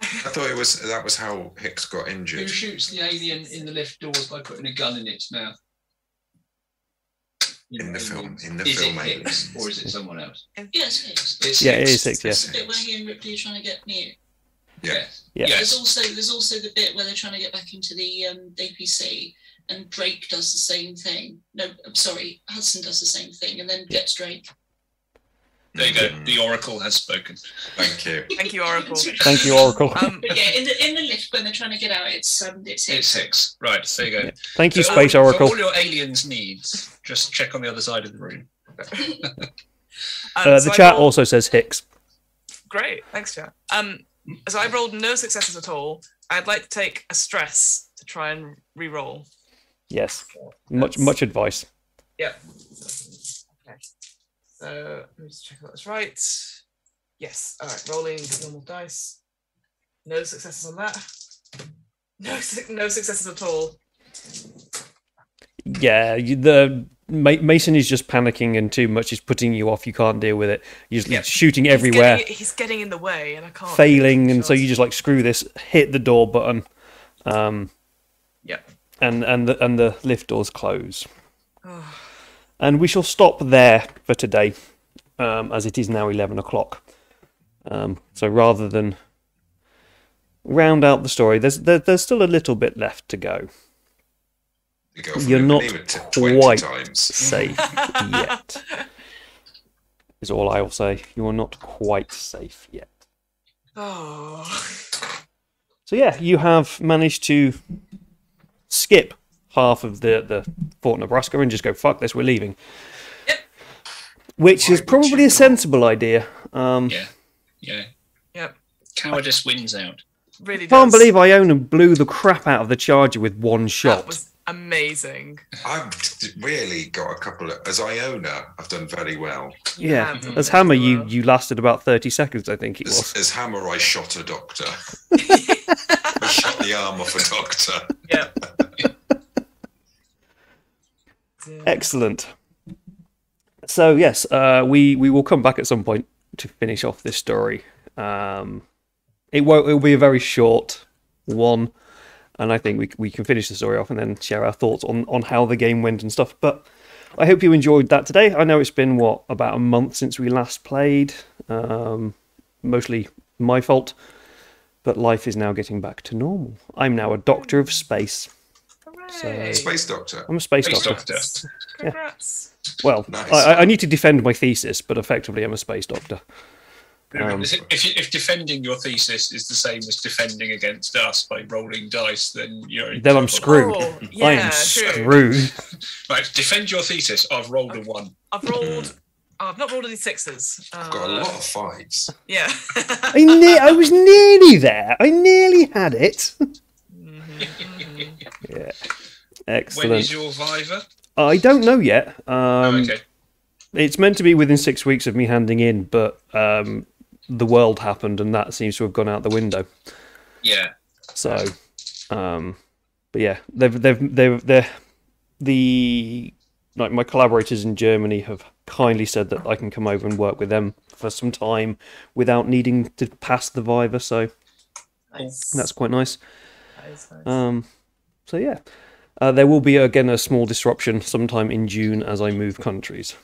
I thought that was how Hicks got injured. Who shoots the alien in the lift doors by putting a gun in its mouth? In the film, is it Hicks or is it someone else? Yes, Hicks. It's Hicks. Hicks. It is Hicks, It's the bit where he and Ripley are trying to get near. Yeah. Yeah. There's also the bit where they're trying to get back into the APC, and Drake does the same thing. No, I'm sorry, Hudson does the same thing, and then gets Drake. There you go. The Oracle has spoken. Thank you. Thank you, Oracle. Thank you, Oracle. But yeah, in the lift when they're trying to get out, it's It's 6. Right, there you go. Yeah. Thank you, For Space all, Oracle. For all your aliens' needs, just check on the other side of the room. The chat also says Hicks. Great, thanks, chat. So I've rolled no successes at all. I'd like to take a stress to try and re-roll. Yes. Much advice. Yep. Okay. So let me just check if that's right. Yes. All right. Rolling normal dice. No successes on that. No successes at all. Yeah, the Mason is just panicking, and too much is putting you off. You can't deal with it. You're just shooting everywhere. He's getting in the way, and I can't. Failing, and so you just like screw this. Hit the door button. Yep. And the lift doors close. And we shall stop there for today, as it is now 11 o'clock. So rather than round out the story, there's still a little bit left to go. You're not quite safe yet. Is all I will say. You are not quite safe yet. Oh. So yeah, you have managed to skip half of the Fort Nebraska and just go, fuck this, we're leaving. Yep. Which is probably a sensible idea. Yeah. Yep. Cowardice wins out. Really Can't does. believe Iona blew the crap out of the Charger with one shot. That was amazing. I've really got a couple of... As Iona, I've done very well. Yeah, as Hammer, you lasted about 30 seconds, I think it was. As Hammer, I shot a doctor. I shot the arm off a doctor. Yeah. Excellent. So yes, we will come back at some point to finish off this story. It'll be a very short one, and I think we can finish the story off and then share our thoughts on how the game went and stuff. But I hope you enjoyed that today. I know it's been about a month since we last played. Mostly my fault, but life is now getting back to normal. I'm now a doctor of space. Hooray. Space doctor. I'm a space doctor. Congrats. Well, Nice. I need to defend my thesis, but effectively I'm a space doctor. If defending your thesis is the same as defending against us by rolling dice, then you're in Then I'm trouble. screwed. Oh, yeah, I am true. screwed. Right, defend your thesis. I've rolled a 1. I've rolled. I've not rolled any 6s. I've got a lot of 5s. Yeah. I was nearly there. I nearly had it. Yeah. Excellent. When is your Viva? I don't know yet. Okay. It's meant to be within 6 weeks of me handing in, but the world happened, and that seems to have gone out the window. Yeah. So, but yeah, my collaborators in Germany have kindly said that I can come over and work with them for some time without needing to pass the Viva. So Nice. that's quite nice. That is nice. So yeah, there will be again a small disruption sometime in June as I move countries.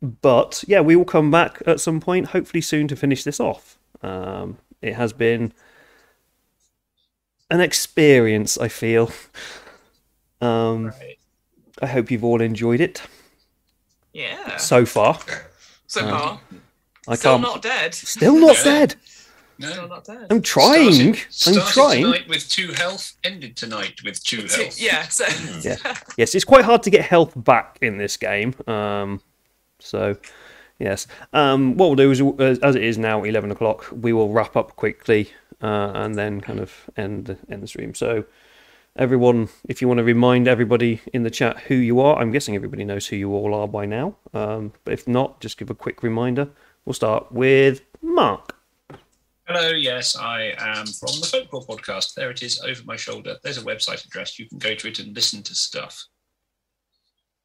But yeah, we will come back at some point, hopefully soon, to finish this off. It has been an experience, I feel. Right. I hope you've all enjoyed it Yeah. so far. So far, I still can't. not dead. Still not Yeah. dead. Still No. not dead. I'm trying. Started I'm trying. tonight with 2 health, ended tonight with 2 health. Yeah. So. Yeah. Yes, it's quite hard to get health back in this game. So, yes. What we'll do is, as it is now 11 o'clock, we will wrap up quickly and then kind of end the stream. So, everyone, if you want to remind everybody in the chat who you are, I'm guessing everybody knows who you all are by now. But if not, just give a quick reminder. We'll start with Mark. Hello, yes, I am from the Folklore Podcast. There it is, over my shoulder. There's a website address. You can go to it and listen to stuff.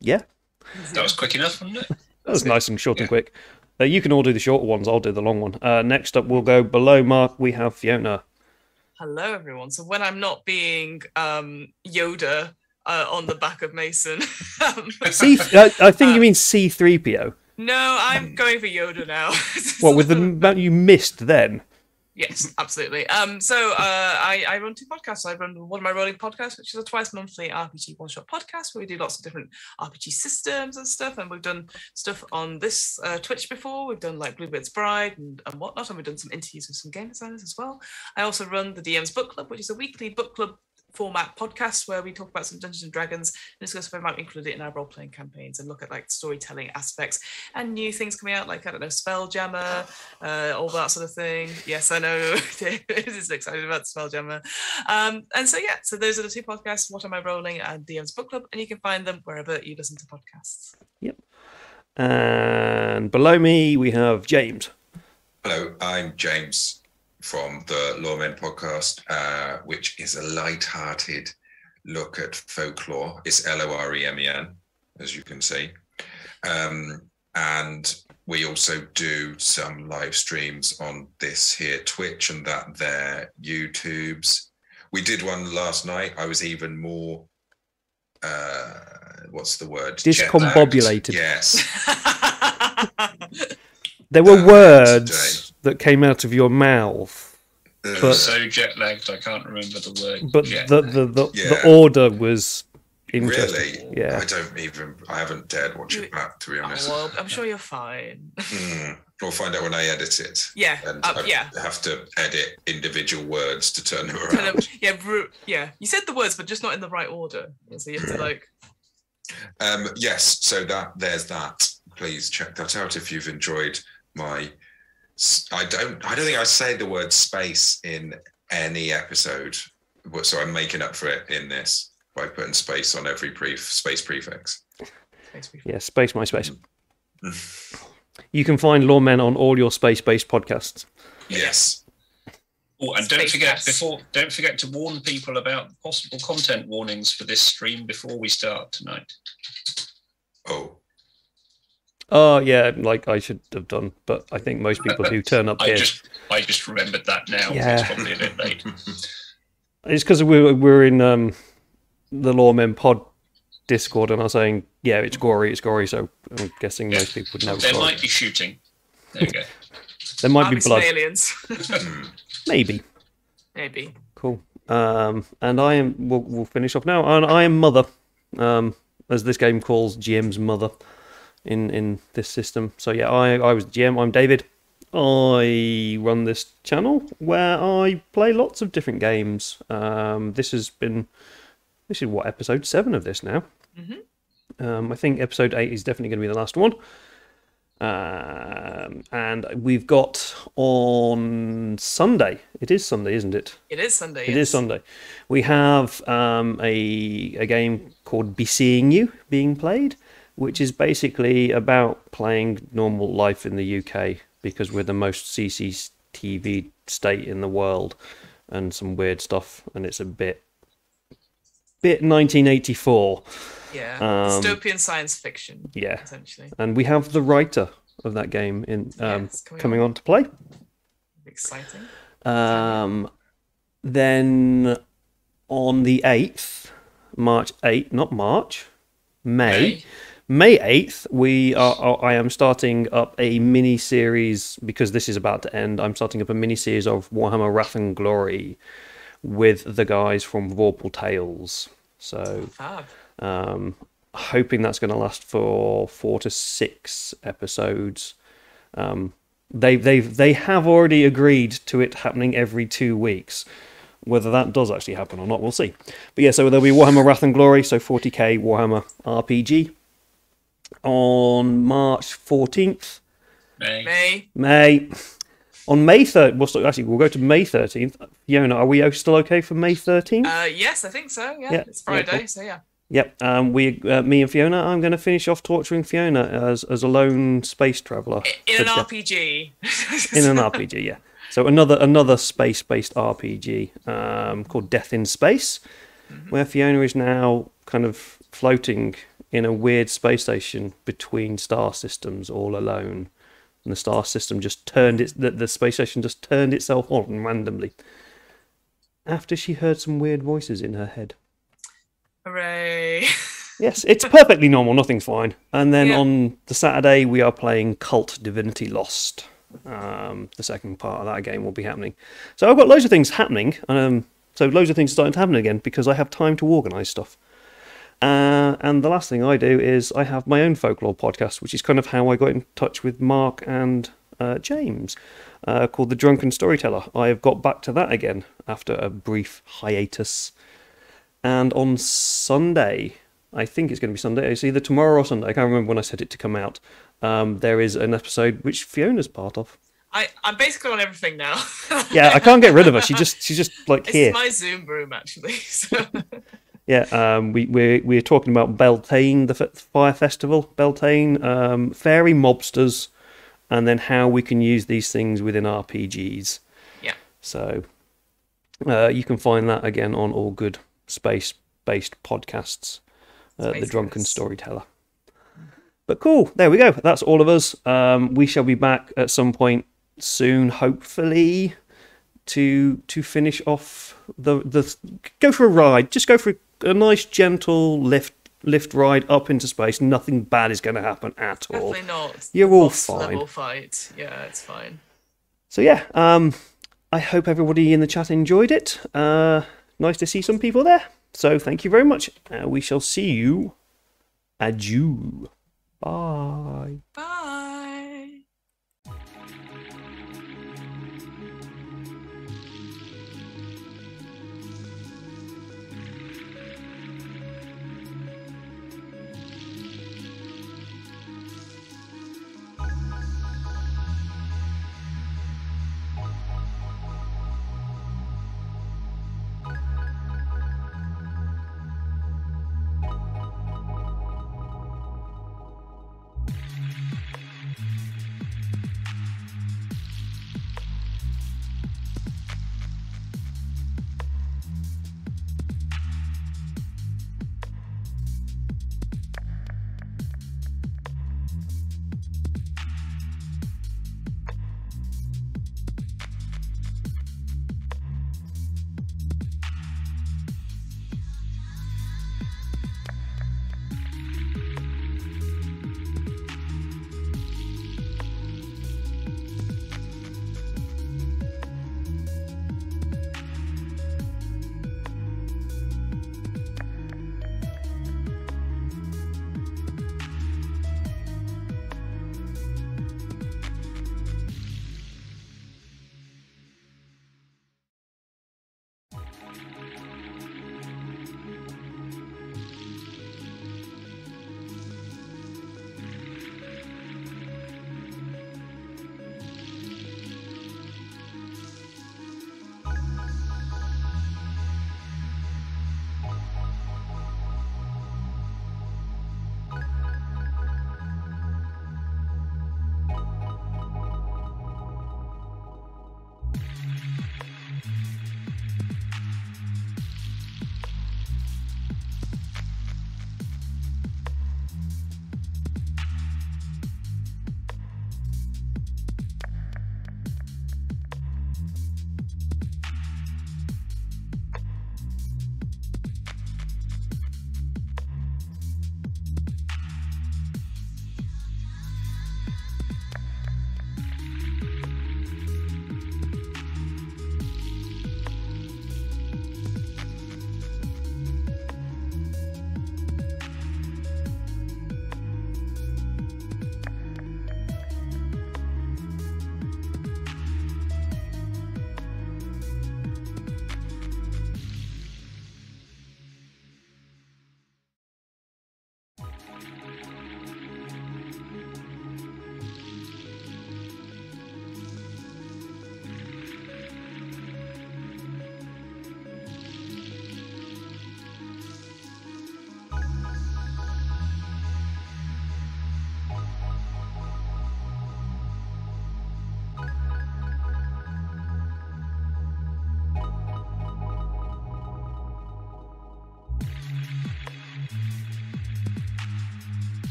Yeah, That was quick enough, wasn't it? that was nice and short and quick. You can all do the shorter ones. I'll do the long one. Next up, we'll go below Mark. We have Fiona. Hello, everyone. So when I'm not being Yoda on the back of Mason, I think you mean C3PO. no, I'm going for Yoda now. What, with the amount you missed then? Yes, absolutely. So I run 2 podcasts. I run What Am I Rolling podcast, which is a twice monthly RPG one-shot podcast where we do lots of different RPG systems and stuff. And we've done stuff on this Twitch before. We've done like Bluebird's Bride and whatnot, and we've done some interviews with some game designers as well. I also run the DM's Book Club, which is a weekly book club format podcast where we talk about some Dungeons and Dragons and discuss if we might include it in our role-playing campaigns and look at like storytelling aspects and new things coming out, like, I don't know, Spelljammer, all that sort of thing. Yes, I know David is excited about Spelljammer. And so yeah, so those are the 2 podcasts, What Am I Rolling and DM's Book Club, and you can find them wherever you listen to podcasts. Yep. And below me we have James. Hello, I'm James from the Lawmen podcast, which is a light-hearted look at folklore. It's Loremen, as you can see. And we also do some live streams on this here Twitch and that there YouTubes. We did one last night. I was even more, what's the word? Discombobulated. Yes. There were words that came out of your mouth. But so jet lagged, I can't remember the word. But the order was interesting. Really? Yeah. I haven't dared watch it back, to be honest. Well, I'm sure you're fine. We'll find out when I edit it. Yeah. And I have to edit individual words to turn them around. Yeah. You said the words, but just not in the right order. So you have to like. Yes. So there's that. Please check that out if you've enjoyed my. I don't think I say the word space in any episode, so I'm making up for it in this by putting space on every space prefix. Yeah, space my space. You can find Lawmen on all your space-based podcasts. Yes. Oh, and don't forget to warn people about possible content warnings for this stream before we start tonight. Oh yeah, like I should have done, but I think most people who turn up here. I just remembered that now. Yeah. It's probably a bit late. It's because we're in the Lawmen pod Discord, and I was saying, yeah, it's gory. So I'm guessing most people would know. There might be shooting. There you go. There might be blood. Aliens. Maybe. Cool. And I am. We'll finish off now. And I am Mother, as this game calls GM's mother. In this system. So yeah, I was the GM. I'm David. I run this channel where I play lots of different games. This is what, episode 7 of this now. I think episode 8 is definitely going to be the last one. And we've got on Sunday. It is Sunday, isn't it? It is Sunday. It is Sunday. We have a game called Be Seeing You being played, which is basically about playing normal life in the UK because we're the most CCTV state in the world and some weird stuff, and it's a bit 1984. Yeah, dystopian science fiction. Yeah, essentially. And we have the writer of that game in coming on to play. Exciting. Then on the 8th, May 8th, I am starting up a mini-series, because this is about to end, I'm starting up a mini-series of Warhammer Wrath and Glory with the guys from Vorpal Tales. So, hoping that's going to last for 4 to 6 episodes. They have already agreed to it happening every 2 weeks. Whether that does actually happen or not, we'll see. But yeah, so there'll be Warhammer Wrath and Glory, so 40k Warhammer RPG. On March 14th. May. On May 3rd, we'll go to May 13th. Fiona, are we still okay for May 13th? Yes, I think so. Yeah, it's Friday, cool. So yeah. Yep. Me and Fiona, I'm going to finish off torturing Fiona as a lone space traveller. In an RPG. In an RPG, yeah. So another space-based RPG called Death in Space, where Fiona is now kind of floating in a weird space station between star systems all alone. And the star system just the space station just turned itself on randomly after she heard some weird voices in her head. Hooray. Yes, it's perfectly normal, nothing's fine. And then on the Saturday we are playing Cult Divinity Lost. The second part of that game will be happening. So I've got loads of things happening. So loads of things starting to happen again because I have time to organise stuff. And the last thing I do is I have my own folklore podcast, which is kind of how I got in touch with Mark and James, called The Drunken Storyteller. I have got back to that again after a brief hiatus. And on Sunday, I think it's going to be Sunday, it's either tomorrow or Sunday, I can't remember when I set it to come out, there is an episode which Fiona's part of. I'm basically on everything now. Yeah, I can't get rid of her. She's just like here. It's my Zoom room, actually. So. Yeah, we're talking about Beltane, the fire festival, Beltane, fairy mobsters, and then how we can use these things within RPGs. Yeah. So you can find that again on all good space-based podcasts. The Drunken Storyteller. But cool, there we go. That's all of us. We shall be back at some point soon, hopefully, to finish off the go for a ride. Just go for a nice gentle lift ride up into space. Nothing bad is going to happen at all. Definitely not. You're all fine. Level fight. Yeah, it's fine. So yeah, I hope everybody in the chat enjoyed it. Nice to see some people there. So thank you very much. We shall see you. Adieu. Bye. Bye.